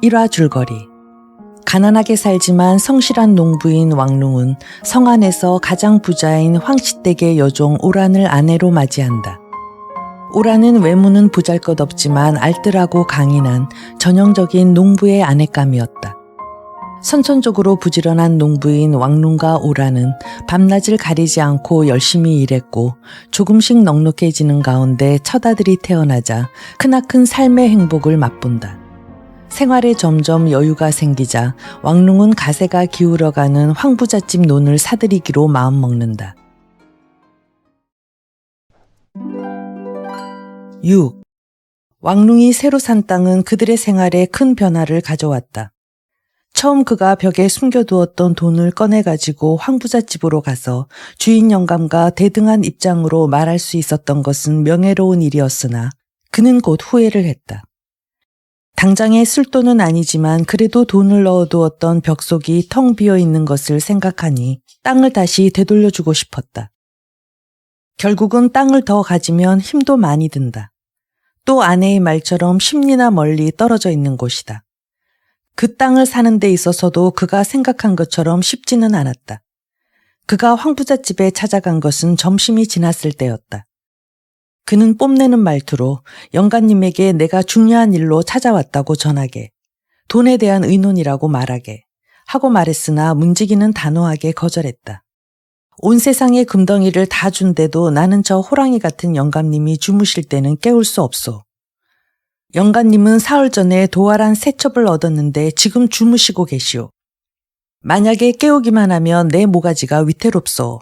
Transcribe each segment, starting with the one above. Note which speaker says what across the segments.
Speaker 1: 일화 줄거리. 가난하게 살지만 성실한 농부인 왕룽은 성 안에서 가장 부자인 황씨댁의 여종 오란을 아내로 맞이한다. 오란은 외모는 보잘것없지만 알뜰하고 강인한 전형적인 농부의 아내감이었다. 선천적으로 부지런한 농부인 왕룽과 오란은 밤낮을 가리지 않고 열심히 일했고 조금씩 넉넉해지는 가운데 첫아들이 태어나자 크나큰 삶의 행복을 맛본다. 생활에 점점 여유가 생기자 왕룽은 가세가 기울어가는 황부잣집 논을 사들이기로 마음먹는다. 6. 왕룽이 새로 산 땅은 그들의 생활에 큰 변화를 가져왔다. 처음 그가 벽에 숨겨두었던 돈을 꺼내가지고 황부잣집으로 가서 주인 영감과 대등한 입장으로 말할 수 있었던 것은 명예로운 일이었으나 그는 곧 후회를 했다. 당장에 쓸 돈은 아니지만 그래도 돈을 넣어두었던 벽 속이 텅 비어있는 것을 생각하니 땅을 다시 되돌려주고 싶었다. 결국은 땅을 더 가지면 힘도 많이 든다. 또 아내의 말처럼 10리나 멀리 떨어져 있는 곳이다. 그 땅을 사는 데 있어서도 그가 생각한 것처럼 쉽지는 않았다. 그가 황부잣집에 찾아간 것은 점심이 지났을 때였다. 그는 뽐내는 말투로 영감님에게 내가 중요한 일로 찾아왔다고 전하게, 돈에 대한 의논이라고 말하게 하고 말했으나 문지기는 단호하게 거절했다. 온 세상의 금덩이를 다 준대도 나는 저 호랑이 같은 영감님이 주무실 때는 깨울 수 없소. 영감님은 사흘 전에 도활한 새 첩을 얻었는데 지금 주무시고 계시오. 만약에 깨우기만 하면 내 모가지가 위태롭소.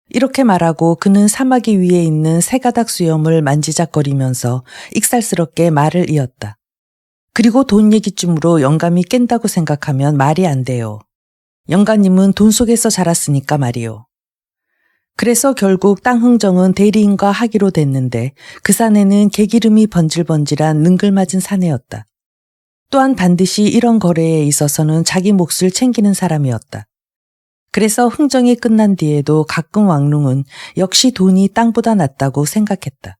Speaker 1: 이렇게 말하고 그는 사마귀 위에 있는 새 가닥 수염을 만지작거리면서 익살스럽게 말을 이었다. 그리고 돈 얘기쯤으로 영감이 깬다고 생각하면 말이 안 돼요. 영감님은 돈 속에서 자랐으니까 말이요. 그래서 결국 땅 흥정은 대리인과 하기로 됐는데 그 사내는 개기름이 번질번질한 능글맞은 사내였다. 또한 반드시 이런 거래에 있어서는 자기 몫을 챙기는 사람이었다. 그래서 흥정이 끝난 뒤에도 가끔 왕룽은 역시 돈이 땅보다 낫다고 생각했다.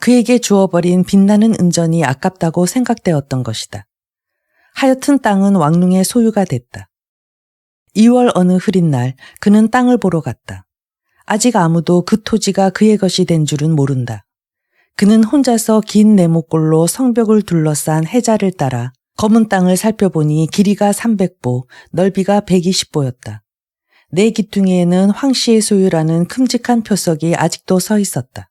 Speaker 1: 그에게 주어버린 빛나는 은전이 아깝다고 생각되었던 것이다. 하여튼 땅은 왕룽의 소유가 됐다. 2월 어느 흐린 날 그는 땅을 보러 갔다. 아직 아무도 그 토지가 그의 것이 된 줄은 모른다. 그는 혼자서 긴 네모꼴로 성벽을 둘러싼 해자를 따라 검은 땅을 살펴보니 길이가 300보, 넓이가 120보였다. 내 기퉁이에는 황씨의 소유라는 큼직한 표석이 아직도 서 있었다.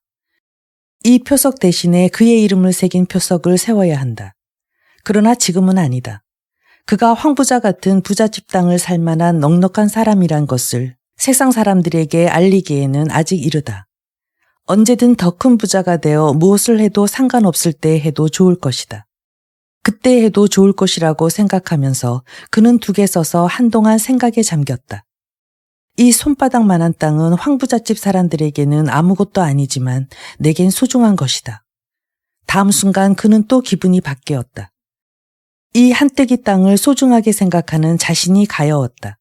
Speaker 1: 이 표석 대신에 그의 이름을 새긴 표석을 세워야 한다. 그러나 지금은 아니다. 그가 황부자 같은 부잣집 땅을 살 만한 넉넉한 사람이란 것을 세상 사람들에게 알리기에는 아직 이르다. 언제든 더 큰 부자가 되어 무엇을 해도 상관없을 때 해도 좋을 것이다. 그때 해도 좋을 것이라고 생각하면서 그는 둑에 서서 한동안 생각에 잠겼다. 이 손바닥만한 땅은 황부잣집 사람들에게는 아무것도 아니지만 내겐 소중한 것이다. 다음 순간 그는 또 기분이 바뀌었다. 이 한떼기 땅을 소중하게 생각하는 자신이 가여웠다.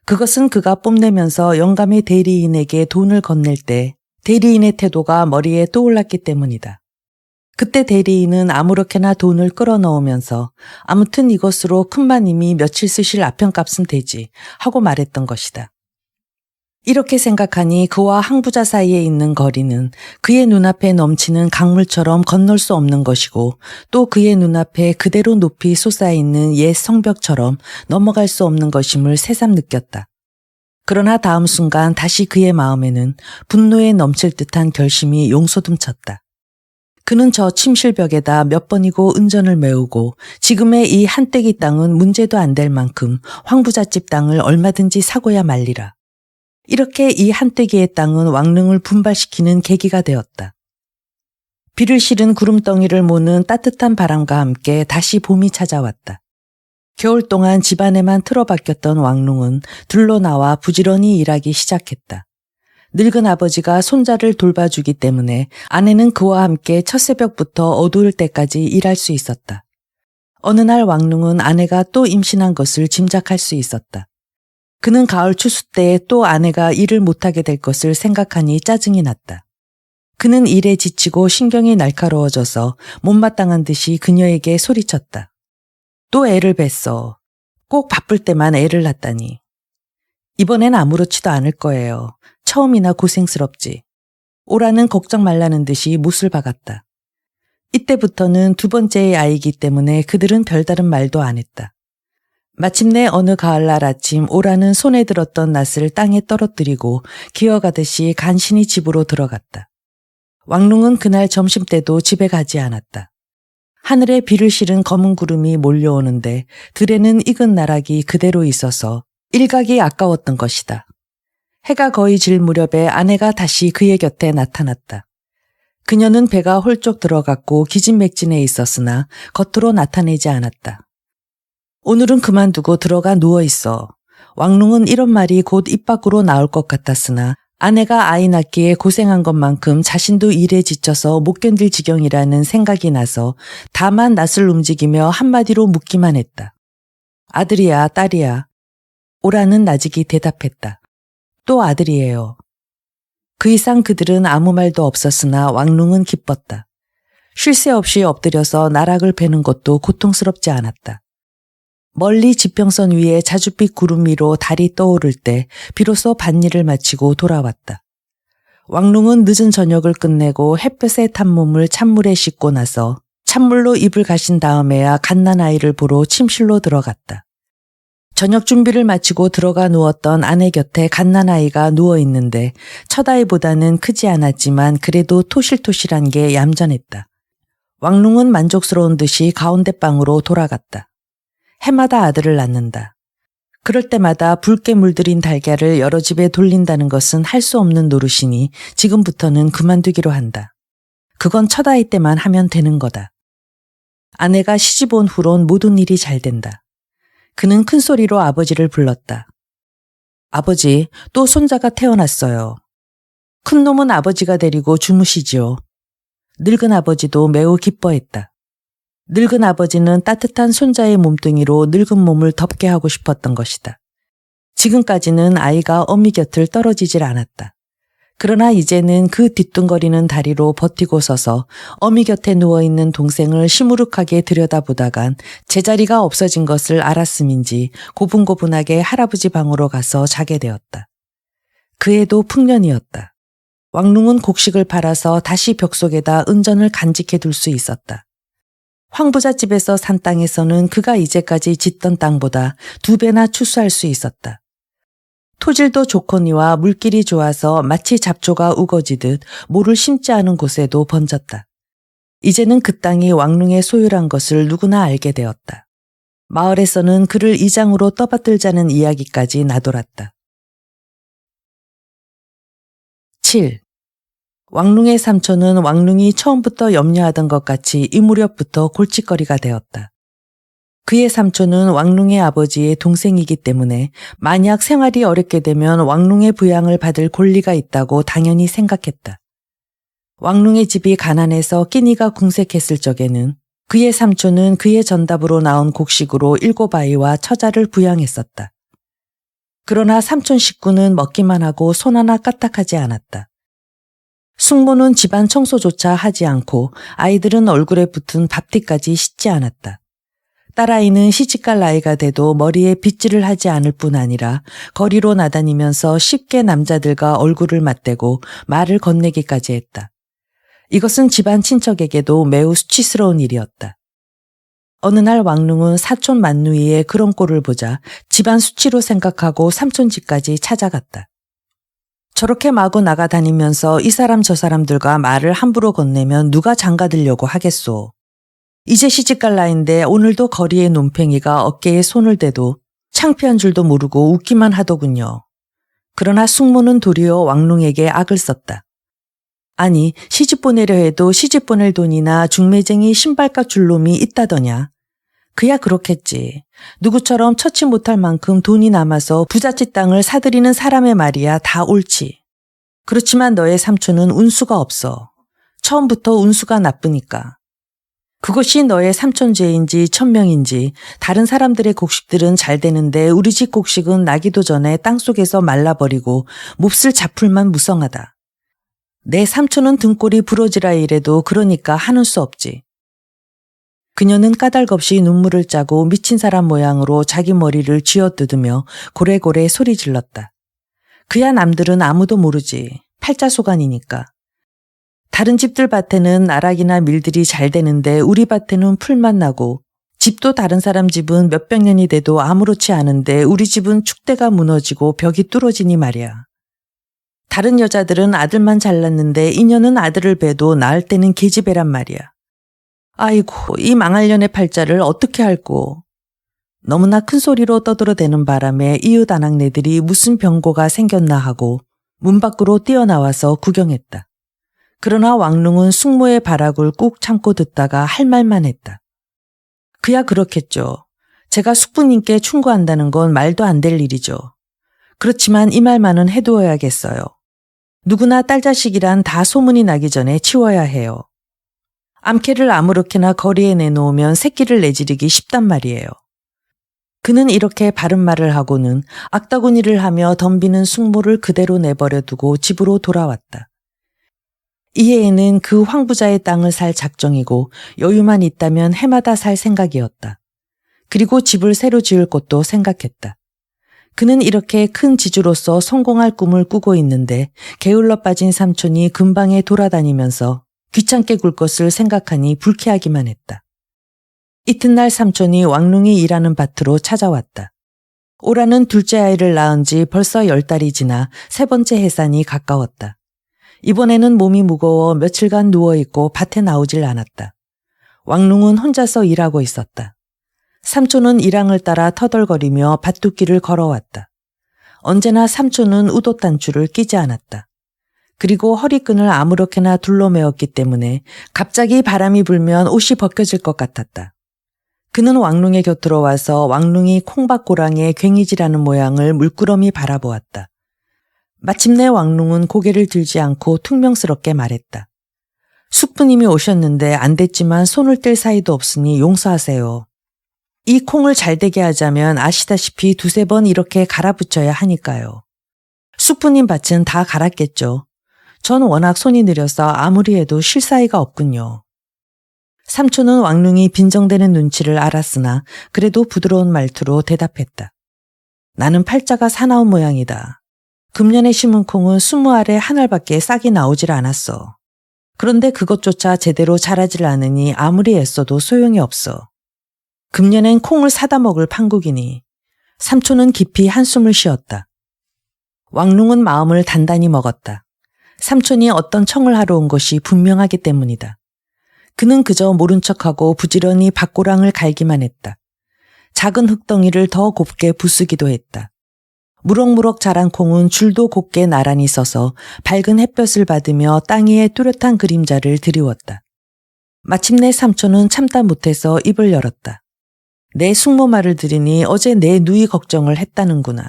Speaker 1: 그것은 그가 뽐내면서 영감의 대리인에게 돈을 건넬 때 대리인의 태도가 머리에 떠올랐기 때문이다. 그때 대리인은 아무렇게나 돈을 끌어넣으면서 아무튼 이것으로 큰마님이 며칠 쓰실 아편값은 되지 하고 말했던 것이다. 이렇게 생각하니 그와 황부자 사이에 있는 거리는 그의 눈앞에 넘치는 강물처럼 건널 수 없는 것이고 또 그의 눈앞에 그대로 높이 솟아있는 옛 성벽처럼 넘어갈 수 없는 것임을 새삼 느꼈다. 그러나 다음 순간 다시 그의 마음에는 분노에 넘칠 듯한 결심이 용솟음쳤다. 그는 저 침실벽에다 몇 번이고 은전을 메우고 지금의 이 한떼기 땅은 문제도 안 될 만큼 황부잣집 땅을 얼마든지 사고야 말리라. 이렇게 이 한떼기의 땅은 왕릉을 분발시키는 계기가 되었다. 비를 실은 구름덩이를 모는 따뜻한 바람과 함께 다시 봄이 찾아왔다. 겨울 동안 집안에만 틀어박혔던 왕릉은 들러 나와 부지런히 일하기 시작했다. 늙은 아버지가 손자를 돌봐주기 때문에 아내는 그와 함께 첫 새벽부터 어두울 때까지 일할 수 있었다. 어느 날 왕릉은 아내가 또 임신한 것을 짐작할 수 있었다. 그는 가을 추수 때에 또 아내가 일을 못하게 될 것을 생각하니 짜증이 났다. 그는 일에 지치고 신경이 날카로워져서 못마땅한 듯이 그녀에게 소리쳤다. 또 애를 뱄어. 꼭 바쁠 때만 애를 낳다니. 이번엔 아무렇지도 않을 거예요. 처음이나 고생스럽지. 오라는 걱정 말라는 듯이 못을 박았다. 이때부터는 두 번째의 아이이기 때문에 그들은 별다른 말도 안 했다. 마침내 어느 가을날 아침 오라는 손에 들었던 낫을 땅에 떨어뜨리고 기어가듯이 간신히 집으로 들어갔다. 왕룽은 그날 점심때도 집에 가지 않았다. 하늘에 비를 실은 검은 구름이 몰려오는데 들에는 익은 나락이 그대로 있어서 일각이 아까웠던 것이다. 해가 거의 질 무렵에 아내가 다시 그의 곁에 나타났다. 그녀는 배가 홀쭉 들어갔고 기진맥진해 있었으나 겉으로 나타내지 않았다. 오늘은 그만두고 들어가 누워있어. 왕룽은 이런 말이 곧 입 밖으로 나올 것 같았으나 아내가 아이 낳기에 고생한 것만큼 자신도 일에 지쳐서 못 견딜 지경이라는 생각이 나서 다만 낯을 움직이며 한마디로 묻기만 했다. 아들이야, 딸이야. 오라는 나직이 대답했다. 또 아들이에요. 그 이상 그들은 아무 말도 없었으나 왕룽은 기뻤다. 쉴 새 없이 엎드려서 나락을 베는 것도 고통스럽지 않았다. 멀리 지평선 위에 자줏빛 구름 위로 달이 떠오를 때 비로소 밭일을 마치고 돌아왔다. 왕룽은 늦은 저녁을 끝내고 햇볕에 탄 몸을 찬물에 씻고 나서 찬물로 입을 가신 다음에야 갓난아이를 보러 침실로 들어갔다. 저녁 준비를 마치고 들어가 누웠던 아내 곁에 갓난아이가 누워있는데 첫 아이보다는 크지 않았지만 그래도 토실토실한 게 얌전했다. 왕룽은 만족스러운 듯이 가운데 방으로 돌아갔다. 해마다 아들을 낳는다. 그럴 때마다 붉게 물들인 달걀을 여러 집에 돌린다는 것은 할 수 없는 노릇이니 지금부터는 그만두기로 한다. 그건 첫 아이 때만 하면 되는 거다. 아내가 시집 온 후론 모든 일이 잘 된다. 그는 큰 소리로 아버지를 불렀다. 아버지, 또 손자가 태어났어요. 큰 놈은 아버지가 데리고 주무시지요. 늙은 아버지도 매우 기뻐했다. 늙은 아버지는 따뜻한 손자의 몸뚱이로 늙은 몸을 덮게 하고 싶었던 것이다. 지금까지는 아이가 어미 곁을 떨어지질 않았다. 그러나 이제는 그 뒤뚱거리는 다리로 버티고 서서 어미 곁에 누워있는 동생을 시무룩하게 들여다보다간 제자리가 없어진 것을 알았음인지 고분고분하게 할아버지 방으로 가서 자게 되었다. 그 해도 풍년이었다. 왕룽은 곡식을 팔아서 다시 벽 속에다 은전을 간직해 둘 수 있었다. 황부잣집에서 산 땅에서는 그가 이제까지 짓던 땅보다 2배나 추수할 수 있었다. 토질도 좋거니와 물길이 좋아서 마치 잡초가 우거지듯 모를 심지 않은 곳에도 번졌다. 이제는 그 땅이 왕룽의 소유란 것을 누구나 알게 되었다. 마을에서는 그를 이장으로 떠받들자는 이야기까지 나돌았다. 7. 왕룽의 삼촌은 왕룽이 처음부터 염려하던 것 같이 이 무렵부터 골칫거리가 되었다. 그의 삼촌은 왕룽의 아버지의 동생이기 때문에 만약 생활이 어렵게 되면 왕룽의 부양을 받을 권리가 있다고 당연히 생각했다. 왕룽의 집이 가난해서 끼니가 궁색했을 적에는 그의 삼촌은 그의 전답으로 나온 곡식으로 7아이와 처자를 부양했었다. 그러나 삼촌 식구는 먹기만 하고 손 하나 까딱하지 않았다. 숙모는 집안 청소조차 하지 않고 아이들은 얼굴에 붙은 밥티까지 씻지 않았다. 딸아이는 시집갈 나이가 돼도 머리에 빗질을 하지 않을 뿐 아니라 거리로 나다니면서 쉽게 남자들과 얼굴을 맞대고 말을 건네기까지 했다. 이것은 집안 친척에게도 매우 수치스러운 일이었다. 어느 날 왕룽은 사촌 만누이의 그런 꼴을 보자 집안 수치로 생각하고 삼촌 집까지 찾아갔다. 저렇게 마구 나가다니면서 이 사람 저 사람들과 말을 함부로 건네면 누가 장가들려고 하겠소. 이제 시집갈 나이인데 오늘도 거리의 논팽이가 어깨에 손을 대도 창피한 줄도 모르고 웃기만 하더군요. 그러나 숙모는 도리어 왕룽에게 악을 썼다. 아니, 시집 보내려 해도 시집 보낼 돈이나 중매쟁이 신발값 줄 놈이 있다더냐. 그야 그렇겠지. 누구처럼 처치 못할 만큼 돈이 남아서 부잣집 땅을 사들이는 사람의 말이야 다 옳지. 그렇지만 너의 삼촌은 운수가 없어. 처음부터 운수가 나쁘니까. 그것이 너의 삼촌 죄인지 천명인지 다른 사람들의 곡식들은 잘 되는데 우리 집 곡식은 나기도 전에 땅속에서 말라버리고 몹쓸 잡풀만 무성하다. 내 삼촌은 등골이 부러지라 이래도 그러니까 하는 수 없지. 그녀는 까닭없이 눈물을 짜고 미친 사람 모양으로 자기 머리를 쥐어뜯으며 고래고래 소리 질렀다. 그야 남들은 아무도 모르지. 팔자소간이니까. 다른 집들 밭에는 나락이나 밀들이 잘 되는데 우리 밭에는 풀만 나고 집도 다른 사람 집은 몇백 년이 돼도 아무렇지 않은데 우리 집은 축대가 무너지고 벽이 뚫어지니 말이야. 다른 여자들은 아들만 잘났는데 이녀는 아들을 봬도 낳을 때는 계집애란 말이야. 아이고, 이 망할년의 팔자를 어떻게 할꼬. 너무나 큰 소리로 떠들어대는 바람에 이웃 아낙네들이 무슨 병고가 생겼나 하고 문 밖으로 뛰어나와서 구경했다. 그러나 왕릉은 숙모의 발악을 꾹 참고 듣다가 할 말만 했다. 그야 그렇겠죠. 제가 숙부님께 충고한다는 건 말도 안 될 일이죠. 그렇지만 이 말만은 해두어야겠어요. 누구나 딸 자식이란 다 소문이 나기 전에 치워야 해요. 암캐를 아무렇게나 거리에 내놓으면 새끼를 내지르기 쉽단 말이에요. 그는 이렇게 바른 말을 하고는 악다구니를 하며 덤비는 숙모를 그대로 내버려 두고 집으로 돌아왔다. 이해에는 그 황부자의 땅을 살 작정이고 여유만 있다면 해마다 살 생각이었다. 그리고 집을 새로 지을 것도 생각했다. 그는 이렇게 큰 지주로서 성공할 꿈을 꾸고 있는데 게을러 빠진 삼촌이 근방에 돌아다니면서 귀찮게 굴 것을 생각하니 불쾌하기만 했다. 이튿날 삼촌이 왕릉이 일하는 밭으로 찾아왔다. 오라는 둘째 아이를 낳은 지 벌써 10달이 지나 세 번째 해산이 가까웠다. 이번에는 몸이 무거워 며칠간 누워있고 밭에 나오질 않았다. 왕릉은 혼자서 일하고 있었다. 삼촌은 일항을 따라 터덜거리며 밭둑길을 걸어왔다. 언제나 삼촌은 우도단추를 끼지 않았다. 그리고 허리끈을 아무렇게나 둘러매었기 때문에 갑자기 바람이 불면 옷이 벗겨질 것 같았다. 그는 왕릉의 곁으로 와서 왕릉이 콩밭고랑에 괭이질하는 모양을 물끄러미 바라보았다. 마침내 왕릉은 고개를 들지 않고 퉁명스럽게 말했다. 숙부님이 오셨는데 안 됐지만 손을 뗄 사이도 없으니 용서하세요. 이 콩을 잘 되게 하자면 아시다시피 두세 번 이렇게 갈아붙여야 하니까요. 숙부님 밭은 다 갈았겠죠. 전 워낙 손이 느려서 아무리 해도 쉴 사이가 없군요. 삼촌은 왕릉이 빈정대는 눈치를 알았으나 그래도 부드러운 말투로 대답했다. 나는 팔자가 사나운 모양이다. 금년에 심은 콩은 20알에 한 알밖에 싹이 나오질 않았어. 그런데 그것조차 제대로 자라질 않으니 아무리 애써도 소용이 없어. 금년엔 콩을 사다 먹을 판국이니. 삼촌은 깊이 한숨을 쉬었다. 왕릉은 마음을 단단히 먹었다. 삼촌이 어떤 청을 하러 온 것이 분명하기 때문이다. 그는 그저 모른 척하고 부지런히 밭고랑을 갈기만 했다. 작은 흙덩이를 더 곱게 부수기도 했다. 무럭무럭 자란 콩은 줄도 곱게 나란히 서서 밝은 햇볕을 받으며 땅 위에 뚜렷한 그림자를 드리웠다. 마침내 삼촌은 참다 못해서 입을 열었다. 내 숙모 말을 들으니 어제 내 누이 걱정을 했다는구나.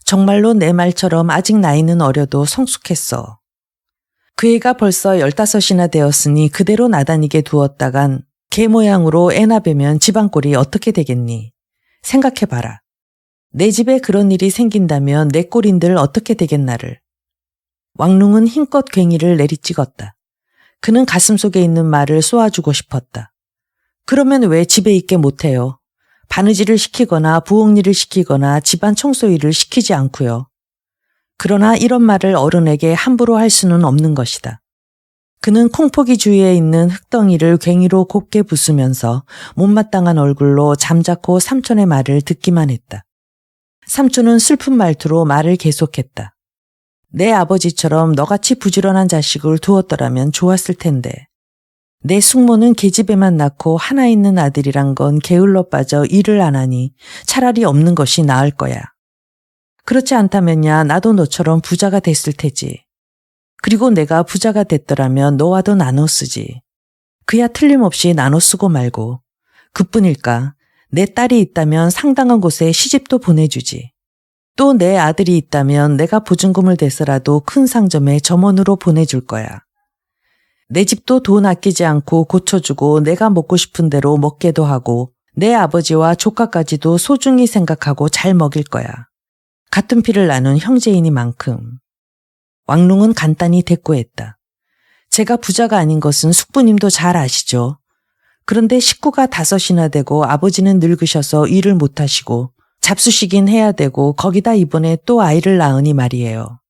Speaker 1: 정말로 내 말처럼 아직 나이는 어려도 성숙했어. 그 애가 벌써 15이나 되었으니 그대로 나다니게 두었다간 개 모양으로 애나 뵈면 집안꼴이 어떻게 되겠니? 생각해봐라. 내 집에 그런 일이 생긴다면 내 꼴인들 어떻게 되겠나를. 왕릉은 힘껏 괭이를 내리찍었다. 그는 가슴속에 있는 말을 쏘아주고 싶었다. 그러면 왜 집에 있게 못해요? 바느질을 시키거나 부엌일을 시키거나 집안 청소일을 시키지 않고요. 그러나 이런 말을 어른에게 함부로 할 수는 없는 것이다. 그는 콩포기 주위에 있는 흙덩이를 괭이로 곱게 부수면서 못마땅한 얼굴로 잠자코 삼촌의 말을 듣기만 했다. 삼촌은 슬픈 말투로 말을 계속했다. 내 아버지처럼 너같이 부지런한 자식을 두었더라면 좋았을 텐데. 내 숙모는 계집애만 낳고 하나 있는 아들이란 건 게을러 빠져 일을 안 하니 차라리 없는 것이 나을 거야. 그렇지 않다면야 나도 너처럼 부자가 됐을 테지. 그리고 내가 부자가 됐더라면 너와도 나눠 쓰지. 그야 틀림없이 나눠 쓰고 말고. 그뿐일까? 내 딸이 있다면 상당한 곳에 시집도 보내주지. 또 내 아들이 있다면 내가 보증금을 대서라도 큰 상점에 점원으로 보내줄 거야. 내 집도 돈 아끼지 않고 고쳐주고 내가 먹고 싶은 대로 먹게도 하고 내 아버지와 조카까지도 소중히 생각하고 잘 먹일 거야. 같은 피를 나눈 형제이니만큼. 왕릉은 간단히 대꾸했다. 제가 부자가 아닌 것은 숙부님도 잘 아시죠. 그런데 식구가 5이나 되고 아버지는 늙으셔서 일을 못하시고 잡수시긴 해야 되고 거기다 이번에 또 아이를 낳으니 말이에요.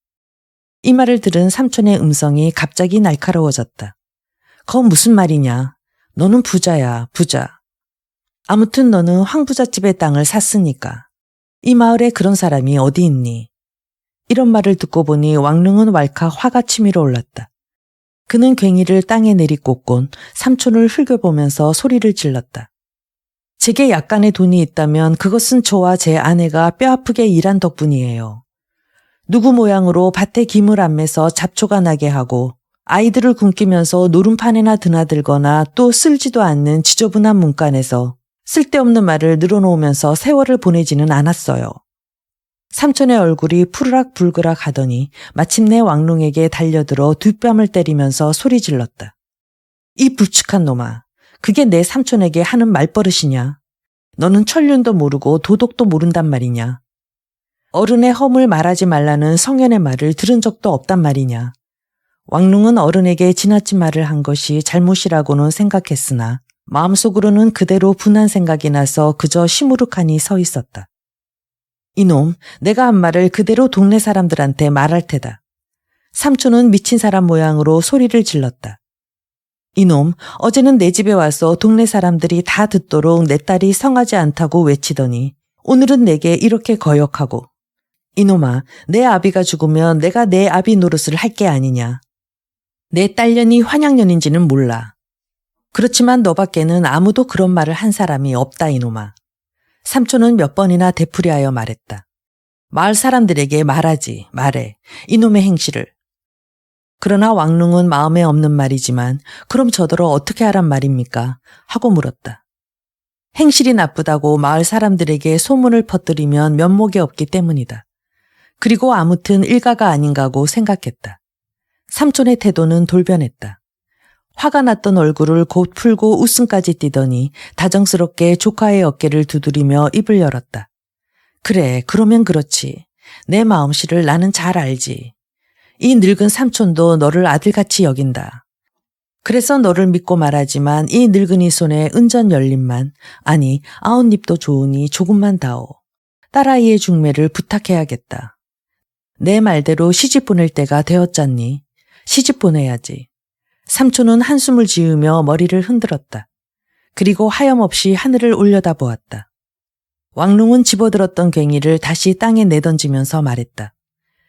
Speaker 1: 이 말을 들은 삼촌의 음성이 갑자기 날카로워졌다. 그건 무슨 말이냐? 너는 부자야, 부자. 아무튼 너는 황부잣집의 땅을 샀으니까. 이 마을에 그런 사람이 어디 있니? 이런 말을 듣고 보니 왕릉은 왈칵 화가 치밀어 올랐다. 그는 괭이를 땅에 내리꽂곤 삼촌을 흘겨보면서 소리를 질렀다. 제게 약간의 돈이 있다면 그것은 저와 제 아내가 뼈아프게 일한 덕분이에요. 누구 모양으로 밭에 김을 안 매서 잡초가 나게 하고 아이들을 굶기면서 노름판에나 드나들거나 또 쓸지도 않는 지저분한 문간에서 쓸데없는 말을 늘어놓으면서 세월을 보내지는 않았어요. 삼촌의 얼굴이 푸르락불그락 하더니 마침내 왕릉에게 달려들어 뒷뺨을 때리면서 소리 질렀다. 이 불측한 놈아, 그게 내 삼촌에게 하는 말버릇이냐? 너는 천륜도 모르고 도덕도 모른단 말이냐? 어른의 허물 말하지 말라는 성현의 말을 들은 적도 없단 말이냐? 왕릉은 어른에게 지나친 말을 한 것이 잘못이라고는 생각했으나 마음속으로는 그대로 분한 생각이 나서 그저 시무룩하니 서 있었다. 이놈, 내가 한 말을 그대로 동네 사람들한테 말할 테다. 삼촌은 미친 사람 모양으로 소리를 질렀다. 이놈, 어제는 내 집에 와서 동네 사람들이 다 듣도록 내 딸이 성하지 않다고 외치더니 오늘은 내게 이렇게 거역하고 이놈아, 내 아비가 죽으면 내가 내 아비 노릇을 할 게 아니냐. 내 딸년이 환양년인지는 몰라. 그렇지만 너밖에는 아무도 그런 말을 한 사람이 없다 이놈아. 삼촌은 몇 번이나 되풀이하여 말했다. 마을 사람들에게 말하지, 말해. 이놈의 행실을. 그러나 왕릉은 마음에 없는 말이지만 그럼 저더러 어떻게 하란 말입니까? 하고 물었다. 행실이 나쁘다고 마을 사람들에게 소문을 퍼뜨리면 면목이 없기 때문이다. 그리고 아무튼 일가가 아닌가고 생각했다. 삼촌의 태도는 돌변했다. 화가 났던 얼굴을 곧 풀고 웃음까지 띠더니 다정스럽게 조카의 어깨를 두드리며 입을 열었다. 그래, 그러면 그렇지. 내 마음씨를 나는 잘 알지. 이 늙은 삼촌도 너를 아들같이 여긴다. 그래서 너를 믿고 말하지만 이 늙은이 손에 은전 열림만, 아니 아웃잎도 좋으니 조금만 다오. 딸아이의 중매를 부탁해야겠다. 내 말대로 시집 보낼 때가 되었잖니. 시집 보내야지. 삼촌은 한숨을 지으며 머리를 흔들었다. 그리고 하염없이 하늘을 올려다보았다. 왕릉은 집어들었던 괭이를 다시 땅에 내던지면서 말했다.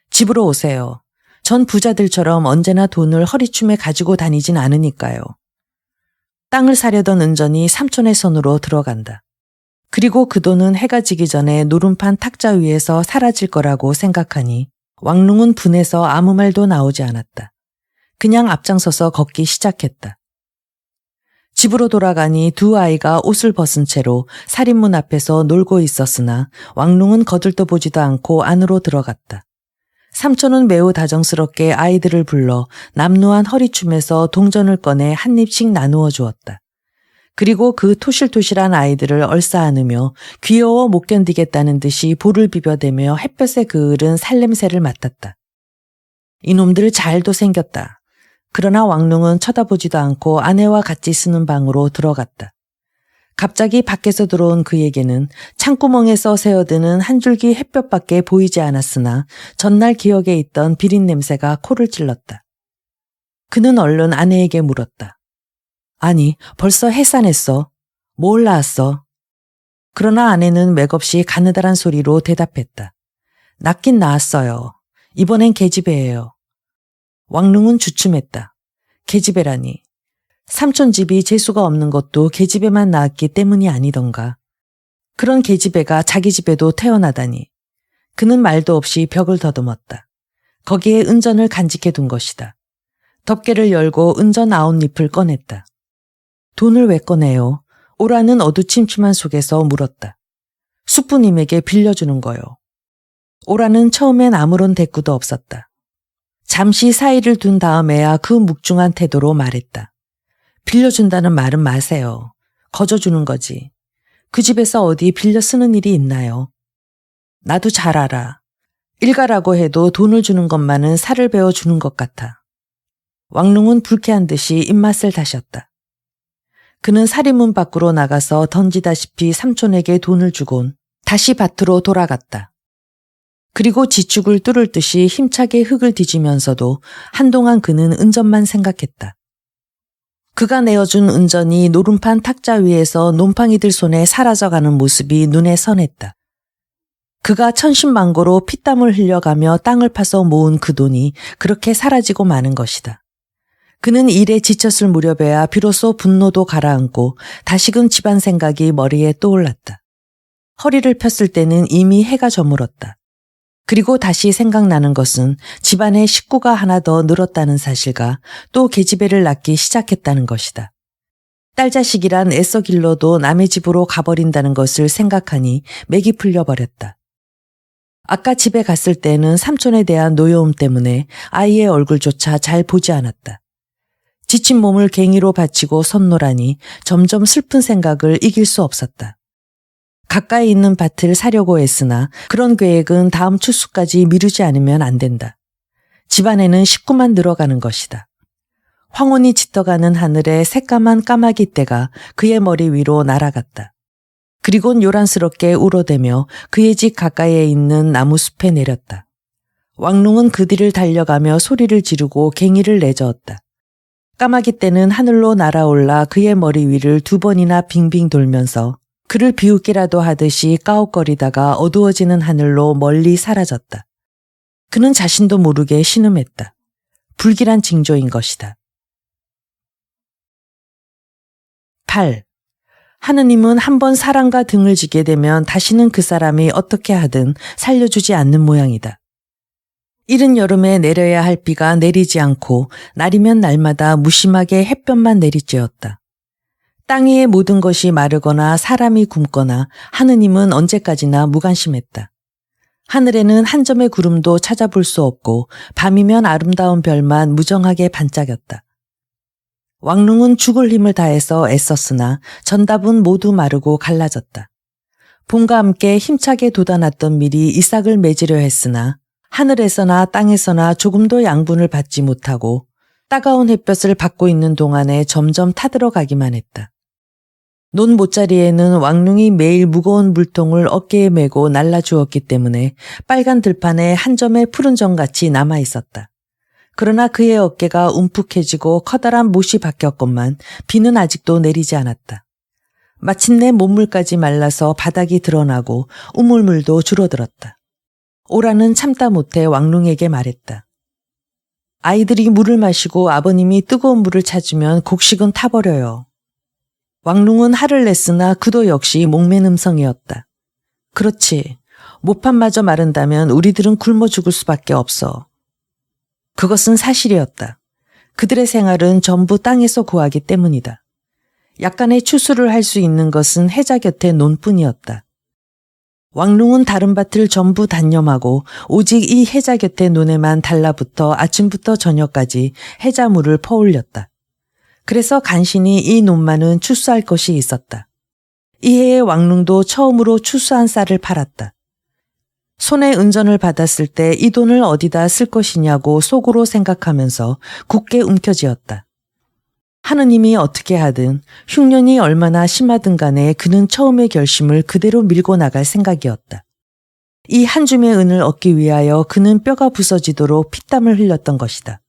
Speaker 1: 집으로 오세요. 전 부자들처럼 언제나 돈을 허리춤에 가지고 다니진 않으니까요. 땅을 사려던 은전이 삼촌의 손으로 들어간다. 그리고 그 돈은 해가 지기 전에 노름판 탁자 위에서 사라질 거라고 생각하니 왕릉은 분해서 아무 말도 나오지 않았다. 그냥 앞장서서 걷기 시작했다. 집으로 돌아가니 두 아이가 옷을 벗은 채로 살인문 앞에서 놀고 있었으나 왕릉은 거들떠보지도 않고 안으로 들어갔다. 삼촌은 매우 다정스럽게 아이들을 불러 남루한 허리춤에서 동전을 꺼내 한 입씩 나누어 주었다. 그리고 그 토실토실한 아이들을 얼싸안으며 귀여워 못 견디겠다는 듯이 볼을 비벼대며 햇볕에 그을은 살냄새를 맡았다. 이놈들 잘도 생겼다. 그러나 왕릉은 쳐다보지도 않고 아내와 같이 쓰는 방으로 들어갔다. 갑자기 밖에서 들어온 그에게는 창구멍에서 새어드는 한 줄기 햇볕밖에 보이지 않았으나 전날 기억에 있던 비린냄새가 코를 찔렀다. 그는 얼른 아내에게 물었다. 아니, 벌써 해산했어. 뭘 낳았어? 그러나 아내는 맥없이 가느다란 소리로 대답했다. 낳긴 낳았어요. 이번엔 계집애예요. 왕릉은 주춤했다. 계집애라니. 삼촌 집이 재수가 없는 것도 계집애만 낳았기 때문이 아니던가. 그런 계집애가 자기 집에도 태어나다니. 그는 말도 없이 벽을 더듬었다. 거기에 은전을 간직해 둔 것이다. 덮개를 열고 은전 아웃잎을 꺼냈다. 돈을 왜 꺼내요? 오라는 어두침침한 속에서 물었다. 숙부님에게 빌려주는 거요. 오라는 처음엔 아무런 대꾸도 없었다. 잠시 사이를 둔 다음에야 그 묵중한 태도로 말했다. 빌려준다는 말은 마세요. 거저주는 거지. 그 집에서 어디 빌려 쓰는 일이 있나요? 나도 잘 알아. 일가라고 해도 돈을 주는 것만은 살을 베어주는 것 같아. 왕릉은 불쾌한 듯이 입맛을 다셨다. 그는 사리문 밖으로 나가서 던지다시피 삼촌에게 돈을 주곤 다시 밭으로 돌아갔다. 그리고 지축을 뚫을 듯이 힘차게 흙을 뒤지면서도 한동안 그는 은전만 생각했다. 그가 내어준 은전이 노름판 탁자 위에서 놈팡이들 손에 사라져가는 모습이 눈에 선했다. 그가 천신만고로 피땀을 흘려가며 땅을 파서 모은 그 돈이 그렇게 사라지고 마는 것이다. 그는 일에 지쳤을 무렵에야 비로소 분노도 가라앉고 다시금 집안 생각이 머리에 떠올랐다. 허리를 폈을 때는 이미 해가 저물었다. 그리고 다시 생각나는 것은 집안에 식구가 하나 더 늘었다는 사실과 또 계집애를 낳기 시작했다는 것이다. 딸 자식이란 애써 길러도 남의 집으로 가버린다는 것을 생각하니 맥이 풀려버렸다. 아까 집에 갔을 때는 삼촌에 대한 노여움 때문에 아이의 얼굴조차 잘 보지 않았다. 지친 몸을 갱이로 받치고 섰노라니 점점 슬픈 생각을 이길 수 없었다. 가까이 있는 밭을 사려고 했으나 그런 계획은 다음 추수까지 미루지 않으면 안 된다. 집안에는 식구만 늘어가는 것이다. 황혼이 짙어가는 하늘에 새까만 까마귀 떼가 그의 머리 위로 날아갔다. 그리곤 요란스럽게 울어대며 그의 집 가까이에 있는 나무숲에 내렸다. 왕룽은 그 뒤를 달려가며 소리를 지르고 갱이를 내저었다. 까마귀 떼는 하늘로 날아올라 그의 머리 위를 2번이나 빙빙 돌면서 그를 비웃기라도 하듯이 까웃거리다가 어두워지는 하늘로 멀리 사라졌다. 그는 자신도 모르게 신음했다. 불길한 징조인 것이다. 8. 하느님은 한번 사람과 등을 지게 되면 다시는 그 사람이 어떻게 하든 살려주지 않는 모양이다. 이른 여름에 내려야 할 비가 내리지 않고 날이면 날마다 무심하게 햇볕만 내리쬐었다. 땅 위의 모든 것이 마르거나 사람이 굶거나 하느님은 언제까지나 무관심했다. 하늘에는 한 점의 구름도 찾아볼 수 없고 밤이면 아름다운 별만 무정하게 반짝였다. 왕룽은 죽을 힘을 다해서 애썼으나 전답은 모두 마르고 갈라졌다. 봄과 함께 힘차게 돋아났던 밀이 이삭을 맺으려 했으나 하늘에서나 땅에서나 조금도 양분을 받지 못하고 따가운 햇볕을 받고 있는 동안에 점점 타들어가기만 했다. 논 모짜리에는 왕룽이 매일 무거운 물통을 어깨에 메고 날라주었기 때문에 빨간 들판에 한 점의 푸른 점같이 남아있었다. 그러나 그의 어깨가 움푹해지고 커다란 못이 바뀌었건만 비는 아직도 내리지 않았다. 마침내 몸물까지 말라서 바닥이 드러나고 우물물도 줄어들었다. 오라는 참다 못해 왕룽에게 말했다. 아이들이 물을 마시고 아버님이 뜨거운 물을 찾으면 곡식은 타버려요. 왕룽은 화를 냈으나 그도 역시 목맨 음성이었다. 그렇지. 모판마저 마른다면 우리들은 굶어 죽을 수밖에 없어. 그것은 사실이었다. 그들의 생활은 전부 땅에서 구하기 때문이다. 약간의 추수를 할 수 있는 것은 해자 곁의 논뿐이었다. 왕룽은 다른 밭을 전부 단념하고 오직 이 해자 곁의 논에만 달라붙어 아침부터 저녁까지 해자물을 퍼올렸다. 그래서 간신히 이 논만은 추수할 것이 있었다. 이해의 왕룽도 처음으로 추수한 쌀을 팔았다. 손에 은전을 받았을 때 이 돈을 어디다 쓸 것이냐고 속으로 생각하면서 굳게 움켜쥐었다. 하느님이 어떻게 하든 흉년이 얼마나 심하든 간에 그는 처음의 결심을 그대로 밀고 나갈 생각이었다. 이 한 줌의 은을 얻기 위하여 그는 뼈가 부서지도록 피땀을 흘렸던 것이다.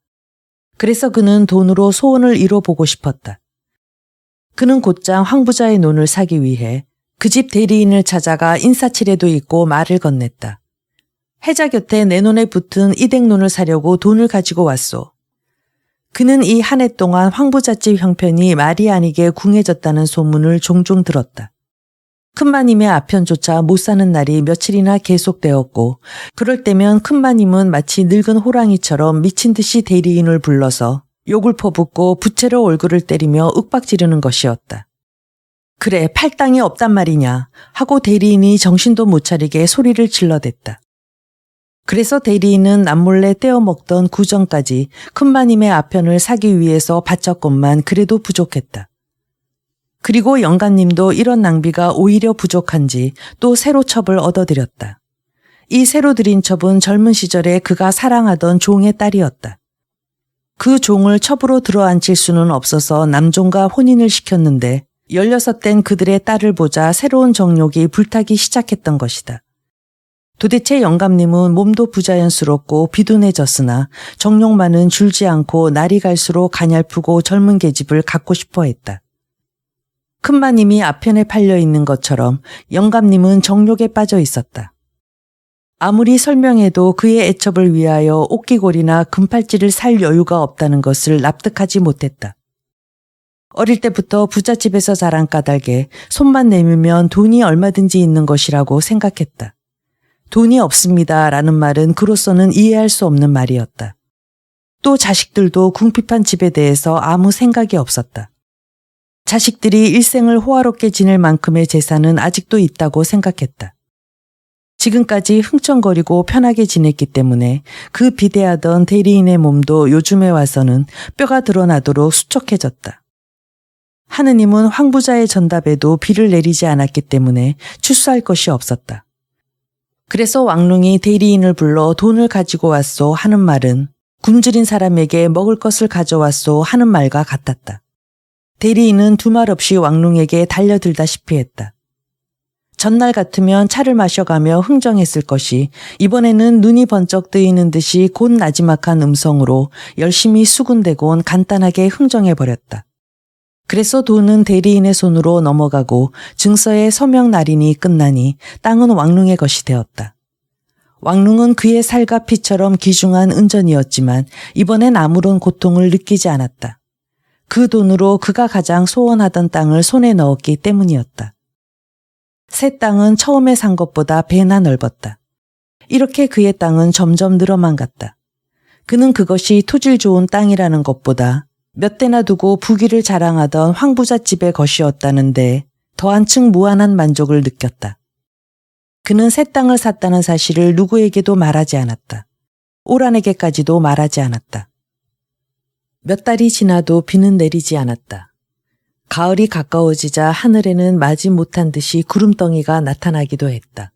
Speaker 1: 그래서 그는 돈으로 소원을 이뤄보고 싶었다. 그는 곧장 황부자의 논을 사기 위해 그 집 대리인을 찾아가 인사치레도 있고 말을 건넸다. 해자 곁에 내 논에 붙은 이댁논을 사려고 돈을 가지고 왔소. 그는 이 한 해 동안 황부잣집 형편이 말이 아니게 궁해졌다는 소문을 종종 들었다. 큰마님의 아편조차 못 사는 날이 며칠이나 계속되었고 그럴 때면 큰마님은 마치 늙은 호랑이처럼 미친 듯이 대리인을 불러서 욕을 퍼붓고 부채로 얼굴을 때리며 윽박지르는 것이었다. 그래, 팔 땅이 없단 말이냐 하고 대리인이 정신도 못 차리게 소리를 질러댔다. 그래서 대리인은 남몰래 떼어먹던 구정까지 큰마님의 아편을 사기 위해서 바쳤건만 그래도 부족했다. 그리고 영감님도 이런 낭비가 오히려 부족한지 또 새로 첩을 얻어들였다. 이 새로 들인 첩은 젊은 시절에 그가 사랑하던 종의 딸이었다. 그 종을 첩으로 들어앉힐 수는 없어서 남종과 혼인을 시켰는데 16된 그들의 딸을 보자 새로운 정욕이 불타기 시작했던 것이다. 도대체 영감님은 몸도 부자연스럽고 비둔해졌으나 정욕만은 줄지 않고 날이 갈수록 가냘프고 젊은 계집을 갖고 싶어 했다. 큰마님이 앞편에 팔려 있는 것처럼 영감님은 정욕에 빠져 있었다. 아무리 설명해도 그의 애첩을 위하여 옷기골이나 금팔찌를 살 여유가 없다는 것을 납득하지 못했다. 어릴 때부터 부잣집에서 자란 까닭에 손만 내밀면 돈이 얼마든지 있는 것이라고 생각했다. 돈이 없습니다라는 말은 그로서는 이해할 수 없는 말이었다. 또 자식들도 궁핍한 집에 대해서 아무 생각이 없었다. 자식들이 일생을 호화롭게 지낼 만큼의 재산은 아직도 있다고 생각했다. 지금까지 흥청거리고 편하게 지냈기 때문에 그 비대하던 대리인의 몸도 요즘에 와서는 뼈가 드러나도록 수척해졌다. 하느님은 황부자의 전답에도 비를 내리지 않았기 때문에 출수할 것이 없었다. 그래서 왕릉이 대리인을 불러 돈을 가지고 왔소 하는 말은 굶주린 사람에게 먹을 것을 가져왔소 하는 말과 같았다. 대리인은 두말 없이 왕릉에게 달려들다시피 했다. 전날 같으면 차를 마셔가며 흥정했을 것이 이번에는 눈이 번쩍 뜨이는 듯이 곧 나지막한 음성으로 열심히 수군대곤 간단하게 흥정해버렸다. 그래서 돈은 대리인의 손으로 넘어가고 증서의 서명 날인이 끝나니 땅은 왕릉의 것이 되었다. 왕릉은 그의 살과 피처럼 귀중한 은전이었지만 이번엔 아무런 고통을 느끼지 않았다. 그 돈으로 그가 가장 소원하던 땅을 손에 넣었기 때문이었다. 새 땅은 처음에 산 것보다 배나 넓었다. 이렇게 그의 땅은 점점 늘어만 갔다. 그는 그것이 토질 좋은 땅이라는 것보다 몇 대나 두고 부귀를 자랑하던 황부잣집의 것이었다는데 더 한층 무한한 만족을 느꼈다. 그는 새 땅을 샀다는 사실을 누구에게도 말하지 않았다. 오란에게까지도 말하지 않았다. 몇 달이 지나도 비는 내리지 않았다. 가을이 가까워지자 하늘에는 마지 못한 듯이 구름덩이가 나타나기도 했다.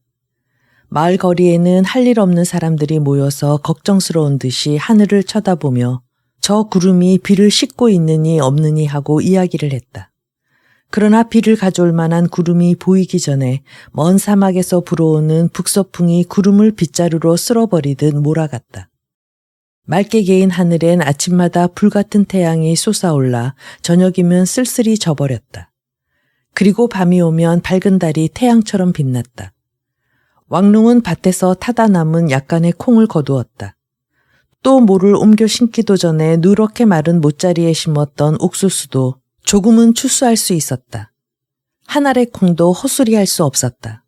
Speaker 1: 마을 거리에는 할 일 없는 사람들이 모여서 걱정스러운 듯이 하늘을 쳐다보며 저 구름이 비를 싣고 있느니 없느니 하고 이야기를 했다. 그러나 비를 가져올 만한 구름이 보이기 전에 먼 사막에서 불어오는 북서풍이 구름을 빗자루로 쓸어버리듯 몰아갔다. 맑게 개인 하늘엔 아침마다 불같은 태양이 솟아올라 저녁이면 쓸쓸히 져버렸다. 그리고 밤이 오면 밝은 달이 태양처럼 빛났다. 왕릉은 밭에서 타다 남은 약간의 콩을 거두었다. 또 모를 옮겨 심기도 전에 누렇게 마른 못자리에 심었던 옥수수도 조금은 추수할 수 있었다. 한 알의 콩도 헛소리할 수 없었다.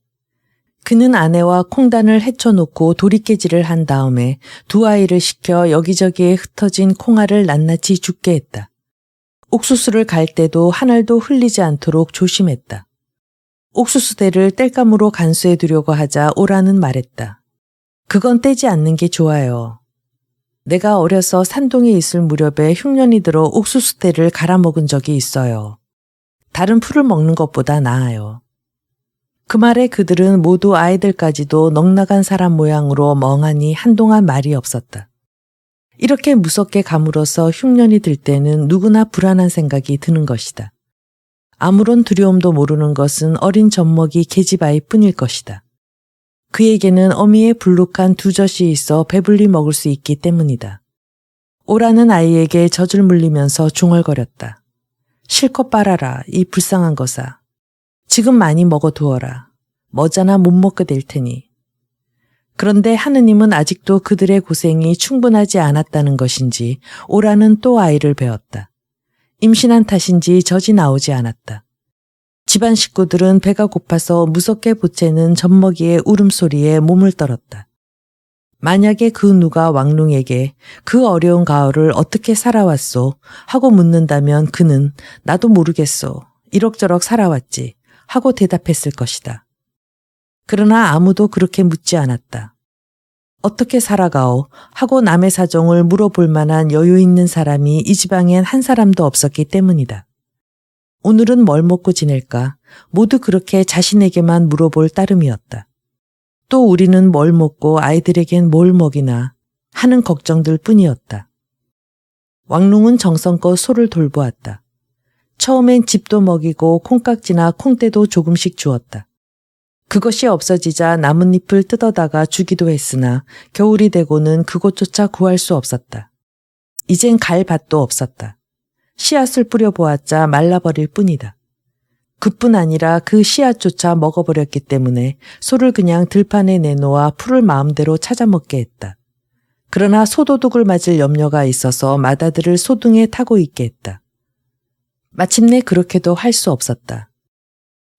Speaker 1: 그는 아내와 콩단을 헤쳐놓고 도리깨질을 한 다음에 두 아이를 시켜 여기저기에 흩어진 콩알을 낱낱이 줍게 했다. 옥수수를 갈 때도 한 알도 흘리지 않도록 조심했다. 옥수수대를 땔감으로 간수해 두려고 하자 오라는 말했다. 그건 떼지 않는 게 좋아요. 내가 어려서 산동에 있을 무렵에 흉년이 들어 옥수수대를 갈아먹은 적이 있어요. 다른 풀을 먹는 것보다 나아요. 그 말에 그들은 모두 아이들까지도 넉나간 사람 모양으로 멍하니 한동안 말이 없었다. 이렇게 무섭게 가물어서 흉년이 들 때는 누구나 불안한 생각이 드는 것이다. 아무런 두려움도 모르는 것은 어린 젖먹이 계집아이 뿐일 것이다. 그에게는 어미의 불룩한 두 젖이 있어 배불리 먹을 수 있기 때문이다. 오라는 아이에게 젖을 물리면서 중얼거렸다. 실컷 빨아라, 이 불쌍한 것아. 지금 많이 먹어두어라. 머자나 못 먹게 될 테니. 그런데 하느님은 아직도 그들의 고생이 충분하지 않았다는 것인지 오라는 또 아이를 배웠다. 임신한 탓인지 젖이 나오지 않았다. 집안 식구들은 배가 고파서 무섭게 보채는 젖먹이의 울음소리에 몸을 떨었다. 만약에 그 누가 왕릉에게 그 어려운 가을을 어떻게 살아왔소 하고 묻는다면 그는 나도 모르겠소. 이럭저럭 살아왔지 하고 대답했을 것이다. 그러나 아무도 그렇게 묻지 않았다. 어떻게 살아가오 하고 남의 사정을 물어볼 만한 여유 있는 사람이 이 지방엔 한 사람도 없었기 때문이다. 오늘은 뭘 먹고 지낼까? 모두 그렇게 자신에게만 물어볼 따름이었다. 또 우리는 뭘 먹고 아이들에겐 뭘 먹이나 하는 걱정들 뿐이었다. 왕룽은 정성껏 소를 돌보았다. 처음엔 집도 먹이고 콩깍지나 콩대도 조금씩 주었다. 그것이 없어지자 나뭇잎을 뜯어다가 주기도 했으나 겨울이 되고는 그것조차 구할 수 없었다. 이젠 갈 밭도 없었다. 씨앗을 뿌려보았자 말라버릴 뿐이다. 그뿐 아니라 그 씨앗조차 먹어버렸기 때문에 소를 그냥 들판에 내놓아 풀을 마음대로 찾아먹게 했다. 그러나 소도둑을 맞을 염려가 있어서 맏아들을 소등에 타고 있게 했다. 마침내 그렇게도 할 수 없었다.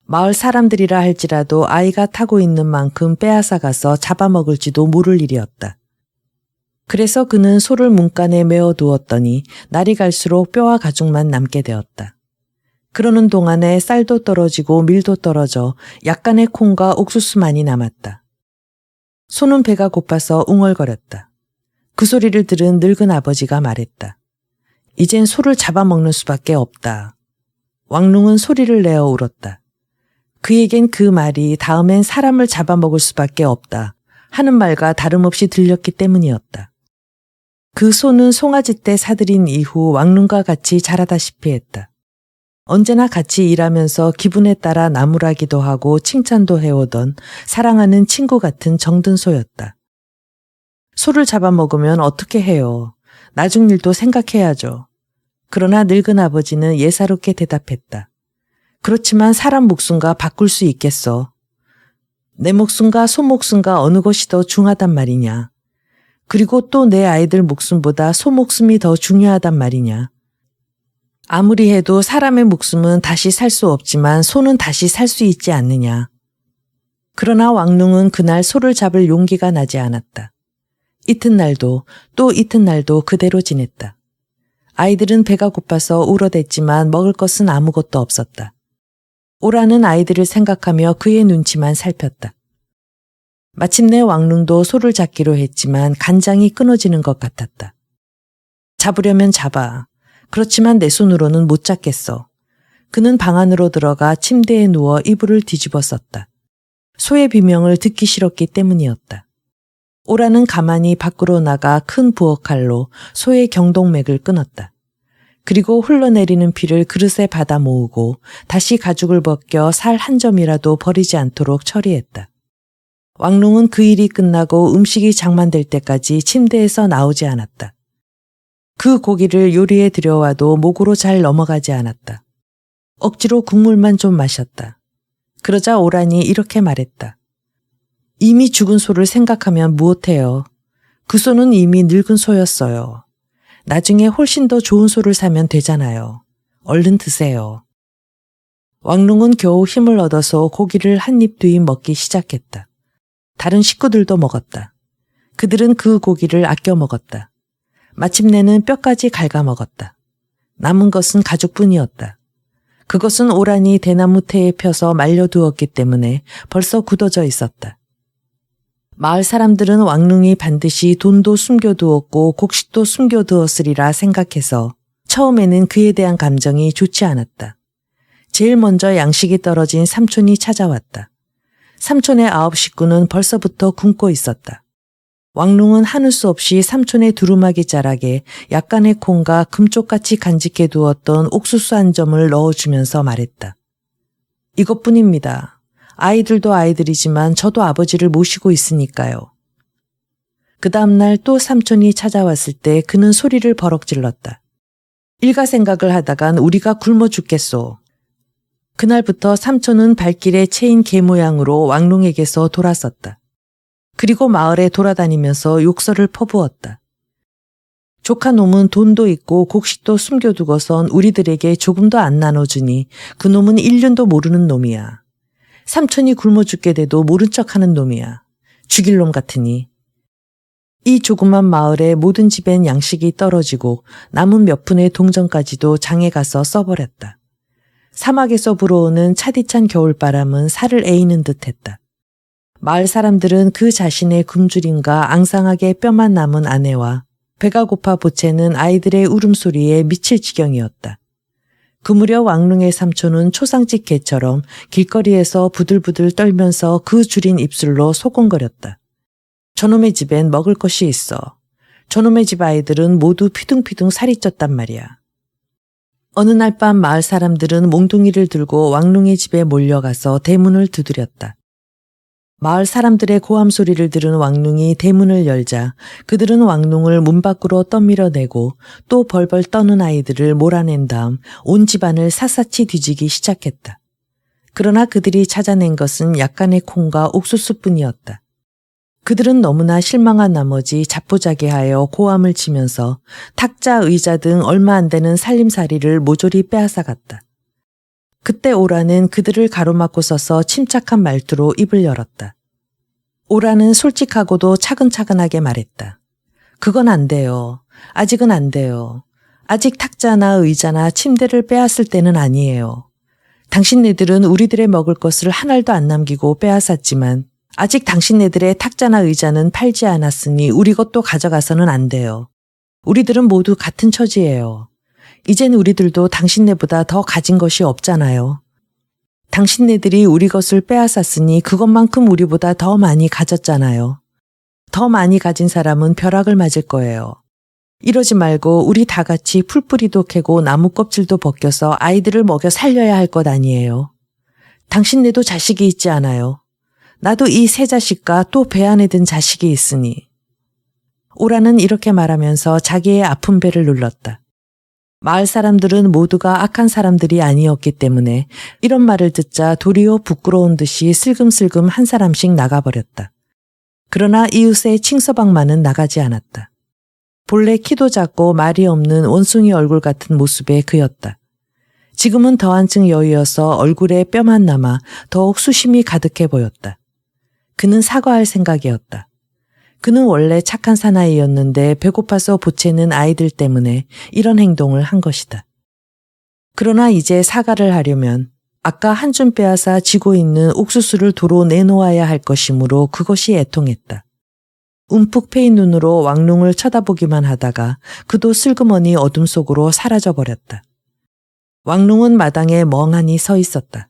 Speaker 1: 마을 사람들이라 할지라도 아이가 타고 있는 만큼 빼앗아 가서 잡아먹을지도 모를 일이었다. 그래서 그는 소를 문간에 메어 두었더니 날이 갈수록 뼈와 가죽만 남게 되었다. 그러는 동안에 쌀도 떨어지고 밀도 떨어져 약간의 콩과 옥수수만이 남았다. 소는 배가 고파서 웅얼거렸다. 그 소리를 들은 늙은 아버지가 말했다. 이젠 소를 잡아먹는 수밖에 없다. 왕룽은 소리를 내어 울었다. 그에겐 그 말이 다음엔 사람을 잡아먹을 수밖에 없다 하는 말과 다름없이 들렸기 때문이었다. 그 소는 송아지 때 사들인 이후 왕룽과 같이 자라다시피 했다. 언제나 같이 일하면서 기분에 따라 나무라기도 하고 칭찬도 해오던 사랑하는 친구 같은 정든 소였다. 소를 잡아먹으면 어떻게 해요? 나중 일도 생각해야죠. 그러나 늙은 아버지는 예사롭게 대답했다. 그렇지만 사람 목숨과 바꿀 수 있겠어. 내 목숨과 소 목숨과 어느 것이 더 중하단 말이냐. 그리고 또 내 아이들 목숨보다 소 목숨이 더 중요하단 말이냐. 아무리 해도 사람의 목숨은 다시 살 수 없지만 소는 다시 살 수 있지 않느냐. 그러나 왕룽은 그날 소를 잡을 용기가 나지 않았다. 이튿날도 또 이튿날도 그대로 지냈다. 아이들은 배가 고파서 울어댔지만 먹을 것은 아무것도 없었다. 오라는 아이들을 생각하며 그의 눈치만 살폈다. 마침내 왕룽도 소를 잡기로 했지만 간장이 끊어지는 것 같았다. 잡으려면 잡아. 그렇지만 내 손으로는 못 잡겠어. 그는 방 안으로 들어가 침대에 누워 이불을 뒤집어 썼다. 소의 비명을 듣기 싫었기 때문이었다. 오라는 가만히 밖으로 나가 큰 부엌칼로 소의 경동맥을 끊었다. 그리고 흘러내리는 피를 그릇에 받아 모으고 다시 가죽을 벗겨 살 한 점이라도 버리지 않도록 처리했다. 왕룽은 그 일이 끝나고 음식이 장만될 때까지 침대에서 나오지 않았다. 그 고기를 요리에 들여와도 목으로 잘 넘어가지 않았다. 억지로 국물만 좀 마셨다. 그러자 오란이 이렇게 말했다. 이미 죽은 소를 생각하면 무엇해요. 그 소는 이미 늙은 소였어요. 나중에 훨씬 더 좋은 소를 사면 되잖아요. 얼른 드세요. 왕룽은 겨우 힘을 얻어서 고기를 한 입 두 입 먹기 시작했다. 다른 식구들도 먹었다. 그들은 그 고기를 아껴 먹었다. 마침내는 뼈까지 갉아먹었다. 남은 것은 가죽뿐이었다. 그것은 오란이 대나무 태에 펴서 말려두었기 때문에 벌써 굳어져 있었다. 마을 사람들은 왕룽이 반드시 돈도 숨겨두었고 곡식도 숨겨두었으리라 생각해서 처음에는 그에 대한 감정이 좋지 않았다. 제일 먼저 양식이 떨어진 삼촌이 찾아왔다. 삼촌의 9 식구는 벌써부터 굶고 있었다. 왕룽은 하는 수 없이 삼촌의 두루마기 자락에 약간의 콩과 금쪽같이 간직해 두었던 옥수수 한 점을 넣어주면서 말했다. 이것뿐입니다. 아이들도 아이들이지만 저도 아버지를 모시고 있으니까요. 그 다음날 또 삼촌이 찾아왔을 때 그는 소리를 버럭 질렀다. 일가 생각을 하다간 우리가 굶어 죽겠소. 그날부터 삼촌은 발길에 채인 개 모양으로 왕룽에게서 돌아섰다. 그리고 마을에 돌아다니면서 욕설을 퍼부었다. 조카 놈은 돈도 있고 곡식도 숨겨두고선 우리들에게 조금도 안 나눠주니 그 놈은 1년도 모르는 놈이야. 삼촌이 굶어 죽게 돼도 모른 척하는 놈이야. 죽일 놈 같으니. 이 조그만 마을의 모든 집엔 양식이 떨어지고 남은 몇 푼의 동전까지도 장에 가서 써버렸다. 사막에서 불어오는 차디찬 겨울바람은 살을 에이는 듯했다. 마을 사람들은 그 자신의 굶주림과 앙상하게 뼈만 남은 아내와 배가 고파 보채는 아이들의 울음소리에 미칠 지경이었다. 그 무렵 왕룽의 삼촌은 초상집 개처럼 길거리에서 부들부들 떨면서 그 줄인 입술로 소곤거렸다. 저놈의 집엔 먹을 것이 있어. 저놈의 집 아이들은 모두 피둥피둥 살이 쪘단 말이야. 어느 날 밤 마을 사람들은 몽둥이를 들고 왕룽이 집에 몰려가서 대문을 두드렸다. 마을 사람들의 고함 소리를 들은 왕룽이 대문을 열자 그들은 왕룽을 문 밖으로 떠밀어내고 또 벌벌 떠는 아이들을 몰아낸 다음 온 집안을 샅샅이 뒤지기 시작했다. 그러나 그들이 찾아낸 것은 약간의 콩과 옥수수뿐이었다. 그들은 너무나 실망한 나머지 자포자기하여 고함을 치면서 탁자, 의자 등 얼마 안 되는 살림살이를 모조리 빼앗아갔다. 그때 오라는 그들을 가로막고 서서 침착한 말투로 입을 열었다. 오라는 솔직하고도 차근차근하게 말했다. 그건 안 돼요. 아직은 안 돼요. 아직 탁자나 의자나 침대를 빼앗을 때는 아니에요. 당신네들은 우리들의 먹을 것을 한 알도 안 남기고 빼앗았지만 아직 당신네들의 탁자나 의자는 팔지 않았으니 우리 것도 가져가서는 안 돼요. 우리들은 모두 같은 처지예요. 이젠 우리들도 당신네보다 더 가진 것이 없잖아요. 당신네들이 우리 것을 빼앗았으니 그것만큼 우리보다 더 많이 가졌잖아요. 더 많이 가진 사람은 벼락을 맞을 거예요. 이러지 말고 우리 다 같이 풀뿌리도 캐고 나무 껍질도 벗겨서 아이들을 먹여 살려야 할 것 아니에요. 당신네도 자식이 있지 않아요. 나도 이 세 자식과 또 배 안에 든 자식이 있으니. 오라는 이렇게 말하면서 자기의 아픈 배를 눌렀다. 마을 사람들은 모두가 악한 사람들이 아니었기 때문에 이런 말을 듣자 도리어 부끄러운 듯이 슬금슬금 한 사람씩 나가버렸다. 그러나 이웃의 칭서방만은 나가지 않았다. 본래 키도 작고 말이 없는 원숭이 얼굴 같은 모습의 그였다. 지금은 더 한층 여위어서 얼굴에 뼈만 남아 더욱 수심이 가득해 보였다. 그는 사과할 생각이었다. 그는 원래 착한 사나이였는데 배고파서 보채는 아이들 때문에 이런 행동을 한 것이다. 그러나 이제 사과를 하려면 아까 한 줌 빼앗아 지고 있는 옥수수를 도로 내놓아야 할 것이므로 그것이 애통했다. 움푹 패인 눈으로 왕룽을 쳐다보기만 하다가 그도 슬그머니 어둠 속으로 사라져버렸다. 왕룽은 마당에 멍하니 서 있었다.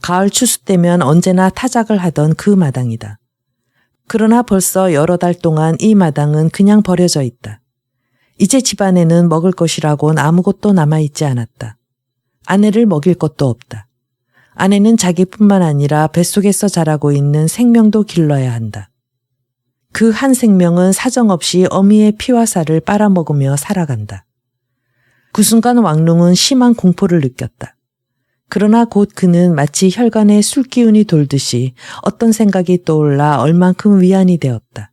Speaker 1: 가을 추수 때면 언제나 타작을 하던 그 마당이다. 그러나 벌써 여러 달 동안 이 마당은 그냥 버려져 있다. 이제 집안에는 먹을 것이라곤 아무것도 남아있지 않았다. 아내를 먹일 것도 없다. 아내는 자기뿐만 아니라 뱃속에서 자라고 있는 생명도 길러야 한다. 그 한 생명은 사정없이 어미의 피와 살을 빨아먹으며 살아간다. 그 순간 왕룽은 심한 공포를 느꼈다. 그러나 곧 그는 마치 혈관에 술기운이 돌듯이 어떤 생각이 떠올라 얼만큼 위안이 되었다.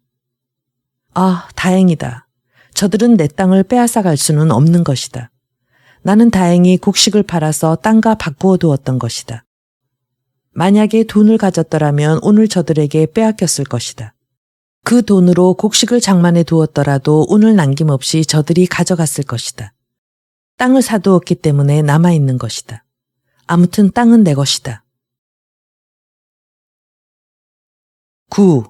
Speaker 1: 아, 다행이다. 저들은 내 땅을 빼앗아 갈 수는 없는 것이다. 나는 다행히 곡식을 팔아서 땅과 바꾸어 두었던 것이다. 만약에 돈을 가졌더라면 오늘 저들에게 빼앗겼을 것이다. 그 돈으로 곡식을 장만해 두었더라도 오늘 남김없이 저들이 가져갔을 것이다. 땅을 사두었기 때문에 남아있는 것이다. 아무튼 땅은 내 것이다. 9.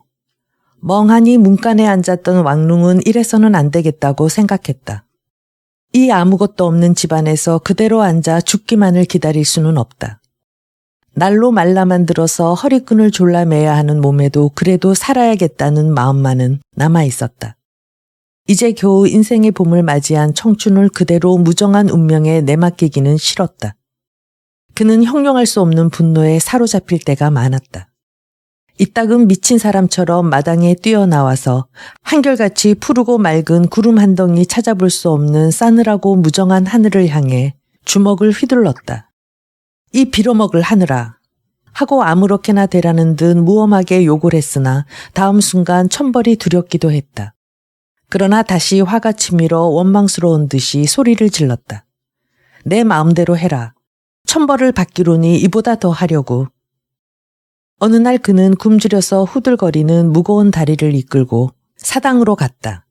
Speaker 1: 멍하니 문간에 앉았던 왕룽은 이래서는 안 되겠다고 생각했다. 이 아무것도 없는 집안에서 그대로 앉아 죽기만을 기다릴 수는 없다. 날로 말라만 들어서 허리끈을 졸라매야 하는 몸에도 그래도 살아야겠다는 마음만은 남아있었다. 이제 겨우 인생의 봄을 맞이한 청춘을 그대로 무정한 운명에 내맡기기는 싫었다. 그는 형용할 수 없는 분노에 사로잡힐 때가 많았다. 이따금 미친 사람처럼 마당에 뛰어나와서 한결같이 푸르고 맑은 구름 한 덩이 찾아볼 수 없는 싸늘하고 무정한 하늘을 향해 주먹을 휘둘렀다. 이 빌어먹을 하늘아 하고 아무렇게나 되라는 듯 무엄하게 욕을 했으나 다음 순간 천벌이 두렵기도 했다. 그러나 다시 화가 치밀어 원망스러운 듯이 소리를 질렀다. 내 마음대로 해라. 천벌을 받기로니 이보다 더 하려고. 어느 날 그는 굶주려서 후들거리는 무거운 다리를 이끌고 사당으로 갔다.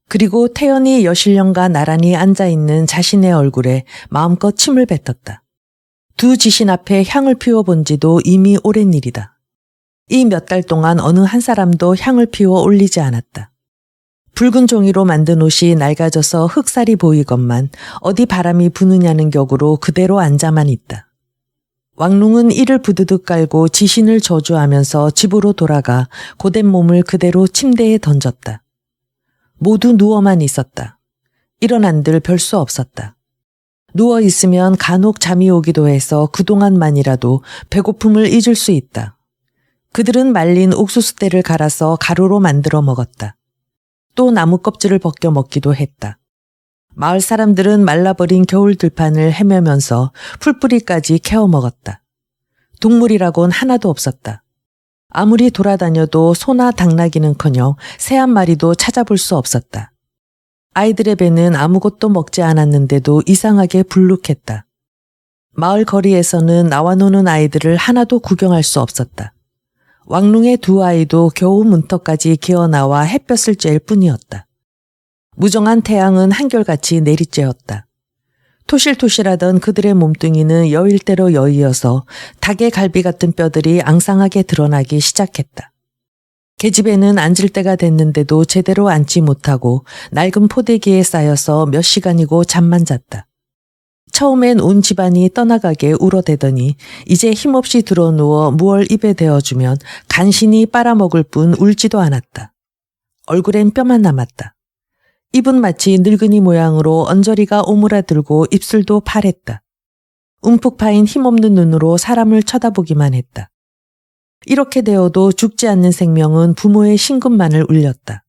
Speaker 1: 그리고 태연히 여신령과 나란히 앉아있는 자신의 얼굴에 마음껏 침을 뱉었다. 두 지신 앞에 향을 피워본 지도 이미 오랜 일이다. 이 몇 달 동안 어느 한 사람도 향을 피워 올리지 않았다. 붉은 종이로 만든 옷이 낡아져서 흑살이 보이건만 어디 바람이 부느냐는 격으로 그대로 앉아만 있다. 왕룽은 이를 부드득 깔고 지신을 저주하면서 집으로 돌아가 고된 몸을 그대로 침대에 던졌다. 모두 누워만 있었다. 일어난들 별 수 없었다. 누워 있으면 간혹 잠이 오기도 해서 그동안만이라도 배고픔을 잊을 수 있다. 그들은 말린 옥수수대를 갈아서 가루로 만들어 먹었다. 또 나무 껍질을 벗겨 먹기도 했다. 마을 사람들은 말라버린 겨울 들판을 헤매면서 풀뿌리까지 캐어 먹었다. 동물이라곤 하나도 없었다. 아무리 돌아다녀도 소나 당나귀는커녕 새 한 마리도 찾아볼 수 없었다. 아이들의 배는 아무것도 먹지 않았는데도 이상하게 불룩했다. 마을 거리에서는 나와 노는 아이들을 하나도 구경할 수 없었다. 왕룽의 두 아이도 겨우 문턱까지 기어나와 햇볕을 쬐일 뿐이었다. 무정한 태양은 한결같이 내리쬐었다. 토실토실하던 그들의 몸뚱이는 여일대로 여이어서 닭의 갈비 같은 뼈들이 앙상하게 드러나기 시작했다. 계집애는 앉을 때가 됐는데도 제대로 앉지 못하고 낡은 포대기에 쌓여서 몇 시간이고 잠만 잤다. 처음엔 온 집안이 떠나가게 울어대더니 이제 힘없이 드러누워 무얼 입에 대어주면 간신히 빨아먹을 뿐 울지도 않았다. 얼굴엔 뼈만 남았다. 입은 마치 늙은이 모양으로 언저리가 오므라들고 입술도 파랬다. 움푹 파인 힘없는 눈으로 사람을 쳐다보기만 했다. 이렇게 되어도 죽지 않는 생명은 부모의 심금만을 울렸다.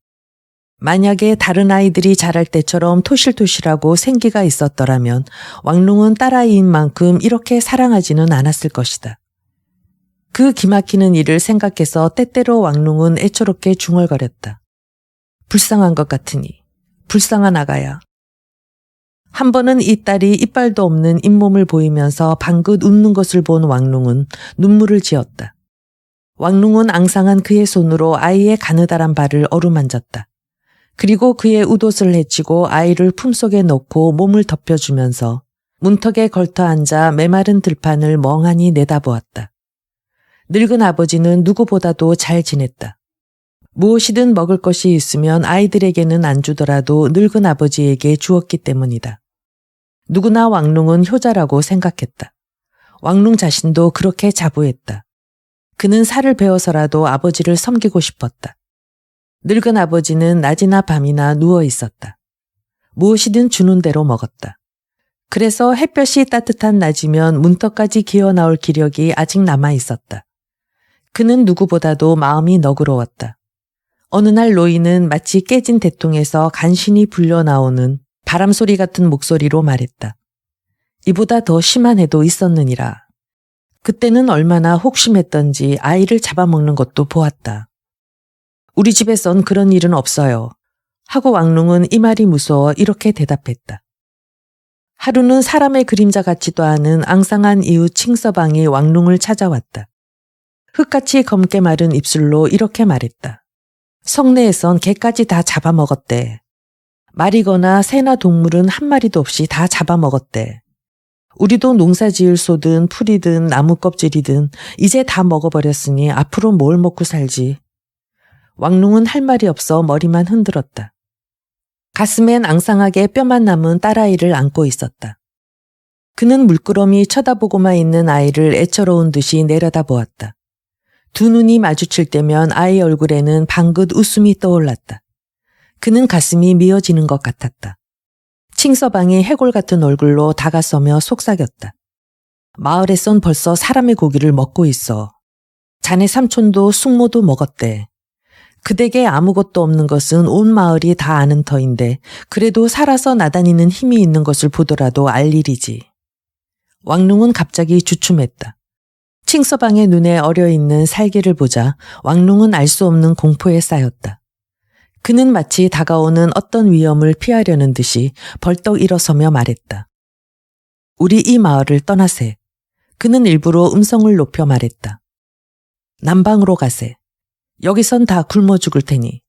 Speaker 1: 만약에 다른 아이들이 자랄 때처럼 토실토실하고 생기가 있었더라면 왕룽은 딸아이인 만큼 이렇게 사랑하지는 않았을 것이다. 그 기막히는 일을 생각해서 때때로 왕룽은 애처롭게 중얼거렸다. 불쌍한 것 같으니, 불쌍한 아가야. 한 번은 이 딸이 이빨도 없는 잇몸을 보이면서 방긋 웃는 것을 본 왕룽은 눈물을 지었다. 왕룽은 앙상한 그의 손으로 아이의 가느다란 발을 어루만졌다. 그리고 그의 웃옷을 헤치고 아이를 품속에 넣고 몸을 덮여주면서 문턱에 걸터 앉아 메마른 들판을 멍하니 내다보았다. 늙은 아버지는 누구보다도 잘 지냈다. 무엇이든 먹을 것이 있으면 아이들에게는 안 주더라도 늙은 아버지에게 주었기 때문이다. 누구나 왕룽은 효자라고 생각했다. 왕룽 자신도 그렇게 자부했다. 그는 살을 베어서라도 아버지를 섬기고 싶었다. 늙은 아버지는 낮이나 밤이나 누워 있었다. 무엇이든 주는 대로 먹었다. 그래서 햇볕이 따뜻한 낮이면 문턱까지 기어나올 기력이 아직 남아 있었다. 그는 누구보다도 마음이 너그러웠다. 어느 날 노인은 마치 깨진 대통에서 간신히 불려나오는 바람소리 같은 목소리로 말했다. 이보다 더 심한 해도 있었느니라. 그때는 얼마나 혹심했던지 아이를 잡아먹는 것도 보았다. 우리 집에선 그런 일은 없어요. 하고 왕룽은 이 말이 무서워 이렇게 대답했다. 하루는 사람의 그림자 같지도 않은 앙상한 이웃 칭서방이 왕룽을 찾아왔다. 흙같이 검게 마른 입술로 이렇게 말했다. 성내에선 개까지 다 잡아먹었대. 말이거나 새나 동물은 한 마리도 없이 다 잡아먹었대. 우리도 농사 지을 소든 풀이든 나무 껍질이든 이제 다 먹어버렸으니 앞으로 뭘 먹고 살지. 왕룽은 할 말이 없어 머리만 흔들었다. 가슴엔 앙상하게 뼈만 남은 딸아이를 안고 있었다. 그는 물끄러미 쳐다보고만 있는 아이를 애처로운 듯이 내려다보았다. 두 눈이 마주칠 때면 아이 얼굴에는 방긋 웃음이 떠올랐다. 그는 가슴이 미어지는 것 같았다. 칭서방이 해골 같은 얼굴로 다가서며 속삭였다. 마을에선 벌써 사람의 고기를 먹고 있어. 자네 삼촌도 숙모도 먹었대. 그대게 아무것도 없는 것은 온 마을이 다 아는 터인데 그래도 살아서 나다니는 힘이 있는 것을 보더라도 알 일이지. 왕룽은 갑자기 주춤했다. 칭서방의 눈에 어려있는 살기를 보자 왕룽은 알 수 없는 공포에 쌓였다. 그는 마치 다가오는 어떤 위험을 피하려는 듯이 벌떡 일어서며 말했다. 우리 이 마을을 떠나세. 그는 일부러 음성을 높여 말했다. 남방으로 가세. 여기선 다 굶어 죽을 테니.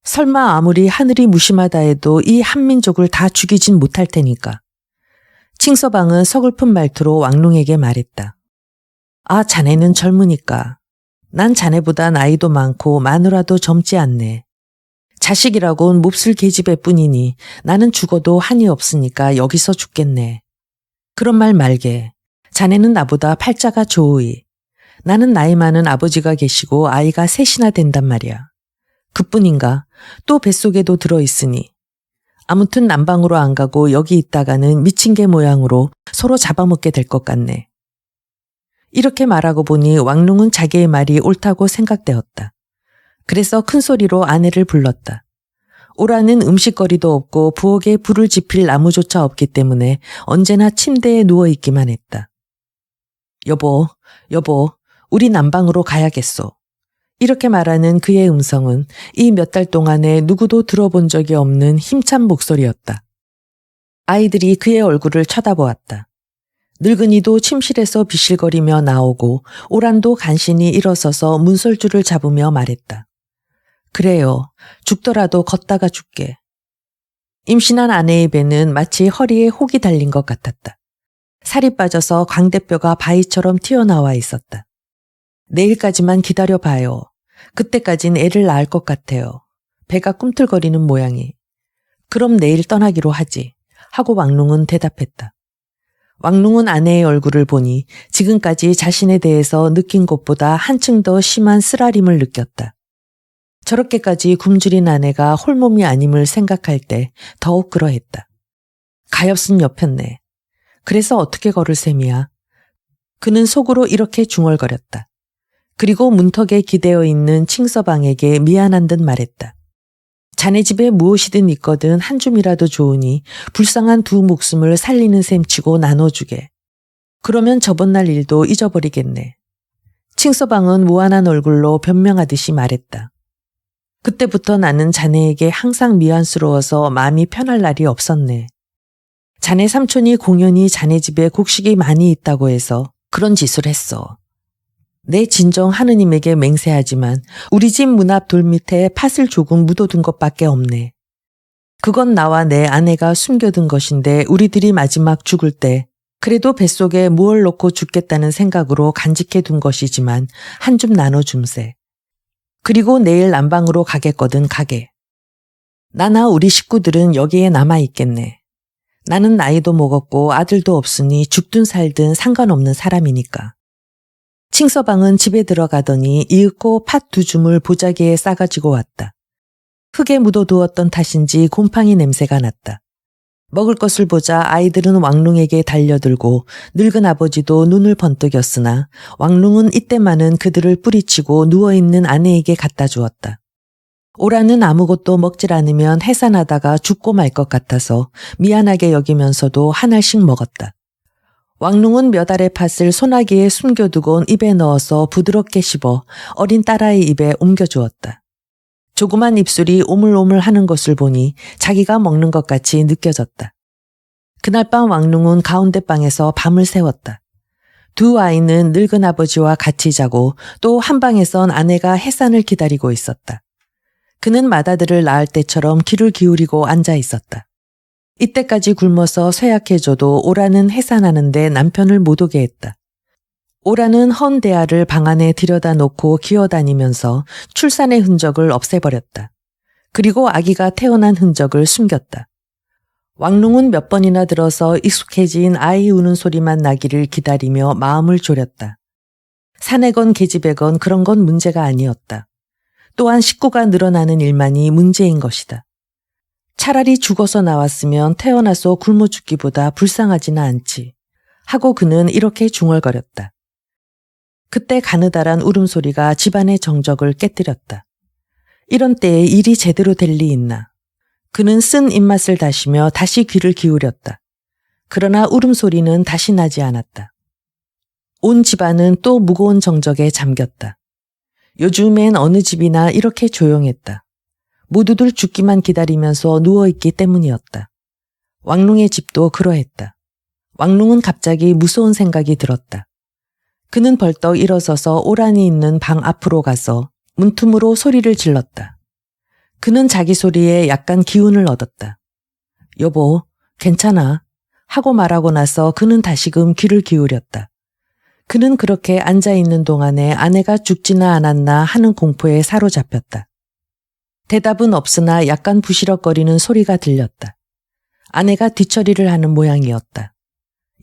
Speaker 1: 설마 아무리 하늘이 무심하다 해도 이 한민족을 다 죽이진 못할 테니까. 칭서방은 서글픈 말투로 왕룽에게 말했다. 아, 자네는 젊으니까. 난 자네보다 나이도 많고 마누라도 젊지 않네. 자식이라곤 몹쓸 계집애 뿐이니 나는 죽어도 한이 없으니까 여기서 죽겠네. 그런 말 말게. 자네는 나보다 팔자가 좋으이. 나는 나이 많은 아버지가 계시고 아이가 셋이나 된단 말이야. 그뿐인가? 또 뱃속에도 들어있으니. 아무튼 난방으로 안 가고 여기 있다가는 미친 개 모양으로 서로 잡아먹게 될 것 같네. 이렇게 말하고 보니 왕룽은 자기의 말이 옳다고 생각되었다. 그래서 큰 소리로 아내를 불렀다. 오라는 음식거리도 없고 부엌에 불을 지필 나무조차 없기 때문에 언제나 침대에 누워있기만 했다. 여보, 우리 난방으로 가야겠소. 이렇게 말하는 그의 음성은 이 몇 달 동안에 누구도 들어본 적이 없는 힘찬 목소리였다. 아이들이 그의 얼굴을 쳐다보았다. 늙은이도 침실에서 비실거리며 나오고 오란도 간신히 일어서서 문설주를 잡으며 말했다. 그래요. 죽더라도 걷다가 죽게. 임신한 아내의 배는 마치 허리에 혹이 달린 것 같았다. 살이 빠져서 광대뼈가 바위처럼 튀어나와 있었다. 내일까지만 기다려봐요. 그때까진 애를 낳을 것 같아요. 배가 꿈틀거리는 모양이. 그럼 내일 떠나기로 하지. 하고 왕룽은 대답했다. 왕룽은 아내의 얼굴을 보니 지금까지 자신에 대해서 느낀 것보다 한층 더 심한 쓰라림을 느꼈다. 저렇게까지 굶주린 아내가 홀몸이 아님을 생각할 때 더욱 그러했다. 가엾은 옆였네. 그래서 어떻게 걸을 셈이야. 그는 속으로 이렇게 중얼거렸다. 그리고 문턱에 기대어 있는 칭서방에게 미안한 듯 말했다. 자네 집에 무엇이든 있거든 한 줌이라도 좋으니 불쌍한 두 목숨을 살리는 셈치고 나눠주게. 그러면 저번 날 일도 잊어버리겠네. 칭서방은 무안한 얼굴로 변명하듯이 말했다. 그때부터 나는 자네에게 항상 미안스러워서 마음이 편할 날이 없었네. 자네 삼촌이 공연히 자네 집에 곡식이 많이 있다고 해서 그런 짓을 했어. 내 진정 하느님에게 맹세하지만 우리 집 문 앞 돌 밑에 팥을 조금 묻어둔 것밖에 없네. 그건 나와 내 아내가 숨겨둔 것인데 우리들이 마지막 죽을 때 그래도 뱃속에 무얼 넣고 죽겠다는 생각으로 간직해 둔 것이지만 한 줌 나눠줌세. 그리고 내일 난방으로 가겠거든 가게. 나나 우리 식구들은 여기에 남아있겠네. 나는 나이도 먹었고 아들도 없으니 죽든 살든 상관없는 사람이니까. 칭서방은 집에 들어가더니 이윽고 팥 두 줌을 보자기에 싸가지고 왔다. 흙에 묻어두었던 탓인지 곰팡이 냄새가 났다. 먹을 것을 보자 아이들은 왕룽에게 달려들고 늙은 아버지도 눈을 번뜩였으나 왕룽은 이때만은 그들을 뿌리치고 누워있는 아내에게 갖다 주었다. 오라는 아무것도 먹질 않으면 해산하다가 죽고 말 것 같아서 미안하게 여기면서도 한 알씩 먹었다. 왕룽은 몇 알의 팥을 소나기에 숨겨두곤 입에 넣어서 부드럽게 씹어 어린 딸아이 입에 옮겨주었다. 조그만 입술이 오물오물 하는 것을 보니 자기가 먹는 것 같이 느껴졌다. 그날 밤 왕룽은 가운데 방에서 밤을 새웠다. 두 아이는 늙은 아버지와 같이 자고 또 한 방에선 아내가 해산을 기다리고 있었다. 그는 맏아들을 낳을 때처럼 귀를 기울이고 앉아 있었다. 이때까지 굶어서 쇠약해져도 오라는 해산하는데 남편을 못 오게 했다. 오라는 헌 대야를 방 안에 들여다 놓고 기어다니면서 출산의 흔적을 없애버렸다. 그리고 아기가 태어난 흔적을 숨겼다. 왕룽은 몇 번이나 들어서 익숙해진 아이 우는 소리만 나기를 기다리며 마음을 졸였다. 산에건 계집애건 그런 건 문제가 아니었다. 또한 식구가 늘어나는 일만이 문제인 것이다. 차라리 죽어서 나왔으면 태어나서 굶어 죽기보다 불쌍하지는 않지 하고 그는 이렇게 중얼거렸다. 그때 가느다란 울음소리가 집안의 정적을 깨뜨렸다. 이런 때에 일이 제대로 될 리 있나. 그는 쓴 입맛을 다시며 다시 귀를 기울였다. 그러나 울음소리는 다시 나지 않았다. 온 집안은 또 무거운 정적에 잠겼다. 요즘엔 어느 집이나 이렇게 조용했다. 모두들 죽기만 기다리면서 누워있기 때문이었다. 왕룽의 집도 그러했다. 왕룽은 갑자기 무서운 생각이 들었다. 그는 벌떡 일어서서 오란이 있는 방 앞으로 가서 문틈으로 소리를 질렀다. 그는 자기 소리에 약간 기운을 얻었다. 여보, 괜찮아. 하고 말하고 나서 그는 다시금 귀를 기울였다. 그는 그렇게 앉아있는 동안에 아내가 죽지나 않았나 하는 공포에 사로잡혔다. 대답은 없으나 약간 부시럭거리는 소리가 들렸다. 아내가 뒤처리를 하는 모양이었다.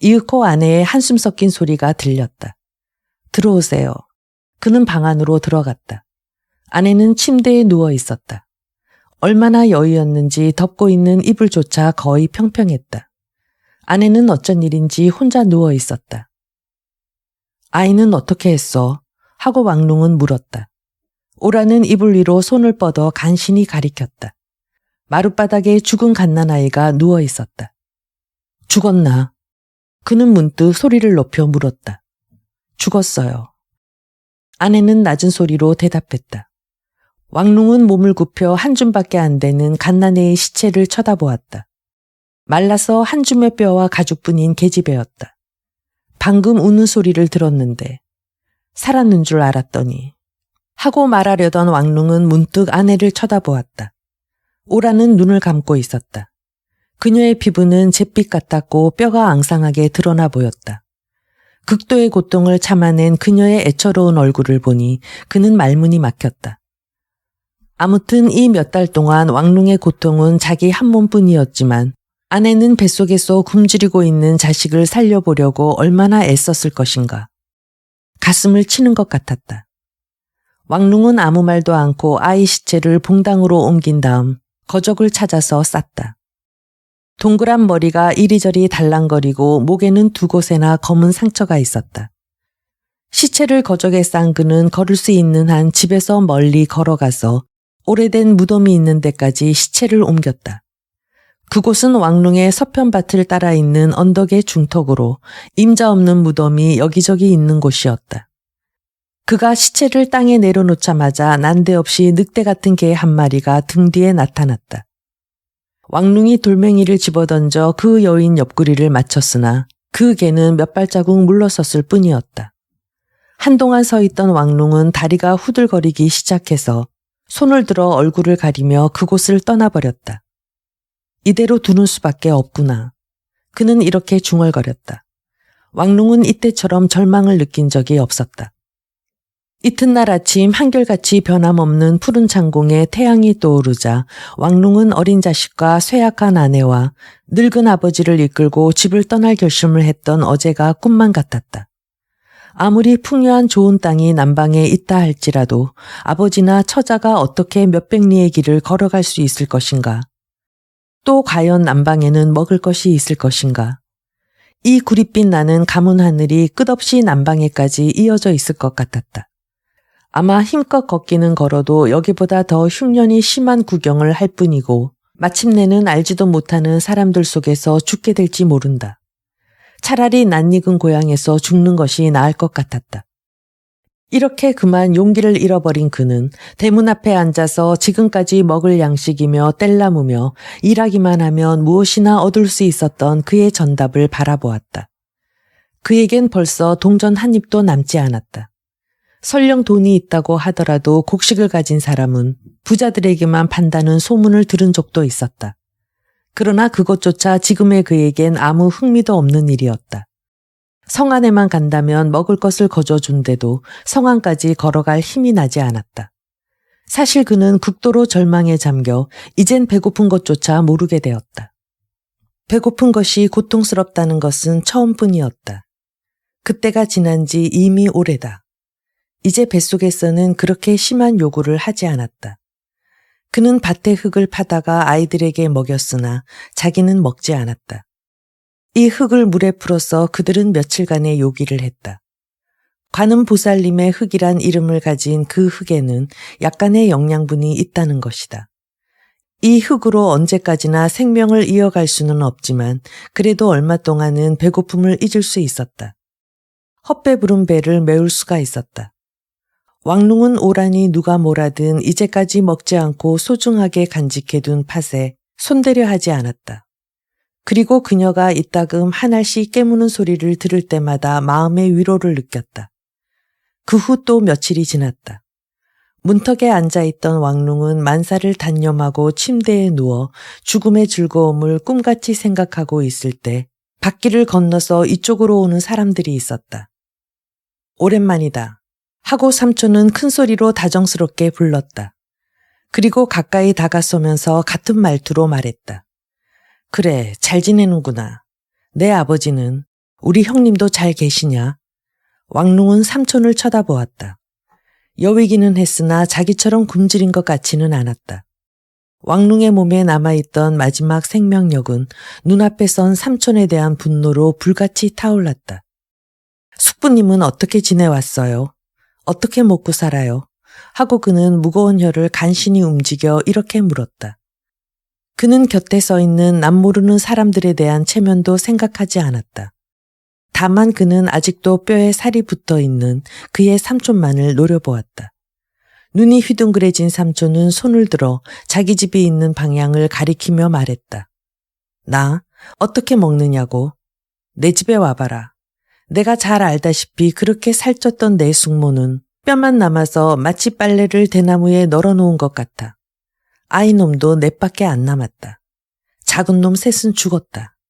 Speaker 1: 이윽고 아내의 한숨 섞인 소리가 들렸다. 들어오세요. 그는 방 안으로 들어갔다. 아내는 침대에 누워 있었다. 얼마나 여유였는지 덮고 있는 이불조차 거의 평평했다. 아내는 어쩐 일인지 혼자 누워 있었다. 아이는 어떻게 했어? 하고 왕룽은 물었다. 오라는 이불 위로 손을 뻗어 간신히 가리켰다. 마룻바닥에 죽은 갓난아이가 누워 있었다. 죽었나? 그는 문득 소리를 높여 물었다. 죽었어요. 아내는 낮은 소리로 대답했다. 왕룽은 몸을 굽혀 한 줌밖에 안 되는 갓난애의 시체를 쳐다보았다. 말라서 한 줌의 뼈와 가죽뿐인 계집애였다. 방금 우는 소리를 들었는데 살았는 줄 알았더니 하고 말하려던 왕룽은 문득 아내를 쳐다보았다. 오라는 눈을 감고 있었다. 그녀의 피부는 잿빛 같았고 뼈가 앙상하게 드러나 보였다. 극도의 고통을 참아낸 그녀의 애처로운 얼굴을 보니 그는 말문이 막혔다. 아무튼 이 몇 달 동안 왕룽의 고통은 자기 한 몸뿐이었지만 아내는 뱃속에서 굶주리고 있는 자식을 살려보려고 얼마나 애썼을 것인가. 가슴을 치는 것 같았다. 왕룽은 아무 말도 않고 아이 시체를 봉당으로 옮긴 다음 거적을 찾아서 쌌다. 동그란 머리가 이리저리 달랑거리고 목에는 두 곳에나 검은 상처가 있었다. 시체를 거적에 싼 그는 걸을 수 있는 한 집에서 멀리 걸어가서 오래된 무덤이 있는 데까지 시체를 옮겼다. 그곳은 왕룽의 서편밭을 따라 있는 언덕의 중턱으로 임자 없는 무덤이 여기저기 있는 곳이었다. 그가 시체를 땅에 내려놓자마자 난데없이 늑대 같은 개 한 마리가 등 뒤에 나타났다. 왕룽이 돌멩이를 집어던져 그 여인 옆구리를 맞췄으나 그 개는 몇 발자국 물러섰을 뿐이었다. 한동안 서 있던 왕룽은 다리가 후들거리기 시작해서 손을 들어 얼굴을 가리며 그곳을 떠나버렸다. 이대로 두는 수밖에 없구나. 그는 이렇게 중얼거렸다. 왕룽은 이때처럼 절망을 느낀 적이 없었다. 이튿날 아침 한결같이 변함없는 푸른 창공에 태양이 떠오르자 왕룽은 어린 자식과 쇠약한 아내와 늙은 아버지를 이끌고 집을 떠날 결심을 했던 어제가 꿈만 같았다. 아무리 풍요한 좋은 땅이 남방에 있다 할지라도 아버지나 처자가 어떻게 몇백 리의 길을 걸어갈 수 있을 것인가? 또 과연 남방에는 먹을 것이 있을 것인가? 이 구릿빛 나는 가문 하늘이 끝없이 남방에까지 이어져 있을 것 같았다. 아마 힘껏 걷기는 걸어도 여기보다 더 흉년이 심한 구경을 할 뿐이고 마침내는 알지도 못하는 사람들 속에서 죽게 될지 모른다. 차라리 낯익은 고향에서 죽는 것이 나을 것 같았다. 이렇게 그만 용기를 잃어버린 그는 대문 앞에 앉아서 지금까지 먹을 양식이며 뗄나무며 일하기만 하면 무엇이나 얻을 수 있었던 그의 전답을 바라보았다. 그에겐 벌써 동전 한 입도 남지 않았다. 설령 돈이 있다고 하더라도 곡식을 가진 사람은 부자들에게만 판다는 소문을 들은 적도 있었다. 그러나 그것조차 지금의 그에겐 아무 흥미도 없는 일이었다. 성 안에만 간다면 먹을 것을 거저준데도 성 안까지 걸어갈 힘이 나지 않았다. 사실 그는 극도로 절망에 잠겨 이젠 배고픈 것조차 모르게 되었다. 배고픈 것이 고통스럽다는 것은 처음뿐이었다. 그때가 지난 지 이미 오래다. 이제 뱃속에서는 그렇게 심한 요구를 하지 않았다. 그는 밭의 흙을 파다가 아이들에게 먹였으나 자기는 먹지 않았다. 이 흙을 물에 풀어서 그들은 며칠간의 요기를 했다. 관음 보살님의 흙이란 이름을 가진 그 흙에는 약간의 영양분이 있다는 것이다. 이 흙으로 언제까지나 생명을 이어갈 수는 없지만 그래도 얼마 동안은 배고픔을 잊을 수 있었다. 헛배 부른 배를 메울 수가 있었다. 왕룽은 오라니 누가 뭐라든 이제까지 먹지 않고 소중하게 간직해둔 팥에 손대려 하지 않았다. 그리고 그녀가 이따금 한 알씩 깨무는 소리를 들을 때마다 마음의 위로를 느꼈다. 그 후 또 며칠이 지났다. 문턱에 앉아있던 왕룽은 만사를 단념하고 침대에 누워 죽음의 즐거움을 꿈같이 생각하고 있을 때 밭길을 건너서 이쪽으로 오는 사람들이 있었다. 오랜만이다. 하고 삼촌은 큰 소리로 다정스럽게 불렀다. 그리고 가까이 다가서면서 같은 말투로 말했다. 그래, 잘 지내는구나. 내 아버지는, 우리 형님도 잘 계시냐? 왕룽은 삼촌을 쳐다보았다. 여위기는 했으나 자기처럼 굶주린 것 같지는 않았다. 왕룽의 몸에 남아있던 마지막 생명력은 눈앞에 선 삼촌에 대한 분노로 불같이 타올랐다. 숙부님은 어떻게 지내왔어요? 어떻게 먹고 살아요? 하고 그는 무거운 혀를 간신히 움직여 이렇게 물었다. 그는 곁에 서 있는 남모르는 사람들에 대한 체면도 생각하지 않았다. 다만 그는 아직도 뼈에 살이 붙어 있는 그의 삼촌만을 노려보았다. 눈이 휘둥그레진 삼촌은 손을 들어 자기 집이 있는 방향을 가리키며 말했다. 나 어떻게 먹느냐고? 내 집에 와봐라. 내가 잘 알다시피 그렇게 살쪘던 내 숙모는 뼈만 남아서 마치 빨래를 대나무에 널어놓은 것 같아. 아이놈도 넷밖에 안 남았다. 작은 놈 셋은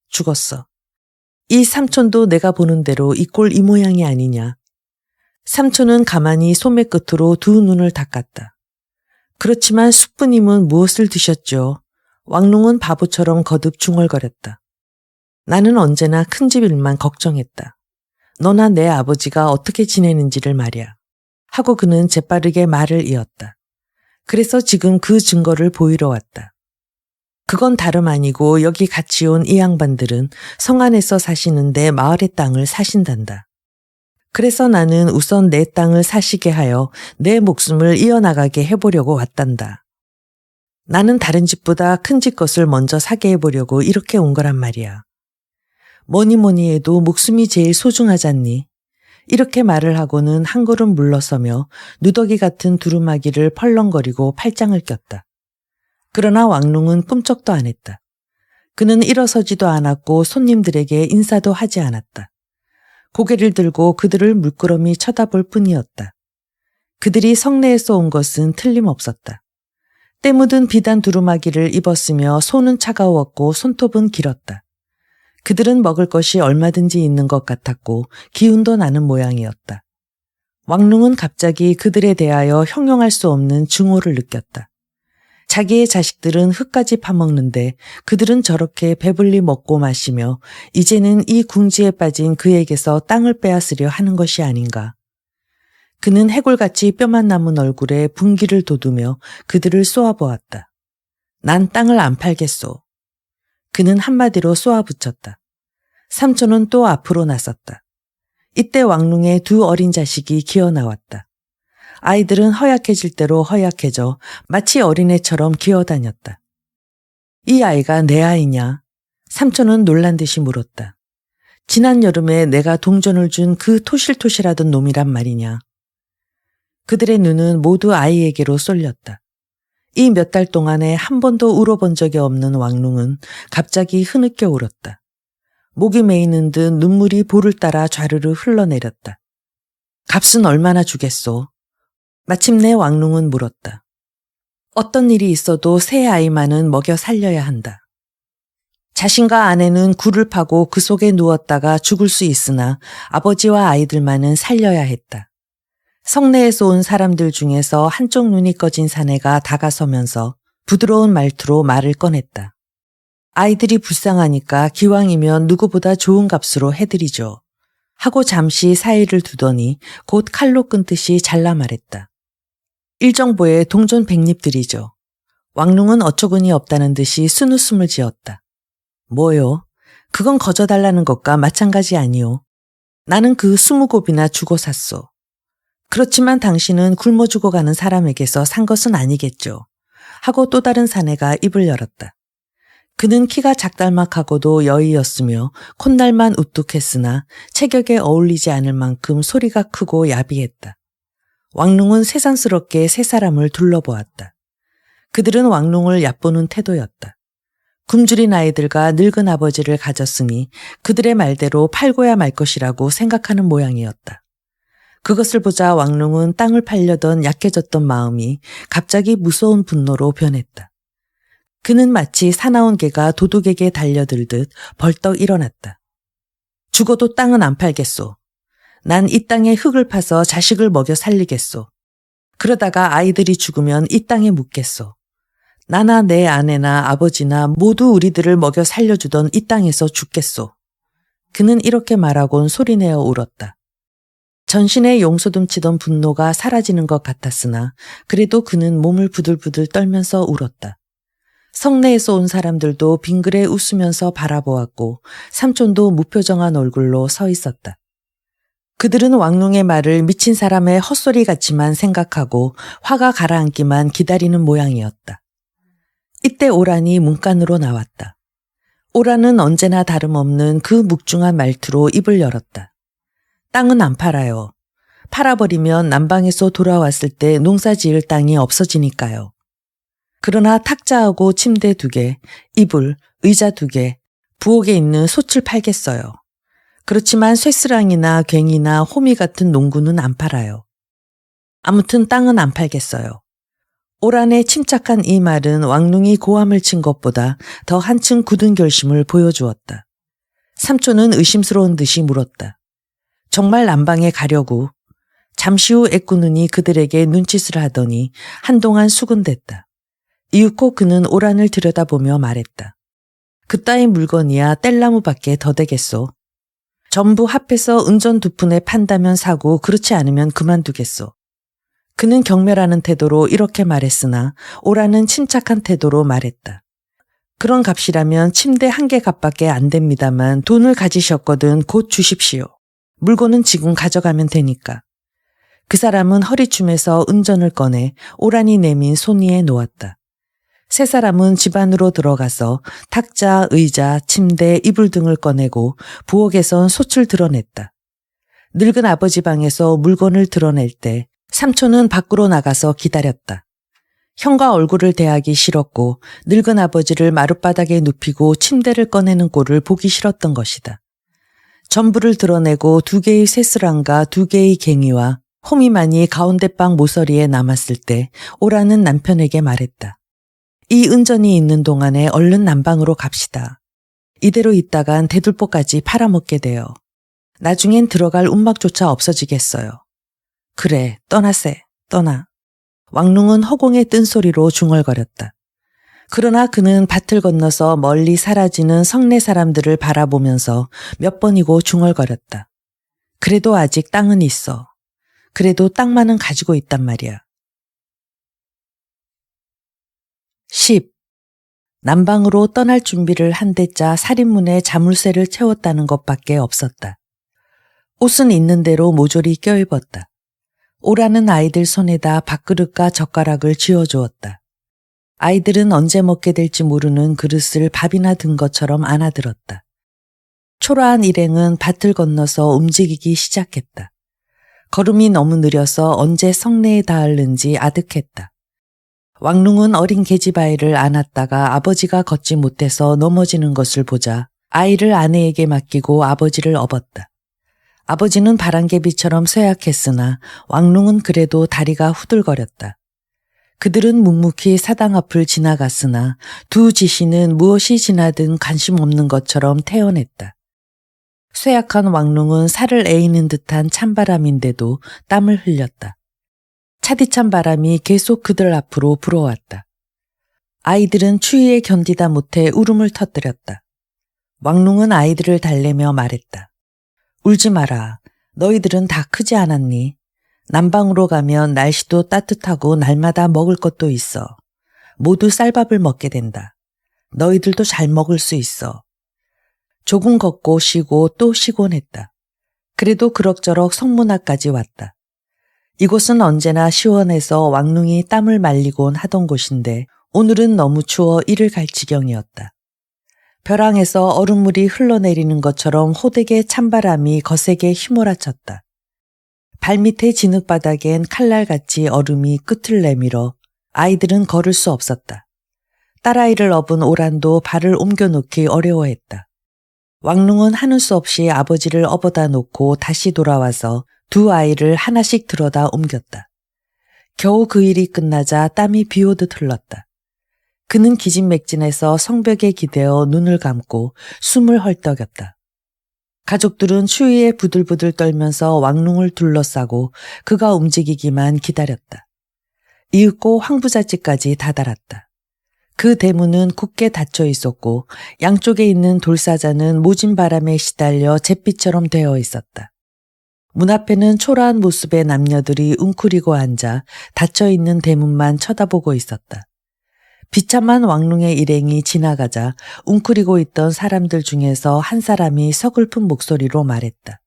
Speaker 1: 죽었어. 이 삼촌도 내가 보는 대로 이 꼴 이 모양이 아니냐. 삼촌은 가만히 소매 끝으로 두 눈을 닦았다. 그렇지만 숙부님은 무엇을 드셨죠? 왕룽은 바보처럼 거듭 중얼거렸다. 나는 언제나 큰 집 일만 걱정했다. 너나 내 아버지가 어떻게 지내는지를 말이야. 하고 그는 재빠르게 말을 이었다. 그래서 지금 그 증거를 보이러 왔다. 그건 다름 아니고 여기 같이 온 이 양반들은 성 안에서 사시는데 마을의 땅을 사신단다. 그래서 나는 우선 내 땅을 사시게 하여 내 목숨을 이어나가게 해보려고 왔단다. 나는 다른 집보다 큰 집 것을 먼저 사게 해보려고 이렇게 온 거란 말이야. 뭐니 해도 목숨이 제일 소중하잖니. 이렇게 말을 하고는 한 걸음 물러서며 누더기 같은 두루마기를 펄렁거리고 팔짱을 꼈다. 그러나 왕룽은 꿈쩍도 안 했다. 그는 일어서지도 않았고 손님들에게 인사도 하지 않았다. 고개를 들고 그들을 물끄러미 쳐다볼 뿐이었다. 그들이 성내에서 온 것은 틀림없었다. 때 묻은 비단 두루마기를 입었으며 손은 차가웠고 손톱은 길었다. 그들은 먹을 것이 얼마든지 있는 것 같았고 기운도 나는 모양이었다. 왕룽은 갑자기 그들에 대하여 형용할 수 없는 증오를 느꼈다. 자기의 자식들은 흙까지 파먹는데 그들은 저렇게 배불리 먹고 마시며 이제는 이 궁지에 빠진 그에게서 땅을 빼앗으려 하는 것이 아닌가. 그는 해골같이 뼈만 남은 얼굴에 분기를 돋우며 그들을 쏘아보았다. 난 땅을 안 팔겠소. 그는 한마디로 쏘아붙였다. 삼촌은 또 앞으로 나섰다. 이때 왕룽의 두 어린 자식이 기어나왔다. 아이들은 허약해질 대로 허약해져 마치 어린애처럼 기어다녔다. 이 아이가 내 아이냐? 삼촌은 놀란 듯이 물었다. 지난 여름에 내가 동전을 준 그 토실토실하던 놈이란 말이냐? 그들의 눈은 모두 아이에게로 쏠렸다. 이 몇 달 동안에 한 번도 울어본 적이 없는 왕룽은 갑자기 흐느껴 울었다. 목이 메이는 듯 눈물이 볼을 따라 좌르르 흘러내렸다. 값은 얼마나 주겠소? 마침내 왕룽은 물었다. 어떤 일이 있어도 새 아이만은 먹여 살려야 한다. 자신과 아내는 굴을 파고 그 속에 누웠다가 죽을 수 있으나 아버지와 아이들만은 살려야 했다. 성내에서 온 사람들 중에서 한쪽 눈이 꺼진 사내가 다가서면서 부드러운 말투로 말을 꺼냈다. 아이들이 불쌍하니까 기왕이면 누구보다 좋은 값으로 해드리죠. 하고 잠시 사이를 두더니 곧 칼로 끊듯이 잘라 말했다. 일정보의 동전 백립들이죠. 왕룽은 어처구니 없다는 듯이 쓴웃음을 지었다. 뭐요? 그건 거저달라는 것과 마찬가지 아니오. 나는 그 20곱이나 주고 샀소. 그렇지만 당신은 굶어 죽어가는 사람에게서 산 것은 아니겠죠. 하고 또 다른 사내가 입을 열었다. 그는 키가 작달막하고도 여의였으며 콧날만 우뚝했으나 체격에 어울리지 않을 만큼 소리가 크고 야비했다. 왕룽은 세상스럽게 세 사람을 둘러보았다. 그들은 왕룽을 얕보는 태도였다. 굶주린 아이들과 늙은 아버지를 가졌으니 그들의 말대로 팔고야 말 것이라고 생각하는 모양이었다. 그것을 보자 왕룽은 땅을 팔려던 약해졌던 마음이 갑자기 무서운 분노로 변했다. 그는 마치 사나운 개가 도둑에게 달려들듯 벌떡 일어났다. 죽어도 땅은 안 팔겠소. 난 이 땅에 흙을 파서 자식을 먹여 살리겠소. 그러다가 아이들이 죽으면 이 땅에 묻겠소. 나나 내 아내나 아버지나 모두 우리들을 먹여 살려주던 이 땅에서 죽겠소. 그는 이렇게 말하곤 소리내어 울었다. 전신에 용소듬치던 분노가 사라지는 것 같았으나 그래도 그는 몸을 부들부들 떨면서 울었다. 성내에서 온 사람들도 빙그레 웃으면서 바라보았고 삼촌도 무표정한 얼굴로 서 있었다. 그들은 왕룽의 말을 미친 사람의 헛소리 같지만 생각하고 화가 가라앉기만 기다리는 모양이었다. 이때 오란이 문간으로 나왔다. 오란은 언제나 다름없는 그 묵중한 말투로 입을 열었다. 땅은 안 팔아요. 팔아버리면 남방에서 돌아왔을 때 농사 지을 땅이 없어지니까요. 그러나 탁자하고 침대 2개, 이불, 의자 2개, 부엌에 있는 솥을 팔겠어요. 그렇지만 쇠스랑이나 괭이나 호미 같은 농구는 안 팔아요. 아무튼 땅은 안 팔겠어요. 오란의 침착한 이 말은 왕룽이 고함을 친 것보다 더 한층 굳은 결심을 보여주었다. 삼촌은 의심스러운 듯이 물었다. 정말 남방에 가려고? 잠시 후 애꾸눈이 그들에게 눈짓을 하더니 한동안 수군댔다. 이윽고 그는 오란을 들여다보며 말했다. 그따위 물건이야 뗄나무밖에 더 되겠소. 전부 합해서 은전 2푼에 판다면 사고 그렇지 않으면 그만두겠소. 그는 경멸하는 태도로 이렇게 말했으나 오란은 침착한 태도로 말했다. 그런 값이라면 침대 1개 값밖에 안 됩니다만 돈을 가지셨거든 곧 주십시오. 물건은 지금 가져가면 되니까. 그 사람은 허리춤에서 은전을 꺼내 오란이 내민 손 위에 놓았다. 세 사람은 집 안으로 들어가서 탁자, 의자, 침대, 이불 등을 꺼내고 부엌에선 솥을 드러냈다. 늙은 아버지 방에서 물건을 드러낼 때 삼촌은 밖으로 나가서 기다렸다. 형과 얼굴을 대하기 싫었고 늙은 아버지를 마룻바닥에 눕히고 침대를 꺼내는 꼴을 보기 싫었던 것이다. 전부를 드러내고 2개의 쇠스랑과 2개의 괭이와 호미만이 가운데 방 모서리에 남았을 때 오라는 남편에게 말했다. 이 은전이 있는 동안에 얼른 남방으로 갑시다. 이대로 있다간 대들보까지 팔아먹게 돼요. 나중엔 들어갈 움막조차 없어지겠어요. 그래, 떠나세, 떠나. 왕룽은 허공의 뜬소리로 중얼거렸다. 그러나 그는 밭을 건너서 멀리 사라지는 성내 사람들을 바라보면서 몇 번이고 중얼거렸다. 그래도 아직 땅은 있어. 그래도 땅만은 가지고 있단 말이야. 10. 남방으로 떠날 준비를 한 대짜 살인문에 자물쇠를 채웠다는 것밖에 없었다. 옷은 있는 대로 모조리 껴입었다. 오라는 아이들 손에다 밥그릇과 젓가락을 쥐어주었다. 아이들은 언제 먹게 될지 모르는 그릇을 밥이나 든 것처럼 안아들었다. 초라한 일행은 밭을 건너서 움직이기 시작했다. 걸음이 너무 느려서 언제 성내에 닿을는지 아득했다. 왕룽은 어린 계집아이를 안았다가 아버지가 걷지 못해서 넘어지는 것을 보자 아이를 아내에게 맡기고 아버지를 업었다. 아버지는 바람개비처럼 쇠약했으나 왕룽은 그래도 다리가 후들거렸다. 그들은 묵묵히 사당 앞을 지나갔으나 두 지시는 무엇이 지나든 관심 없는 것처럼 태연했다. 쇠약한 왕룽은 살을 에이는 듯한 찬바람인데도 땀을 흘렸다. 차디찬 바람이 계속 그들 앞으로 불어왔다. 아이들은 추위에 견디다 못해 울음을 터뜨렸다. 왕룽은 아이들을 달래며 말했다. 울지 마라. 너희들은 다 크지 않았니? 남방으로 가면 날씨도 따뜻하고 날마다 먹을 것도 있어. 모두 쌀밥을 먹게 된다. 너희들도 잘 먹을 수 있어. 조금 걷고 쉬고 또 쉬곤 했다. 그래도 그럭저럭 성문 앞까지 왔다. 이곳은 언제나 시원해서 왕룽이 땀을 말리곤 하던 곳인데 오늘은 너무 추워 이를 갈 지경이었다. 벼랑에서 얼음물이 흘러내리는 것처럼 호되게 찬바람이 거세게 휘몰아쳤다. 발밑의 진흙바닥엔 칼날같이 얼음이 끝을 내밀어 아이들은 걸을 수 없었다. 딸아이를 업은 오란도 발을 옮겨놓기 어려워했다. 왕룽은 하는 수 없이 아버지를 업어다 놓고 다시 돌아와서 두 아이를 하나씩 들어다 옮겼다. 겨우 그 일이 끝나자 땀이 비오듯 흘렀다. 그는 기진맥진해서 성벽에 기대어 눈을 감고 숨을 헐떡였다. 가족들은 추위에 부들부들 떨면서 왕룽을 둘러싸고 그가 움직이기만 기다렸다. 이윽고 황부잣집까지 다다랐다. 그 대문은 굳게 닫혀 있었고 양쪽에 있는 돌사자는 모진 바람에 시달려 잿빛처럼 되어 있었다. 문 앞에는 초라한 모습의 남녀들이 웅크리고 앉아 닫혀있는 대문만 쳐다보고 있었다. 비참한 왕릉의 일행이 지나가자 웅크리고 있던 사람들 중에서 한 사람이 서글픈 목소리로 말했다.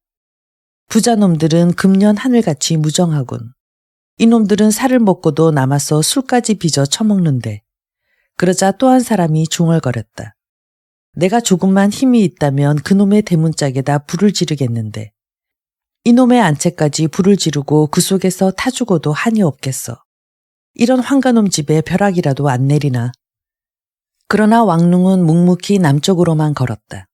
Speaker 1: 부자놈들은 금년 하늘같이 무정하군. 이놈들은 살을 먹고도 남아서 술까지 빚어 처먹는데. 그러자 또 한 사람이 중얼거렸다. 내가 조금만 힘이 있다면 그놈의 대문짝에다 불을 지르겠는데. 이놈의 안채까지 불을 지르고 그 속에서 타 죽어도 한이 없겠어. 이런 황가놈 집에 벼락이라도 안 내리나. 그러나 왕릉은 묵묵히 남쪽으로만 걸었다.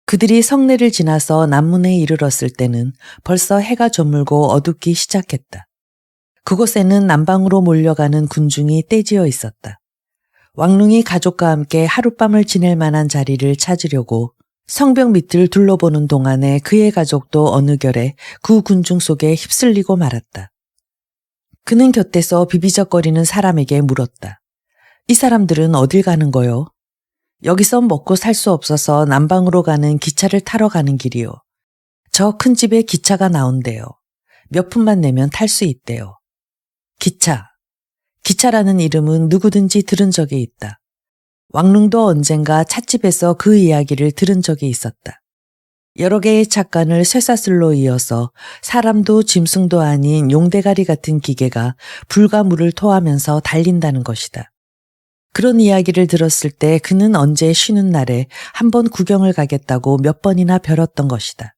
Speaker 1: 그들이 성내를 지나서 남문에 이르렀을 때는 벌써 해가 저물고 어둡기 시작했다. 그곳에는 남방으로 몰려가는 군중이 떼지어 있었다. 왕릉이 가족과 함께 하룻밤을 지낼 만한 자리를 찾으려고 성벽 밑을 둘러보는 동안에 그의 가족도 어느 결에 그 군중 속에 휩쓸리고 말았다. 그는 곁에서 비비적거리는 사람에게 물었다. 이 사람들은 어딜 가는 거요? 여기서 먹고 살 수 없어서 남방으로 가는 기차를 타러 가는 길이요. 저 큰 집에 기차가 나온대요. 몇 푼만 내면 탈 수 있대요. 기차. 기차라는 이름은 누구든지 들은 적이 있다. 왕릉도 언젠가 찻집에서 그 이야기를 들은 적이 있었다. 여러 개의 찻간을 쇠사슬로 이어서 사람도 짐승도 아닌 용대가리 같은 기계가 불과 물을 토하면서 달린다는 것이다. 그런 이야기를 들었을 때 그는 언제 쉬는 날에 한번 구경을 가겠다고 몇 번이나 벼렀던 것이다.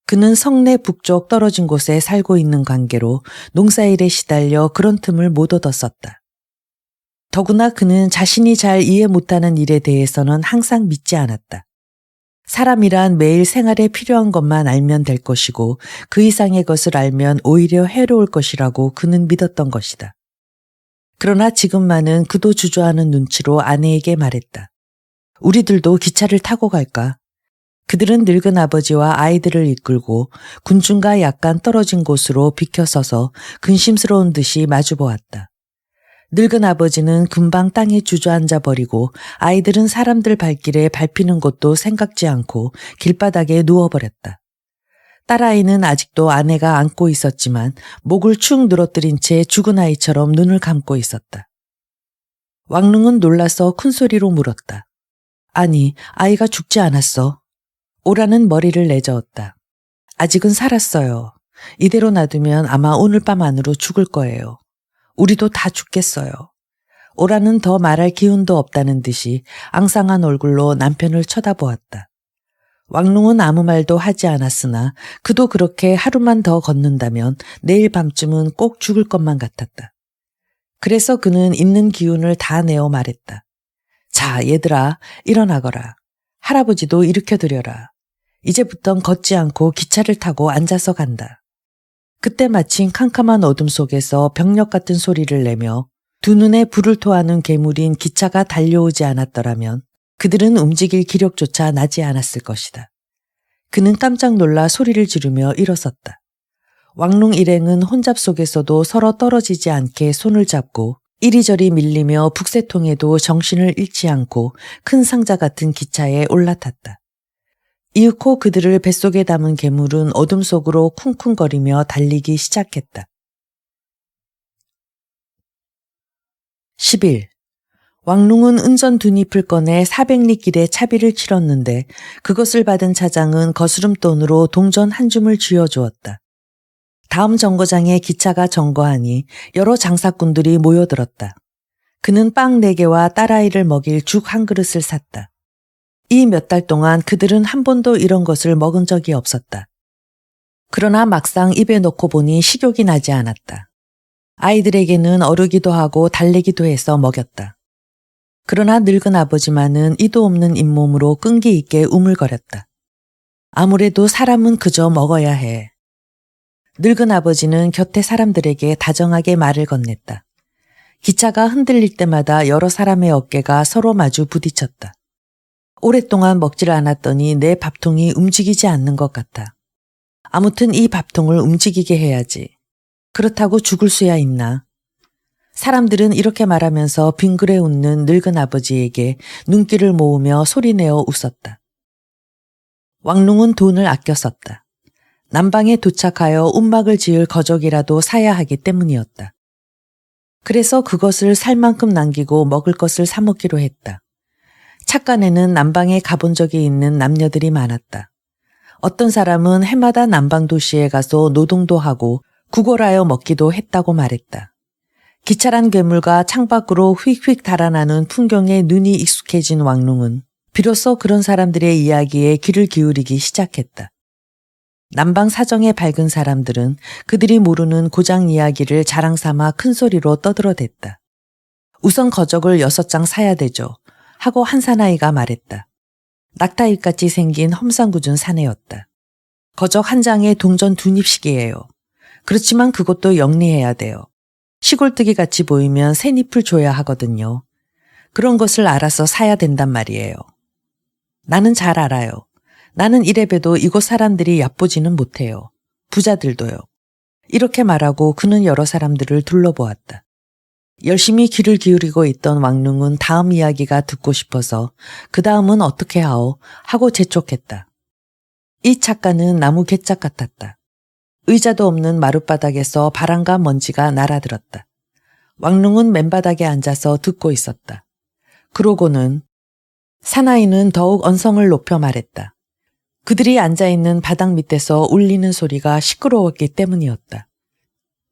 Speaker 1: 그는 성내 북쪽 떨어진 곳에 살고 있는 관계로 농사일에 시달려 그런 틈을 못 얻었었다. 더구나 그는 자신이 잘 이해 못하는 일에 대해서는 항상 믿지 않았다. 사람이란 매일 생활에 필요한 것만 알면 될 것이고 그 이상의 것을 알면 오히려 해로울 것이라고 그는 믿었던 것이다. 그러나 지금만은 그도 주저하는 눈치로 아내에게 말했다. 우리들도 기차를 타고 갈까? 그들은 늙은 아버지와 아이들을 이끌고 군중과 약간 떨어진 곳으로 비켜서서 근심스러운 듯이 마주보았다. 늙은 아버지는 금방 땅에 주저앉아 버리고 아이들은 사람들 발길에 밟히는 것도 생각지 않고 길바닥에 누워버렸다. 딸아이는 아직도 아내가 안고 있었지만 목을 축 늘어뜨린 채 죽은 아이처럼 눈을 감고 있었다. 왕릉은 놀라서 큰 소리로 물었다. 아니, 아이가 죽지 않았어. 오라는 머리를 내저었다. 아직은 살았어요. 이대로 놔두면 아마 오늘 밤 안으로 죽을 거예요. 우리도 다 죽겠어요. 오라는 더 말할 기운도 없다는 듯이 앙상한 얼굴로 남편을 쳐다보았다. 왕릉은 아무 말도 하지 않았으나 그도 그렇게 하루만 더 걷는다면 내일 밤쯤은 꼭 죽을 것만 같았다. 그래서 그는 있는 기운을 다 내어 말했다. 자, 얘들아, 일어나거라. 할아버지도 일으켜드려라. 이제부턴 걷지 않고 기차를 타고 앉아서 간다. 그때 마침 캄캄한 어둠 속에서 병력 같은 소리를 내며 두 눈에 불을 토하는 괴물인 기차가 달려오지 않았더라면 그들은 움직일 기력조차 나지 않았을 것이다. 그는 깜짝 놀라 소리를 지르며 일어섰다. 왕릉 일행은 혼잡 속에서도 서로 떨어지지 않게 손을 잡고 이리저리 밀리며 북새통에도 정신을 잃지 않고 큰 상자 같은 기차에 올라탔다. 이윽고 그들을 뱃속에 담은 괴물은 어둠 속으로 쿵쿵거리며 달리기 시작했다. 10일. 왕릉은 은전 두 잎을 꺼내 400리 길의 차비를 치렀는데 그것을 받은 차장은 거스름돈으로 동전 한 줌을 쥐어주었다. 다음 정거장에 기차가 정거하니 여러 장사꾼들이 모여들었다. 그는 빵 4개와 딸아이를 먹일 죽 한 그릇을 샀다. 이 몇 달 동안 그들은 한 번도 이런 것을 먹은 적이 없었다. 그러나 막상 입에 넣고 보니 식욕이 나지 않았다. 아이들에게는 어르기도 하고 달래기도 해서 먹였다. 그러나 늙은 아버지만은 이도 없는 잇몸으로 끈기 있게 우물거렸다. 아무래도 사람은 그저 먹어야 해. 늙은 아버지는 곁에 사람들에게 다정하게 말을 건넸다. 기차가 흔들릴 때마다 여러 사람의 어깨가 서로 마주 부딪혔다. 오랫동안 먹질 않았더니 내 밥통이 움직이지 않는 것 같아. 아무튼 이 밥통을 움직이게 해야지. 그렇다고 죽을 수야 있나. 사람들은 이렇게 말하면서 빙그레 웃는 늙은 아버지에게 눈길을 모으며 소리내어 웃었다. 왕릉은 돈을 아껴 썼다. 남방에 도착하여 움막을 지을 거적이라도 사야 하기 때문이었다. 그래서 그것을 살 만큼 남기고 먹을 것을 사 먹기로 했다. 착간에는 남방에 가본 적이 있는 남녀들이 많았다. 어떤 사람은 해마다 남방 도시에 가서 노동도 하고 구걸하여 먹기도 했다고 말했다. 기찰한 괴물과 창밖으로 휙휙 달아나는 풍경에 눈이 익숙해진 왕룽은 비로소 그런 사람들의 이야기에 귀를 기울이기 시작했다. 남방 사정에 밝은 사람들은 그들이 모르는 고장 이야기를 자랑삼아 큰 소리로 떠들어댔다. 우선 거적을 6장 사야 되죠. 하고 한 사나이가 말했다. 낙타잎같이 생긴 험상궂은 사내였다. 거적 한 장에 동전 2잎씩이에요. 그렇지만 그것도 영리해야 돼요. 시골뜨기 같이 보이면 새 잎을 줘야 하거든요. 그런 것을 알아서 사야 된단 말이에요. 나는 잘 알아요. 나는 이래봬도 이곳 사람들이 얕보지는 못해요. 부자들도요. 이렇게 말하고 그는 여러 사람들을 둘러보았다. 열심히 귀를 기울이고 있던 왕룽은 다음 이야기가 듣고 싶어서 그 다음은 어떻게 하오? 하고 재촉했다. 이 작가는 나무 괴짝 같았다. 의자도 없는 마룻바닥에서 바람과 먼지가 날아들었다. 왕룽은 맨바닥에 앉아서 듣고 있었다. 그러고는 사나이는 더욱 언성을 높여 말했다. 그들이 앉아있는 바닥 밑에서 울리는 소리가 시끄러웠기 때문이었다.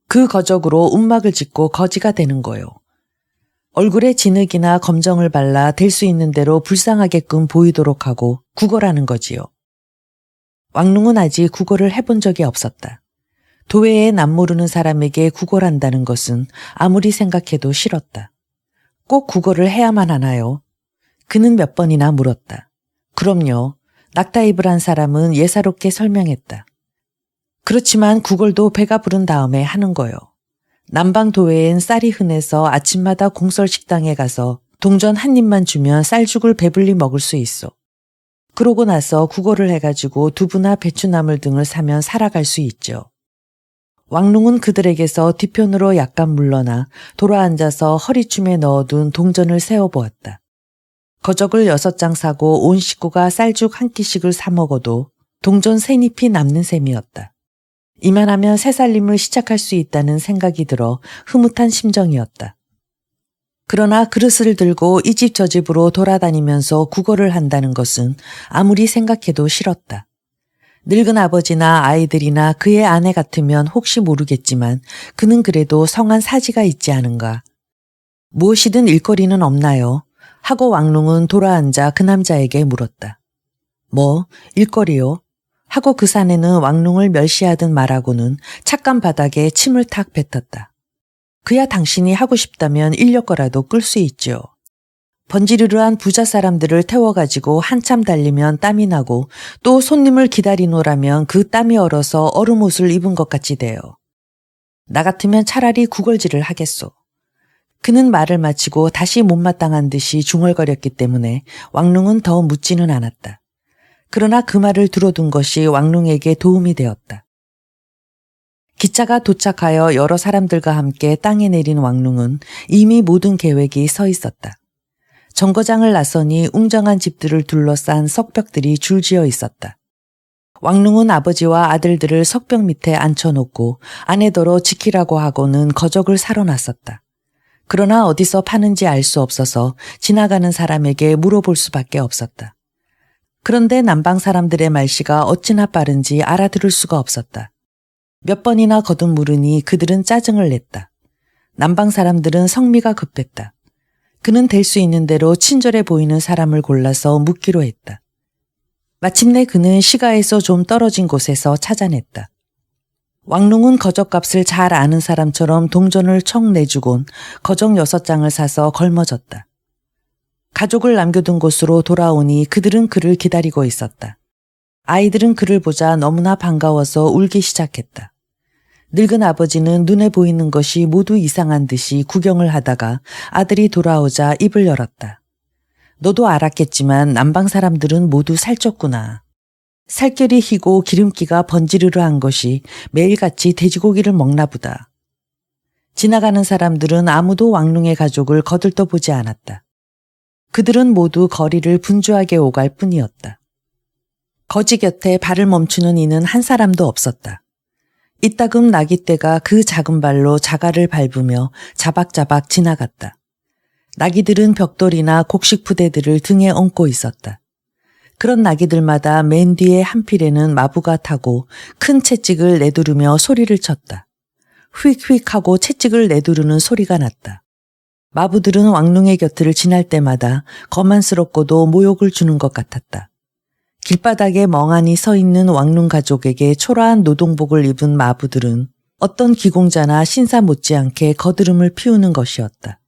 Speaker 1: 그 거적으로 움막을 짓고 거지가 되는 거요. 얼굴에 진흙이나 검정을 발라 될 수 있는 대로 불쌍하게끔 보이도록 하고 구걸하는 거지요. 왕룽은 아직 구걸을 해본 적이 없었다. 도외에 남모르는 사람에게 구걸한다는 것은 아무리 생각해도 싫었다. 꼭 구걸을 해야만 하나요? 그는 몇 번이나 물었다. 그럼요. 낙타입을 한 사람은 예사롭게 설명했다. 그렇지만 구걸도 배가 부른 다음에 하는 거요. 남방 도회엔 쌀이 흔해서 아침마다 공설 식당에 가서 동전 한 입만 주면 쌀죽을 배불리 먹을 수 있어. 그러고 나서 구걸을 해가지고 두부나 배추나물 등을 사면 살아갈 수 있죠. 왕룽은 그들에게서 뒤편으로 약간 물러나 돌아앉아서 허리춤에 넣어둔 동전을 세어보았다. 거적을 6장 사고 온 식구가 쌀죽 한 끼씩을 사 먹어도 동전 3잎이 남는 셈이었다. 이만하면 새살림을 시작할 수 있다는 생각이 들어 흐뭇한 심정이었다. 그러나 그릇을 들고 이 집 저 집으로 돌아다니면서 구걸을 한다는 것은 아무리 생각해도 싫었다. 늙은 아버지나 아이들이나 그의 아내 같으면 혹시 모르겠지만 그는 그래도 성한 사지가 있지 않은가. 무엇이든 일거리는 없나요? 하고 왕룽은 돌아앉아 그 남자에게 물었다. 뭐, 일거리요? 하고 그 사내는 왕룽을 멸시하듯 말하고는 착간 바닥에 침을 탁 뱉었다. 그야 당신이 하고 싶다면 인력 거라도 끌 수 있죠. 번지르르한 부자 사람들을 태워가지고 한참 달리면 땀이 나고 또 손님을 기다리노라면 그 땀이 얼어서 얼음 옷을 입은 것 같이 돼요. 나 같으면 차라리 구걸질을 하겠소. 그는 말을 마치고 다시 못마땅한 듯이 중얼거렸기 때문에 왕룽은 더 묻지는 않았다. 그러나 그 말을 들어둔 것이 왕룽에게 도움이 되었다. 기차가 도착하여 여러 사람들과 함께 땅에 내린 왕룽은 이미 모든 계획이 서 있었다. 정거장을 나서니 웅장한 집들을 둘러싼 석벽들이 줄지어 있었다. 왕룽은 아버지와 아들들을 석벽 밑에 앉혀놓고 아내더러 지키라고 하고는 거적을 사러 났었다. 그러나 어디서 파는지 알 수 없어서 지나가는 사람에게 물어볼 수밖에 없었다. 그런데 남방 사람들의 말씨가 어찌나 빠른지 알아들을 수가 없었다. 몇 번이나 거듭 물으니 그들은 짜증을 냈다. 남방 사람들은 성미가 급했다. 그는 될 수 있는 대로 친절해 보이는 사람을 골라서 묻기로 했다. 마침내 그는 시가에서 좀 떨어진 곳에서 찾아냈다. 왕룽은 거적값을 잘 아는 사람처럼 동전을 청 내주곤 거적 6장을 사서 걸머졌다. 가족을 남겨둔 곳으로 돌아오니 그들은 그를 기다리고 있었다. 아이들은 그를 보자 너무나 반가워서 울기 시작했다. 늙은 아버지는 눈에 보이는 것이 모두 이상한 듯이 구경을 하다가 아들이 돌아오자 입을 열었다. 너도 알았겠지만 남방 사람들은 모두 살쪘구나. 살결이 희고 기름기가 번지르르한 것이 매일같이 돼지고기를 먹나 보다. 지나가는 사람들은 아무도 왕룽의 가족을 거들떠보지 않았다. 그들은 모두 거리를 분주하게 오갈 뿐이었다. 거지 곁에 발을 멈추는 이는 한 사람도 없었다. 이따금 나귀떼가 그 작은 발로 자갈을 밟으며 자박자박 지나갔다. 나귀들은 벽돌이나 곡식 부대들을 등에 얹고 있었다. 그런 나귀들마다 맨 뒤에 한 필에는 마부가 타고 큰 채찍을 내두르며 소리를 쳤다. 휙휙 하고 채찍을 내두르는 소리가 났다. 마부들은 왕릉의 곁을 지날 때마다 거만스럽고도 모욕을 주는 것 같았다. 길바닥에 멍하니 서 있는 왕릉 가족에게 초라한 노동복을 입은 마부들은 어떤 기공자나 신사 못지않게 거드름을 피우는 것이었다.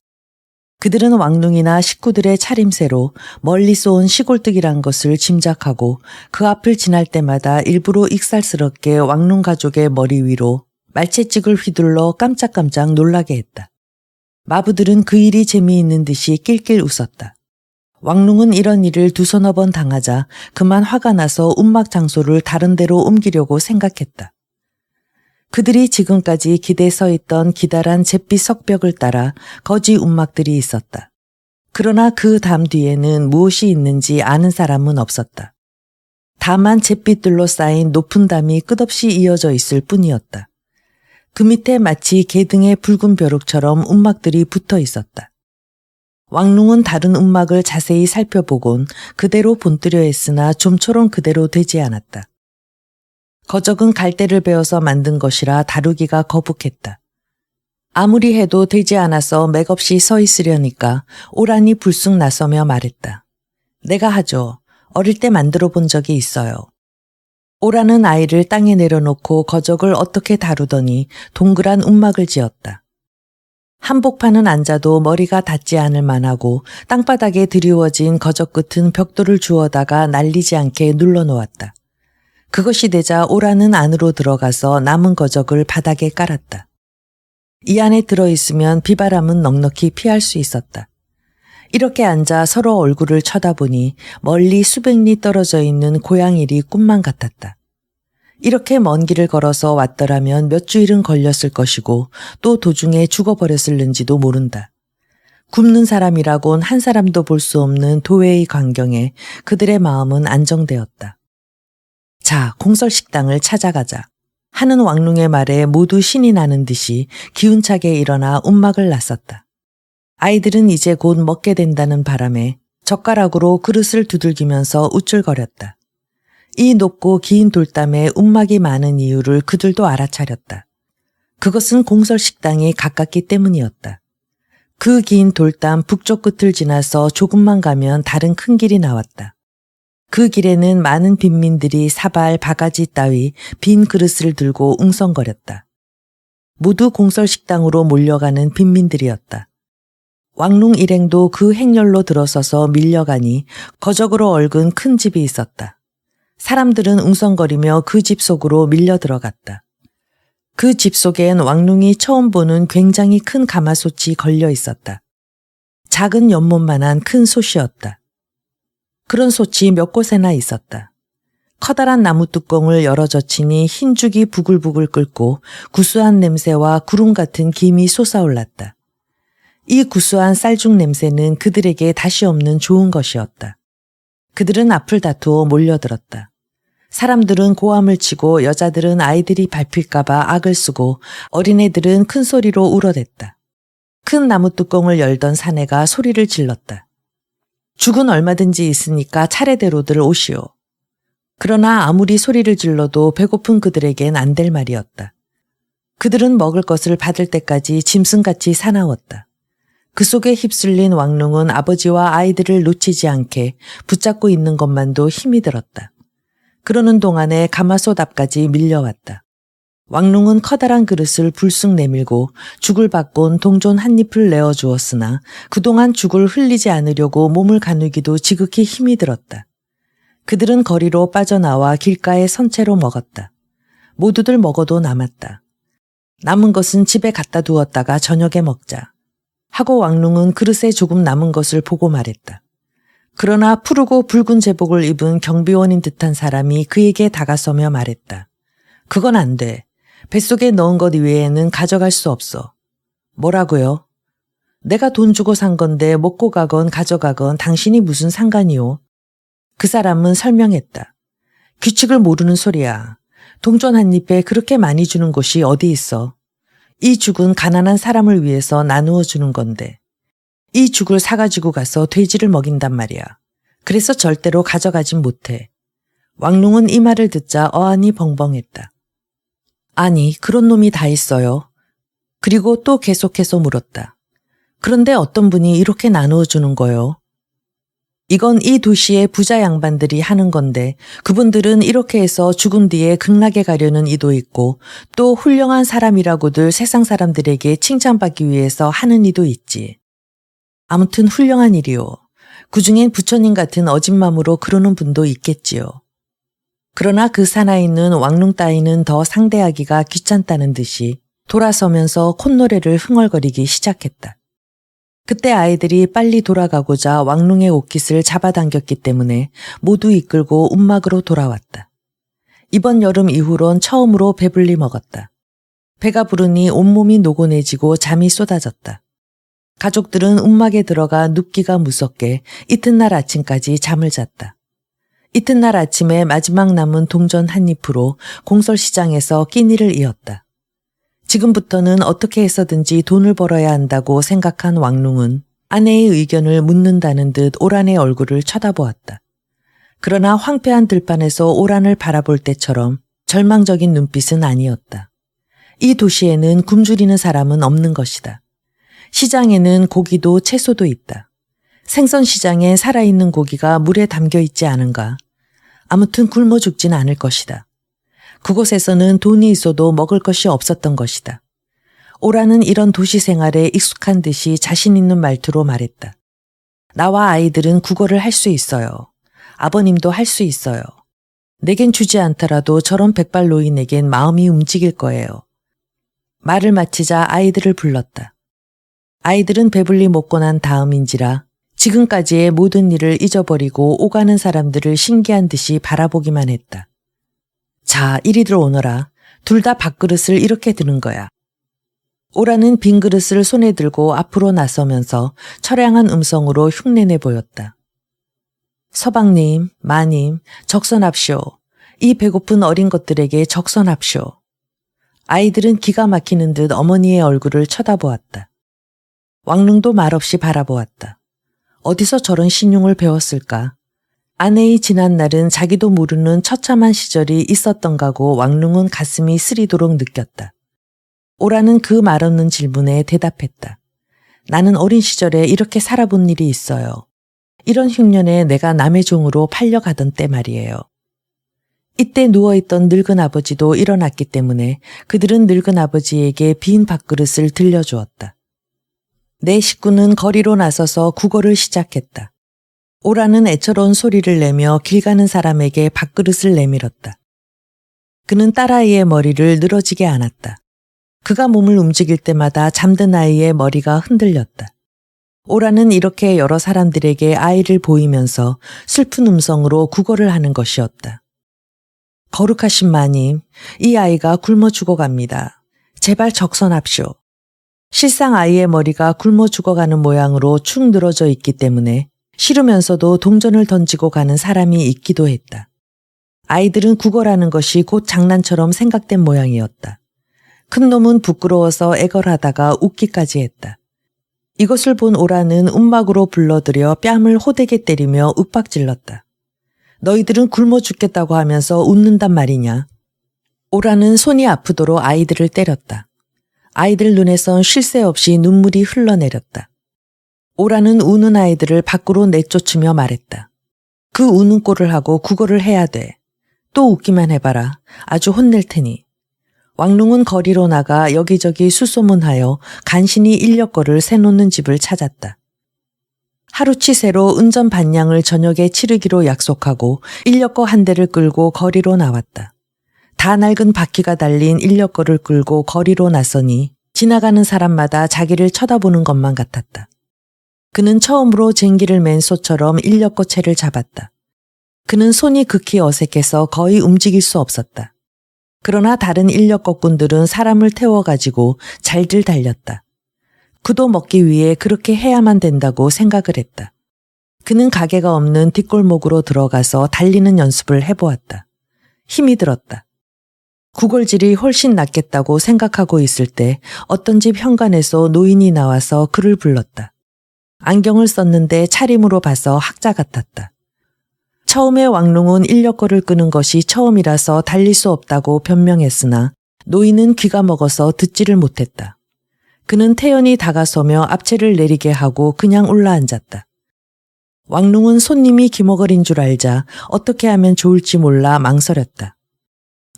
Speaker 1: 그들은 왕릉이나 식구들의 차림새로 멀리서 온 시골뜨기란 것을 짐작하고 그 앞을 지날 때마다 일부러 익살스럽게 왕릉 가족의 머리 위로 말채찍을 휘둘러 깜짝깜짝 놀라게 했다. 마부들은 그 일이 재미있는 듯이 낄낄 웃었다. 왕릉은 이런 일을 두서너 번 당하자 그만 화가 나서 운막 장소를 다른 데로 옮기려고 생각했다. 그들이 지금까지 기대에 서 있던 기다란 잿빛 석벽을 따라 거지 운막들이 있었다. 그러나 그 담 뒤에는 무엇이 있는지 아는 사람은 없었다. 다만 잿빛들로 쌓인 높은 담이 끝없이 이어져 있을 뿐이었다. 그 밑에 마치 개등의 붉은 벼룩처럼 운막들이 붙어 있었다. 왕릉은 다른 운막을 자세히 살펴보곤 그대로 본뜨려 했으나 좀처럼 그대로 되지 않았다. 거적은 갈대를 베어서 만든 것이라 다루기가 거북했다. 아무리 해도 되지 않아서 맥없이 서 있으려니까 오란이 불쑥 나서며 말했다. 내가 하죠. 어릴 때 만들어 본 적이 있어요. 오란은 아이를 땅에 내려놓고 거적을 어떻게 다루더니 동그란 운막을 지었다. 한복판은 앉아도 머리가 닿지 않을 만하고 땅바닥에 드리워진 거적 끝은 벽돌을 주워다가 날리지 않게 눌러놓았다. 그것이 되자 오라는 안으로 들어가서 남은 거적을 바닥에 깔았다. 이 안에 들어있으면 비바람은 넉넉히 피할 수 있었다. 이렇게 앉아 서로 얼굴을 쳐다보니 멀리 수백 리 떨어져 있는 고향일이 꿈만 같았다. 이렇게 먼 길을 걸어서 왔더라면 몇 주일은 걸렸을 것이고 또 도중에 죽어버렸을는지도 모른다. 굶는 사람이라곤 한 사람도 볼 수 없는 도회의 광경에 그들의 마음은 안정되었다. 자, 공설식당을 찾아가자. 하는 왕릉의 말에 모두 신이 나는 듯이 기운차게 일어나 운막을 나섰다. 아이들은 이제 곧 먹게 된다는 바람에 젓가락으로 그릇을 두들기면서 우쭐거렸다. 이 높고 긴 돌담에 운막이 많은 이유를 그들도 알아차렸다. 그것은 공설식당이 가깝기 때문이었다. 그 긴 돌담 북쪽 끝을 지나서 조금만 가면 다른 큰 길이 나왔다. 그 길에는 많은 빈민들이 사발, 바가지 따위 빈 그릇을 들고 웅성거렸다. 모두 공설식당으로 몰려가는 빈민들이었다. 왕릉 일행도 그 행렬로 들어서서 밀려가니 거적으로 얽은 큰 집이 있었다. 사람들은 웅성거리며 그 집 속으로 밀려 들어갔다. 그 집 속엔 왕릉이 처음 보는 굉장히 큰 가마솥이 걸려 있었다. 작은 연못만한 큰 솥이었다. 그런 솥이 몇 곳에나 있었다. 커다란 나무 뚜껑을 열어젖히니 흰죽이 부글부글 끓고 구수한 냄새와 구름 같은 김이 솟아올랐다. 이 구수한 쌀죽 냄새는 그들에게 다시 없는 좋은 것이었다. 그들은 앞을 다투어 몰려들었다. 사람들은 고함을 치고 여자들은 아이들이 밟힐까봐 악을 쓰고 어린애들은 큰 소리로 울어댔다. 큰 나무 뚜껑을 열던 사내가 소리를 질렀다. 죽은 얼마든지 있으니까 차례대로들 오시오. 그러나 아무리 소리를 질러도 배고픈 그들에겐 안 될 말이었다. 그들은 먹을 것을 받을 때까지 짐승같이 사나웠다. 그 속에 휩쓸린 왕릉은 아버지와 아이들을 놓치지 않게 붙잡고 있는 것만도 힘이 들었다. 그러는 동안에 가마솥 앞까지 밀려왔다. 왕릉은 커다란 그릇을 불쑥 내밀고 죽을 받곤 동전 한 입을 내어주었으나 그동안 죽을 흘리지 않으려고 몸을 가누기도 지극히 힘이 들었다. 그들은 거리로 빠져나와 길가에 선채로 먹었다. 모두들 먹어도 남았다. 남은 것은 집에 갖다 두었다가 저녁에 먹자. 하고 왕릉은 그릇에 조금 남은 것을 보고 말했다. 그러나 푸르고 붉은 제복을 입은 경비원인 듯한 사람이 그에게 다가서며 말했다. 그건 안 돼. 뱃속에 넣은 것 이외에는 가져갈 수 없어. 뭐라고요? 내가 돈 주고 산 건데 먹고 가건 가져가건 당신이 무슨 상관이오? 그 사람은 설명했다. 규칙을 모르는 소리야. 동전 한 입에 그렇게 많이 주는 곳이 어디 있어. 이 죽은 가난한 사람을 위해서 나누어 주는 건데. 이 죽을 사가지고 가서 돼지를 먹인단 말이야. 그래서 절대로 가져가진 못해. 왕룽은 이 말을 듣자 어안이 벙벙했다. 아니, 그런 놈이 다 있어요. 그리고 또 계속해서 물었다. 그런데 어떤 분이 이렇게 나누어 주는 거요? 이건 이 도시의 부자 양반들이 하는 건데 그분들은 이렇게 해서 죽은 뒤에 극락에 가려는 이도 있고 또 훌륭한 사람이라고들 세상 사람들에게 칭찬받기 위해서 하는 이도 있지. 아무튼 훌륭한 일이요. 그중엔 부처님 같은 어진맘으로 그러는 분도 있겠지요. 그러나 그 산하에 있는 왕룽 따위는 더 상대하기가 귀찮다는 듯이 돌아서면서 콧노래를 흥얼거리기 시작했다. 그때 아이들이 빨리 돌아가고자 왕룽의 옷깃을 잡아당겼기 때문에 모두 이끌고 움막으로 돌아왔다. 이번 여름 이후론 처음으로 배불리 먹었다. 배가 부르니 온몸이 노곤해지고 잠이 쏟아졌다. 가족들은 움막에 들어가 눕기가 무섭게 이튿날 아침까지 잠을 잤다. 이튿날 아침에 마지막 남은 동전 한 잎으로 공설시장에서 끼니를 이었다. 지금부터는 어떻게 해서든지 돈을 벌어야 한다고 생각한 왕룽은 아내의 의견을 묻는다는 듯 오란의 얼굴을 쳐다보았다. 그러나 황폐한 들판에서 오란을 바라볼 때처럼 절망적인 눈빛은 아니었다. 이 도시에는 굶주리는 사람은 없는 것이다. 시장에는 고기도 채소도 있다. 생선시장에 살아있는 고기가 물에 담겨 있지 않은가. 아무튼 굶어 죽진 않을 것이다. 그곳에서는 돈이 있어도 먹을 것이 없었던 것이다. 오라는 이런 도시 생활에 익숙한 듯이 자신 있는 말투로 말했다. 나와 아이들은 국어를 할 수 있어요. 아버님도 할 수 있어요. 내겐 주지 않더라도 저런 백발 노인에겐 마음이 움직일 거예요. 말을 마치자 아이들을 불렀다. 아이들은 배불리 먹고 난 다음인지라 지금까지의 모든 일을 잊어버리고 오가는 사람들을 신기한 듯이 바라보기만 했다. 자, 이리들 오너라. 둘 다 밥그릇을 이렇게 드는 거야. 오라는 빈 그릇을 손에 들고 앞으로 나서면서 처량한 음성으로 흉내내 보였다. 서방님, 마님, 적선합시오. 이 배고픈 어린 것들에게 적선합시오. 아이들은 기가 막히는 듯 어머니의 얼굴을 쳐다보았다. 왕릉도 말없이 바라보았다. 어디서 저런 신용을 배웠을까? 아내의 지난 날은 자기도 모르는 처참한 시절이 있었던가고 왕릉은 가슴이 쓰리도록 느꼈다. 오라는 그 말없는 질문에 대답했다. 나는 어린 시절에 이렇게 살아본 일이 있어요. 이런 흉년에 내가 남의 종으로 팔려가던 때 말이에요. 이때 누워있던 늙은 아버지도 일어났기 때문에 그들은 늙은 아버지에게 빈 밥그릇을 들려주었다. 내 식구는 거리로 나서서 국어를 시작했다. 오라는 애처로운 소리를 내며 길 가는 사람에게 밥그릇을 내밀었다. 그는 딸아이의 머리를 늘어지게 안았다. 그가 몸을 움직일 때마다 잠든 아이의 머리가 흔들렸다. 오라는 이렇게 여러 사람들에게 아이를 보이면서 슬픈 음성으로 국어를 하는 것이었다. 거룩하신 마님, 이 아이가 굶어 죽어갑니다. 제발 적선합시오. 실상 아이의 머리가 굶어 죽어가는 모양으로 축 늘어져 있기 때문에 싫으면서도 동전을 던지고 가는 사람이 있기도 했다. 아이들은 국어라는 것이 곧 장난처럼 생각된 모양이었다. 큰 놈은 부끄러워서 애걸하다가 웃기까지 했다. 이것을 본 오라는 움막으로 불러들여 뺨을 호되게 때리며 윽박질렀다. 너희들은 굶어 죽겠다고 하면서 웃는단 말이냐. 오라는 손이 아프도록 아이들을 때렸다. 아이들 눈에선 쉴 새 없이 눈물이 흘러내렸다. 오라는 우는 아이들을 밖으로 내쫓으며 말했다. 그 우는 꼴을 하고 국어를 해야 돼. 또 웃기만 해봐라. 아주 혼낼 테니. 왕룽은 거리로 나가 여기저기 수소문하여 간신히 인력거를 세놓는 집을 찾았다. 하루치새로 은전 반냥을 저녁에 치르기로 약속하고 인력거 한 대를 끌고 거리로 나왔다. 다 낡은 바퀴가 달린 인력거를 끌고 거리로 나서니 지나가는 사람마다 자기를 쳐다보는 것만 같았다. 그는 처음으로 쟁기를 맨 소처럼 인력거채를 잡았다. 그는 손이 극히 어색해서 거의 움직일 수 없었다. 그러나 다른 인력거꾼들은 사람을 태워가지고 잘들 달렸다. 그도 먹기 위해 그렇게 해야만 된다고 생각을 했다. 그는 가게가 없는 뒷골목으로 들어가서 달리는 연습을 해보았다. 힘이 들었다. 구걸질이 훨씬 낫겠다고 생각하고 있을 때 어떤 집 현관에서 노인이 나와서 그를 불렀다. 안경을 썼는데 차림으로 봐서 학자 같았다. 처음에 왕룽은 인력거를 끄는 것이 처음이라서 달릴 수 없다고 변명했으나 노인은 귀가 먹어서 듣지를 못했다. 그는 태연히 다가서며 앞채를 내리게 하고 그냥 올라앉았다. 왕룽은 손님이 기머거린 줄 알자 어떻게 하면 좋을지 몰라 망설였다.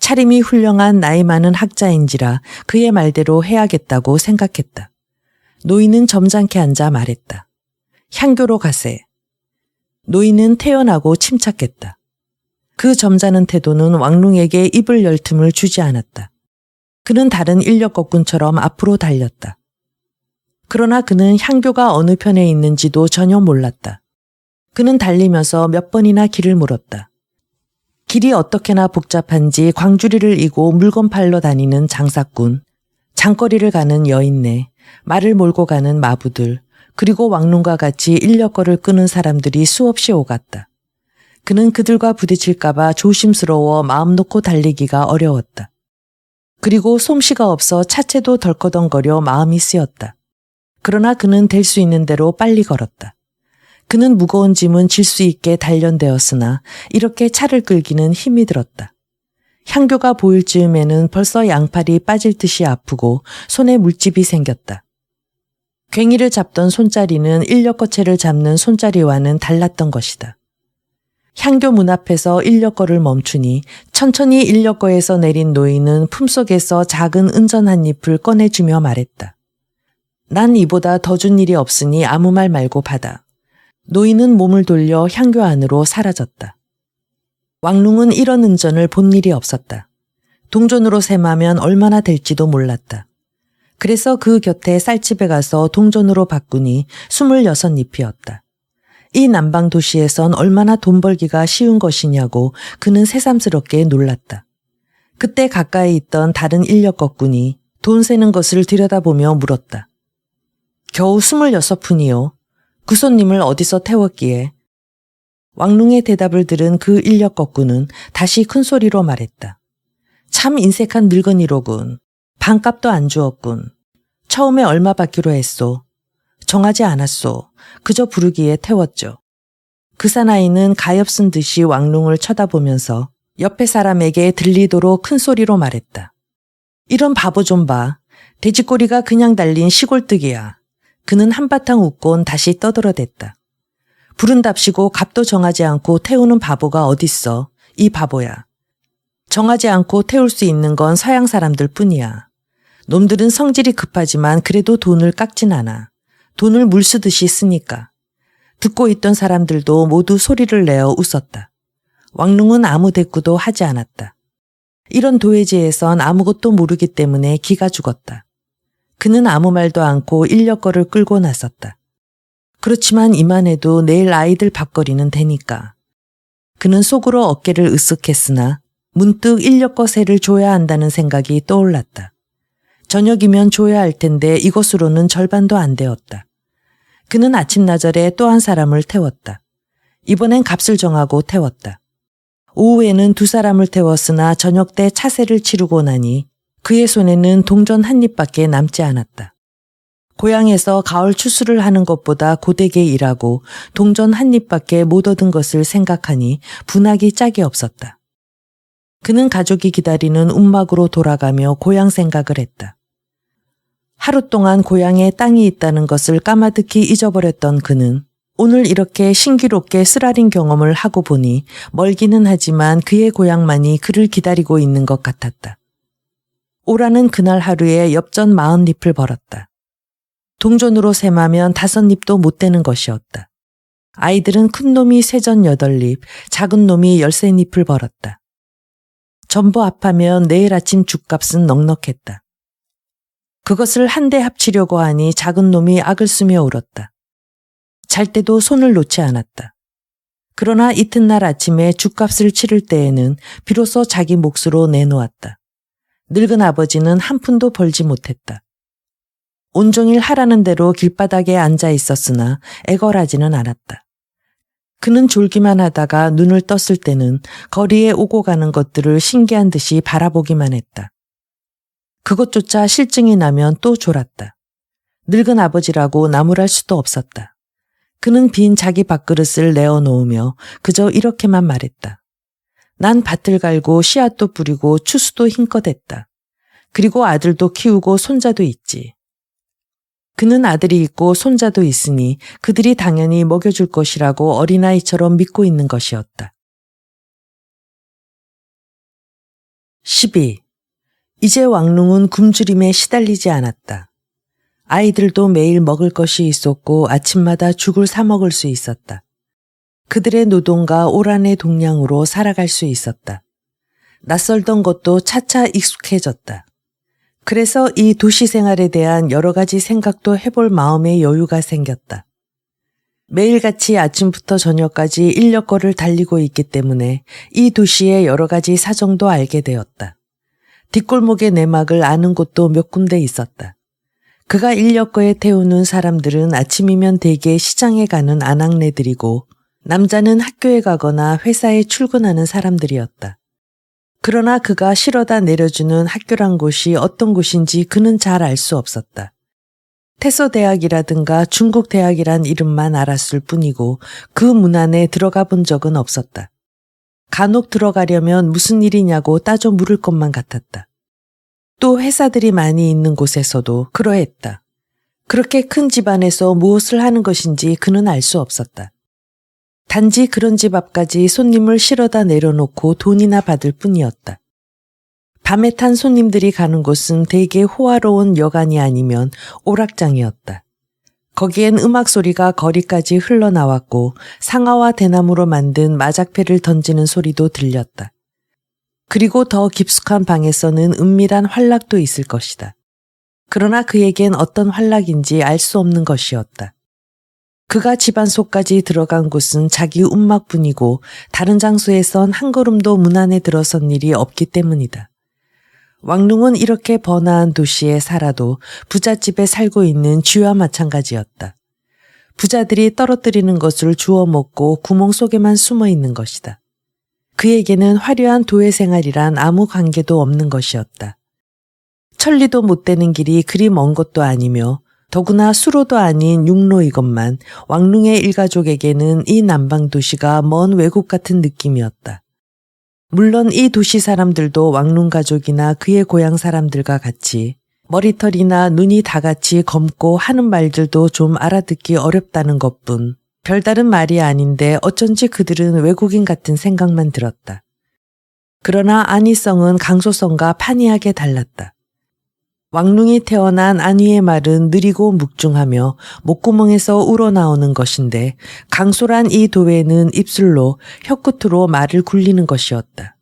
Speaker 1: 차림이 훌륭한 나이 많은 학자인지라 그의 말대로 해야겠다고 생각했다. 노인은 점잖게 앉아 말했다. 향교로 가세. 노인은 태연하고 침착했다. 그 점잖은 태도는 왕룽에게 입을 열 틈을 주지 않았다. 그는 다른 인력거꾼처럼 앞으로 달렸다. 그러나 그는 향교가 어느 편에 있는지도 전혀 몰랐다. 그는 달리면서 몇 번이나 길을 물었다. 길이 어떻게나 복잡한지 광주리를 이고 물건 팔러 다니는 장사꾼, 장거리를 가는 여인네, 말을 몰고 가는 마부들, 그리고 왕룽과 같이 인력거를 끄는 사람들이 수없이 오갔다. 그는 그들과 부딪힐까봐 조심스러워 마음 놓고 달리기가 어려웠다. 그리고 솜씨가 없어 차체도 덜커덩거려 마음이 쓰였다. 그러나 그는 될 수 있는 대로 빨리 걸었다. 그는 무거운 짐은 질 수 있게 단련되었으나 이렇게 차를 끌기는 힘이 들었다. 향교가 보일 즈음에는 벌써 양팔이 빠질 듯이 아프고 손에 물집이 생겼다. 괭이를 잡던 손자리는 인력거채를 잡는 손자리와는 달랐던 것이다. 향교 문 앞에서 인력거를 멈추니 천천히 인력거에서 내린 노인은 품속에서 작은 은전 한 잎을 꺼내주며 말했다. 난 이보다 더 준 일이 없으니 아무 말 말고 받아. 노인은 몸을 돌려 향교 안으로 사라졌다. 왕룽은 이런 은전을 본 일이 없었다. 동전으로 셈하면 얼마나 될지도 몰랐다. 그래서 그 곁에 쌀집에 가서 동전으로 바꾸니 26잎이었다. 이 남방 도시에선 얼마나 돈 벌기가 쉬운 것이냐고 그는 새삼스럽게 놀랐다. 그때 가까이 있던 다른 인력거꾼이 돈 세는 것을 들여다보며 물었다. 겨우 26푼이요. 그 손님을 어디서 태웠기에? 왕룽의 대답을 들은 그 인력거꾼은 다시 큰 소리로 말했다. 참 인색한 늙은이로군. 반값도 안 주었군. 처음에 얼마 받기로 했소. 정하지 않았소. 그저 부르기에 태웠죠. 그 사나이는 가엾은 듯이 왕룽을 쳐다보면서 옆에 사람에게 들리도록 큰 소리로 말했다. 이런 바보 좀 봐. 돼지꼬리가 그냥 달린 시골뜨기야. 그는 한바탕 웃곤 다시 떠들어댔다. 부른답시고 값도 정하지 않고 태우는 바보가 어딨어. 이 바보야. 정하지 않고 태울 수 있는 건 서양 사람들 뿐이야. 놈들은 성질이 급하지만 그래도 돈을 깎진 않아. 돈을 물 쓰듯이 쓰니까. 듣고 있던 사람들도 모두 소리를 내어 웃었다. 왕룽은 아무 대꾸도 하지 않았다. 이런 도회지에선 아무것도 모르기 때문에 기가 죽었다. 그는 아무 말도 않고 인력거를 끌고 나섰다. 그렇지만 이만해도 내일 아이들 밥거리는 되니까. 그는 속으로 어깨를 으쓱했으나 문득 인력거 세를 줘야 한다는 생각이 떠올랐다. 저녁이면 줘야 할 텐데 이것으로는 절반도 안 되었다. 그는 아침나절에 또 한 사람을 태웠다. 이번엔 값을 정하고 태웠다. 오후에는 2사람을 태웠으나 저녁 때 차세를 치르고 나니 그의 손에는 동전 한 입밖에 남지 않았다. 고향에서 가을 추수를 하는 것보다 고되게 일하고 동전 한 입밖에 못 얻은 것을 생각하니 분하기 짝이 없었다. 그는 가족이 기다리는 움막으로 돌아가며 고향 생각을 했다. 하루 동안 고향에 땅이 있다는 것을 까마득히 잊어버렸던 그는 오늘 이렇게 신기롭게 쓰라린 경험을 하고 보니 멀기는 하지만 그의 고향만이 그를 기다리고 있는 것 같았다. 오라는 그날 하루에 엽전 40잎을 벌었다. 동전으로 셈하면 5잎도 못 되는 것이었다. 아이들은 큰 놈이 세전 8잎, 작은 놈이 13잎을 벌었다. 전부 합하면 내일 아침 죽값은 넉넉했다. 그것을 한데 합치려고 하니 작은 놈이 악을 쓰며 울었다. 잘 때도 손을 놓지 않았다. 그러나 이튿날 아침에 죽값을 치를 때에는 비로소 자기 몫으로 내놓았다. 늙은 아버지는 한 푼도 벌지 못했다. 온종일 하라는 대로 길바닥에 앉아 있었으나 애걸하지는 않았다. 그는 졸기만 하다가 눈을 떴을 때는 거리에 오고 가는 것들을 신기한 듯이 바라보기만 했다. 그것조차 실증이 나면 또 졸았다. 늙은 아버지라고 나무랄 수도 없었다. 그는 빈 자기 밥그릇을 내어놓으며 그저 이렇게만 말했다. 난 밭을 갈고 씨앗도 뿌리고 추수도 힘껏 했다. 그리고 아들도 키우고 손자도 있지. 그는 아들이 있고 손자도 있으니 그들이 당연히 먹여줄 것이라고 어린아이처럼 믿고 있는 것이었다. 12. 이제 왕룽은 굶주림에 시달리지 않았다. 아이들도 매일 먹을 것이 있었고 아침마다 죽을 사 먹을 수 있었다. 그들의 노동과 오란의 동량으로 살아갈 수 있었다. 낯설던 것도 차차 익숙해졌다. 그래서 이 도시 생활에 대한 여러 가지 생각도 해볼 마음의 여유가 생겼다. 매일같이 아침부터 저녁까지 인력거를 달리고 있기 때문에 이 도시의 여러 가지 사정도 알게 되었다. 뒷골목의 내막을 아는 곳도 몇 군데 있었다. 그가 인력거에 태우는 사람들은 아침이면 대개 시장에 가는 아낙네들이고 남자는 학교에 가거나 회사에 출근하는 사람들이었다. 그러나 그가 실어다 내려주는 학교란 곳이 어떤 곳인지 그는 잘 알 수 없었다. 태서대학이라든가 중국대학이란 이름만 알았을 뿐이고 그 문 안에 들어가 본 적은 없었다. 간혹 들어가려면 무슨 일이냐고 따져 물을 것만 같았다. 또 회사들이 많이 있는 곳에서도 그러했다. 그렇게 큰 집안에서 무엇을 하는 것인지 그는 알 수 없었다. 단지 그런 집 앞까지 손님을 실어다 내려놓고 돈이나 받을 뿐이었다. 밤에 탄 손님들이 가는 곳은 대개 호화로운 여관이 아니면 오락장이었다. 거기엔 음악 소리가 거리까지 흘러나왔고 상아와 대나무로 만든 마작패를 던지는 소리도 들렸다. 그리고 더 깊숙한 방에서는 은밀한 활락도 있을 것이다. 그러나 그에겐 어떤 활락인지 알 수 없는 것이었다. 그가 집안 속까지 들어간 곳은 자기 움막뿐이고 다른 장소에선 한 걸음도 문 안에 들어선 일이 없기 때문이다. 왕룽은 이렇게 번화한 도시에 살아도 부잣집에 살고 있는 쥐와 마찬가지였다. 부자들이 떨어뜨리는 것을 주워 먹고 구멍 속에만 숨어 있는 것이다. 그에게는 화려한 도회 생활이란 아무 관계도 없는 것이었다. 천리도 못 되는 길이 그리 먼 것도 아니며 더구나 수로도 아닌 육로이건만 왕룽의 일가족에게는 이 남방 도시가 먼 외국 같은 느낌이었다. 물론 이 도시 사람들도 왕룽 가족이나 그의 고향 사람들과 같이 머리털이나 눈이 다 같이 검고 하는 말들도 좀 알아듣기 어렵다는 것뿐 별다른 말이 아닌데 어쩐지 그들은 외국인 같은 생각만 들었다. 그러나 안희성은 강소성과 판이하게 달랐다. 왕룽이 태어난 안위의 말은 느리고 묵중하며 목구멍에서 우러나오는 것인데 강소란 이 도회는 입술로 혀끝으로 말을 굴리는 것이었다.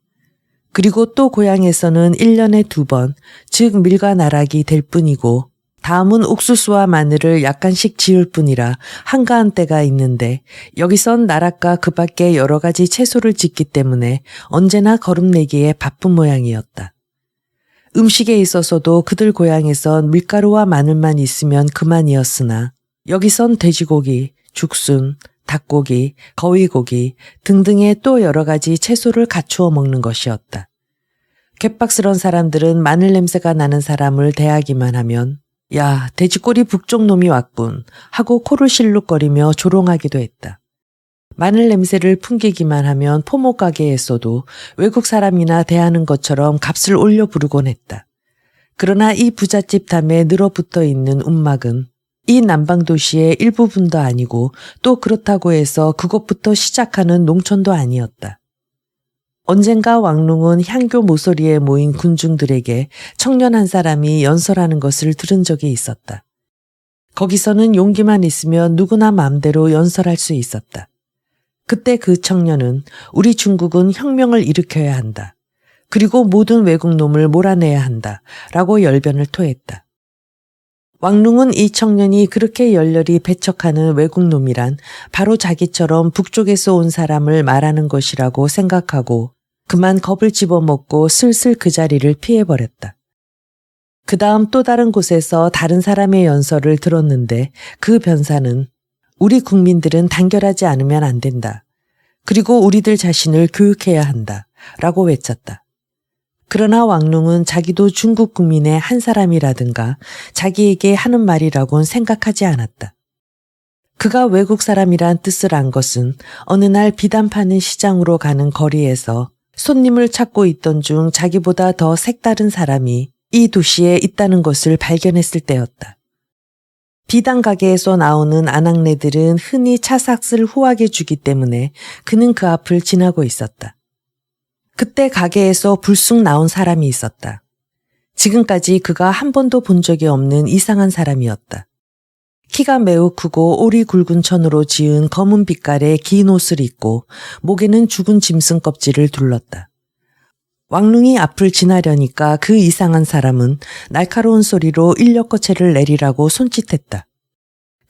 Speaker 1: 그리고 또 고향에서는 1년에 2번, 즉 밀과 나락이 될 뿐이고 다음은 옥수수와 마늘을 약간씩 지을 뿐이라 한가한 때가 있는데 여기선 나락과 그 밖에 여러 가지 채소를 짓기 때문에 언제나 거름내기에 바쁜 모양이었다. 음식에 있어서도 그들 고향에선 밀가루와 마늘만 있으면 그만이었으나 여기선 돼지고기, 죽순, 닭고기, 거위고기 등등의 또 여러 가지 채소를 갖추어 먹는 것이었다. 괴박스런 사람들은 마늘 냄새가 나는 사람을 대하기만 하면 야, 돼지꼬리 북쪽 놈이 왔군 하고 코를 실룩거리며 조롱하기도 했다. 마늘 냄새를 풍기기만 하면 포목 가게에서도 외국 사람이나 대하는 것처럼 값을 올려 부르곤 했다. 그러나 이 부잣집 담에 늘어붙어 있는 움막은 이 남방도시의 일부분도 아니고 또 그렇다고 해서 그것부터 시작하는 농촌도 아니었다. 언젠가 왕룽은 향교 모서리에 모인 군중들에게 청년 한 사람이 연설하는 것을 들은 적이 있었다. 거기서는 용기만 있으면 누구나 마음대로 연설할 수 있었다. 그때 그 청년은 우리 중국은 혁명을 일으켜야 한다. 그리고 모든 외국 놈을 몰아내야 한다. 라고 열변을 토했다. 왕룽은 이 청년이 그렇게 열렬히 배척하는 외국 놈이란 바로 자기처럼 북쪽에서 온 사람을 말하는 것이라고 생각하고 그만 겁을 집어먹고 슬슬 그 자리를 피해버렸다. 그 다음 또 다른 곳에서 다른 사람의 연설을 들었는데 그 변사는 우리 국민들은 단결하지 않으면 안 된다. 그리고 우리들 자신을 교육해야 한다. 라고 외쳤다. 그러나 왕룽은 자기도 중국 국민의 한 사람이라든가 자기에게 하는 말이라곤 생각하지 않았다. 그가 외국 사람이란 뜻을 안 것은 어느 날 비단 파는 시장으로 가는 거리에서 손님을 찾고 있던 중 자기보다 더 색다른 사람이 이 도시에 있다는 것을 발견했을 때였다. 비단 가게에서 나오는 아낙네들은 흔히 차삭을 후하게 주기 때문에 그는 그 앞을 지나고 있었다. 그때 가게에서 불쑥 나온 사람이 있었다. 지금까지 그가 한 번도 본 적이 없는 이상한 사람이었다. 키가 매우 크고 오리 굵은 천으로 지은 검은 빛깔의 긴 옷을 입고 목에는 죽은 짐승 껍질을 둘렀다. 왕룽이 앞을 지나려니까 그 이상한 사람은 날카로운 소리로 인력거체를 내리라고 손짓했다.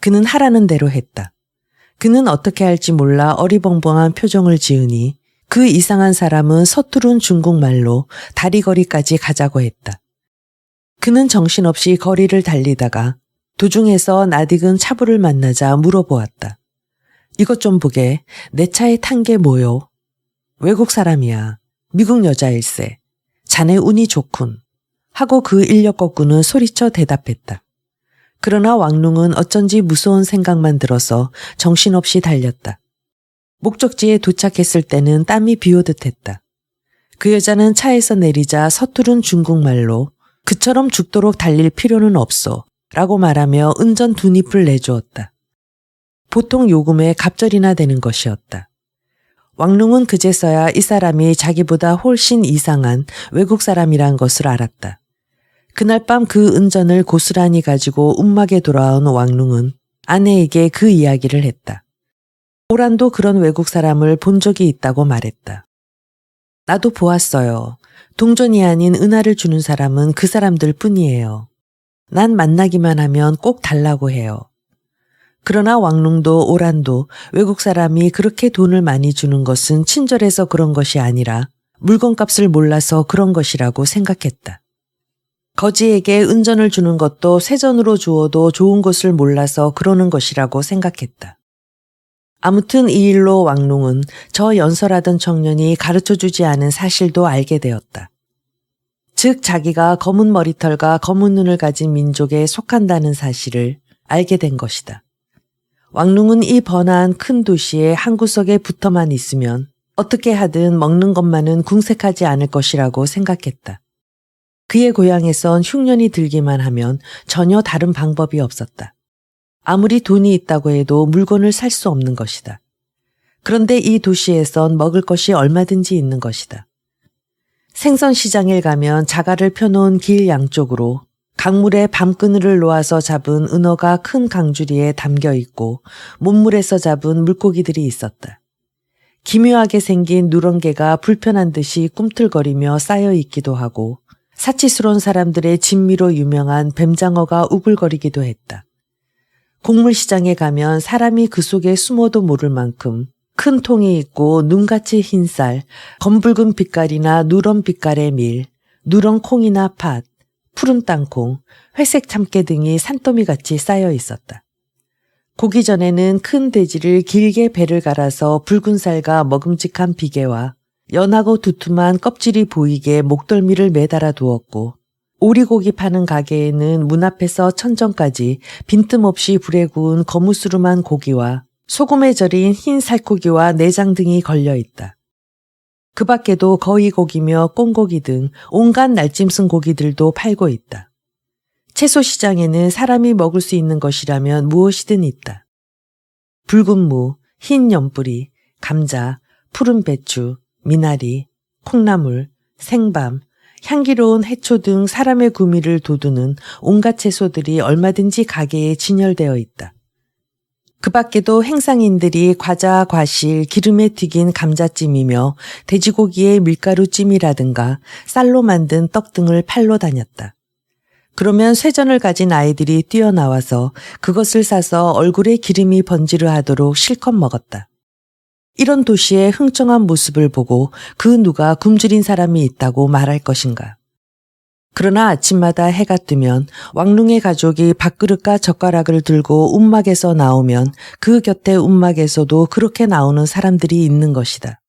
Speaker 1: 그는 하라는 대로 했다. 그는 어떻게 할지 몰라 어리벙벙한 표정을 지으니 그 이상한 사람은 서투른 중국말로 다리거리까지 가자고 했다. 그는 정신없이 거리를 달리다가 도중에서 낯익은 차부를 만나자 물어보았다. 이것 좀 보게. 내 차에 탄 게 뭐요? 외국 사람이야. 미국 여자일세. 자네 운이 좋군. 하고 그 인력거꾼은 소리쳐 대답했다. 그러나 왕룽은 어쩐지 무서운 생각만 들어서 정신없이 달렸다. 목적지에 도착했을 때는 땀이 비오듯 했다. 그 여자는 차에서 내리자 서투른 중국말로 그처럼 죽도록 달릴 필요는 없어 라고 말하며 은전 2닙을 내주었다. 보통 요금의 갑절이나 되는 것이었다. 왕룽은 그제서야 이 사람이 자기보다 훨씬 이상한 외국 사람이란 것을 알았다. 그날 밤 그 은전을 고스란히 가지고 움막에 돌아온 왕룽은 아내에게 그 이야기를 했다. 오란도 그런 외국 사람을 본 적이 있다고 말했다. 나도 보았어요. 동전이 아닌 은하를 주는 사람은 그 사람들 뿐이에요. 난 만나기만 하면 꼭 달라고 해요. 그러나 왕룽도 오란도 외국 사람이 그렇게 돈을 많이 주는 것은 친절해서 그런 것이 아니라 물건값을 몰라서 그런 것이라고 생각했다. 거지에게 은전을 주는 것도 세전으로 주어도 좋은 것을 몰라서 그러는 것이라고 생각했다. 아무튼 이 일로 왕룽은 저 연설하던 청년이 가르쳐주지 않은 사실도 알게 되었다. 즉 자기가 검은 머리털과 검은 눈을 가진 민족에 속한다는 사실을 알게 된 것이다. 왕룽은 이 번화한 큰 도시의 한 구석에 붙어만 있으면 어떻게 하든 먹는 것만은 궁색하지 않을 것이라고 생각했다. 그의 고향에선 흉년이 들기만 하면 전혀 다른 방법이 없었다. 아무리 돈이 있다고 해도 물건을 살 수 없는 것이다. 그런데 이 도시에선 먹을 것이 얼마든지 있는 것이다. 생선시장에 가면 자갈을 펴놓은 길 양쪽으로 강물에 밤그늘을 놓아서 잡은 은어가 큰 강주리에 담겨 있고 몬물에서 잡은 물고기들이 있었다. 기묘하게 생긴 누렁개가 불편한 듯이 꿈틀거리며 쌓여 있기도 하고 사치스러운 사람들의 진미로 유명한 뱀장어가 우글거리기도 했다. 곡물시장에 가면 사람이 그 속에 숨어도 모를 만큼 큰 통이 있고 눈같이 흰쌀, 검붉은 빛깔이나 누런 빛깔의 밀, 누런 콩이나 팥, 푸른 땅콩, 회색 참깨 등이 산더미같이 쌓여 있었다. 고기 전에는 큰 돼지를 길게 배를 갈아서 붉은 살과 먹음직한 비계와 연하고 두툼한 껍질이 보이게 목덜미를 매달아 두었고 오리고기 파는 가게에는 문 앞에서 천정까지 빈틈없이 불에 구운 거무스름한 고기와 소금에 절인 흰 살코기와 내장 등이 걸려 있다. 그 밖에도 거위고기며 꽁고기 등 온갖 날짐승 고기들도 팔고 있다. 채소시장에는 사람이 먹을 수 있는 것이라면 무엇이든 있다. 붉은 무, 흰 연뿌리, 감자, 푸른 배추, 미나리, 콩나물, 생밤, 향기로운 해초 등 사람의 구미를 돋우는 온갖 채소들이 얼마든지 가게에 진열되어 있다. 그 밖에도 행상인들이 과자, 과실, 기름에 튀긴 감자찜이며 돼지고기의 밀가루찜이라든가 쌀로 만든 떡 등을 팔러 다녔다. 그러면 쇠전을 가진 아이들이 뛰어나와서 그것을 사서 얼굴에 기름이 번지르 하도록 실컷 먹었다. 이런 도시의 흥청한 모습을 보고 그 누가 굶주린 사람이 있다고 말할 것인가. 그러나 아침마다 해가 뜨면 왕룽의 가족이 밥그릇과 젓가락을 들고 움막에서 나오면 그 곁에 움막에서도 그렇게 나오는 사람들이 있는 것이다.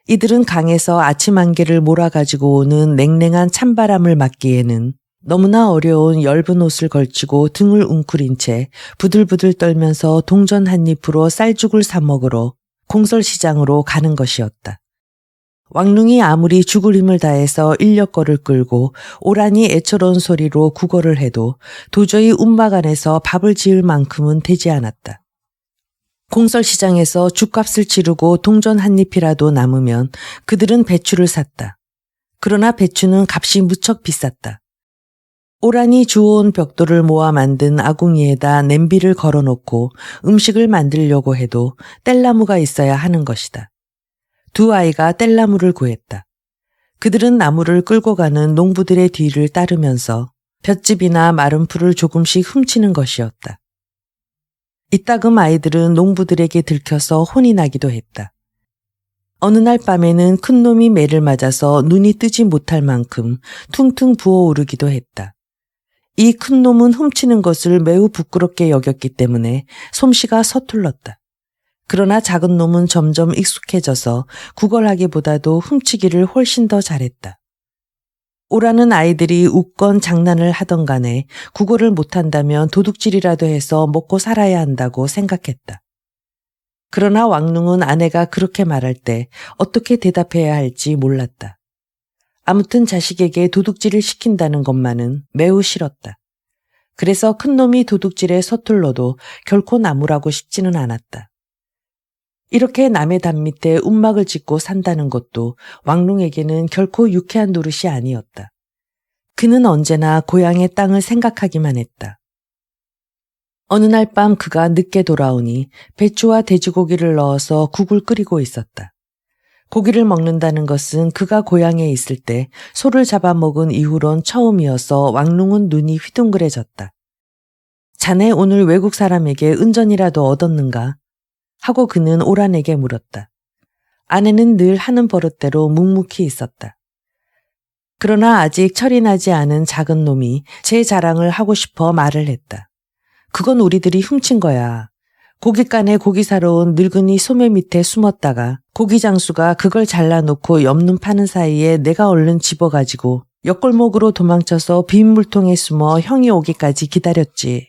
Speaker 1: 이들은 강에서 아침 안개를 몰아가지고 오는 냉랭한 찬바람을 맞기에는 너무나 어려운 엷은 옷을 걸치고 등을 웅크린 채 부들부들 떨면서 동전 한 입으로 쌀죽을 사 먹으러 공설시장으로 가는 것이었다. 왕룽이 아무리 죽을 힘을 다해서 인력거를 끌고 오란이 애처로운 소리로 구걸을 해도 도저히 움막 안에서 밥을 지을 만큼은 되지 않았다. 공설시장에서 죽값을 치르고 동전 한 잎이라도 남으면 그들은 배추를 샀다. 그러나 배추는 값이 무척 비쌌다. 오란이 주워온 벽돌을 모아 만든 아궁이에다 냄비를 걸어놓고 음식을 만들려고 해도 뗄나무가 있어야 하는 것이다. 두 아이가 뗄나무를 구했다. 그들은 나무를 끌고 가는 농부들의 뒤를 따르면서 볏짚이나 마른 풀을 조금씩 훔치는 것이었다. 이따금 아이들은 농부들에게 들켜서 혼이 나기도 했다. 어느 날 밤에는 큰 놈이 매를 맞아서 눈이 뜨지 못할 만큼 퉁퉁 부어오르기도 했다. 이 큰 놈은 훔치는 것을 매우 부끄럽게 여겼기 때문에 솜씨가 서툴렀다. 그러나 작은 놈은 점점 익숙해져서 구걸하기보다도 훔치기를 훨씬 더 잘했다. 오라는 아이들이 웃건 장난을 하던 간에 구걸을 못한다면 도둑질이라도 해서 먹고 살아야 한다고 생각했다. 그러나 왕룽은 아내가 그렇게 말할 때 어떻게 대답해야 할지 몰랐다. 아무튼 자식에게 도둑질을 시킨다는 것만은 매우 싫었다. 그래서 큰 놈이 도둑질에 서툴러도 결코 나무라고 싶지는 않았다. 이렇게 남의 담 밑에 움막을 짓고 산다는 것도 왕룽에게는 결코 유쾌한 노릇이 아니었다. 그는 언제나 고향의 땅을 생각하기만 했다. 어느 날 밤 그가 늦게 돌아오니 배추와 돼지고기를 넣어서 국을 끓이고 있었다. 고기를 먹는다는 것은 그가 고향에 있을 때 소를 잡아먹은 이후론 처음이어서 왕룽은 눈이 휘둥그레졌다. 자네 오늘 외국 사람에게 은전이라도 얻었는가? 하고 그는 오란에게 물었다. 아내는 늘 하는 버릇대로 묵묵히 있었다. 그러나 아직 철이 나지 않은 작은 놈이 제 자랑을 하고 싶어 말을 했다. 그건 우리들이 훔친 거야. 고깃간에 고기 사러 온 늙은이 소매 밑에 숨었다가 고기 장수가 그걸 잘라놓고 옆눈 파는 사이에 내가 얼른 집어가지고 옆골목으로 도망쳐서 빈 물통에 숨어 형이 오기까지 기다렸지.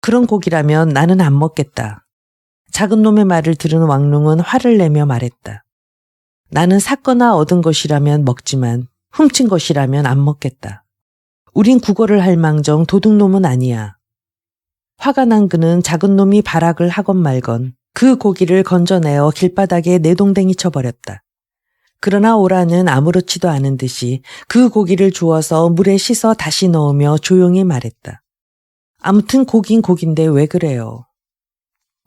Speaker 1: 그런 고기라면 나는 안 먹겠다. 작은 놈의 말을 들은 왕룽은 화를 내며 말했다. 나는 샀거나 얻은 것이라면 먹지만 훔친 것이라면 안 먹겠다. 우린 구걸을 할 망정 도둑놈은 아니야. 화가 난 그는 작은 놈이 발악을 하건 말건 그 고기를 건져내어 길바닥에 내동댕이 쳐버렸다. 그러나 오라는 아무렇지도 않은 듯이 그 고기를 주워서 물에 씻어 다시 넣으며 조용히 말했다. 아무튼 고긴 고긴데 왜 그래요?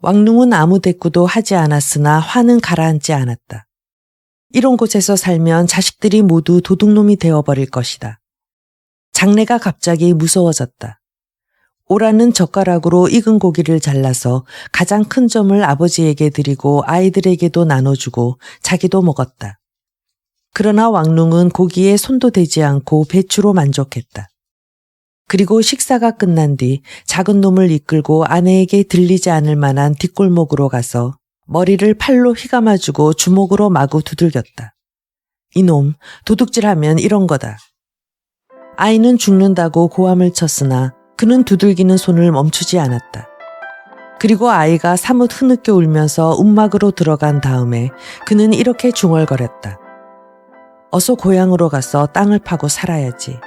Speaker 1: 왕룽은 아무 대꾸도 하지 않았으나 화는 가라앉지 않았다. 이런 곳에서 살면 자식들이 모두 도둑놈이 되어버릴 것이다. 장래가 갑자기 무서워졌다. 오라는 젓가락으로 익은 고기를 잘라서 가장 큰 점을 아버지에게 드리고 아이들에게도 나눠주고 자기도 먹었다. 그러나 왕룽은 고기에 손도 대지 않고 배추로 만족했다. 그리고 식사가 끝난 뒤 작은 놈을 이끌고 아내에게 들리지 않을 만한 뒷골목으로 가서 머리를 팔로 휘감아주고 주먹으로 마구 두들겼다. 이놈, 도둑질하면 이런 거다. 아이는 죽는다고 고함을 쳤으나 그는 두들기는 손을 멈추지 않았다. 그리고 아이가 사뭇 흐느껴 울면서 움막으로 들어간 다음에 그는 이렇게 중얼거렸다. 어서 고향으로 가서 땅을 파고 살아야지.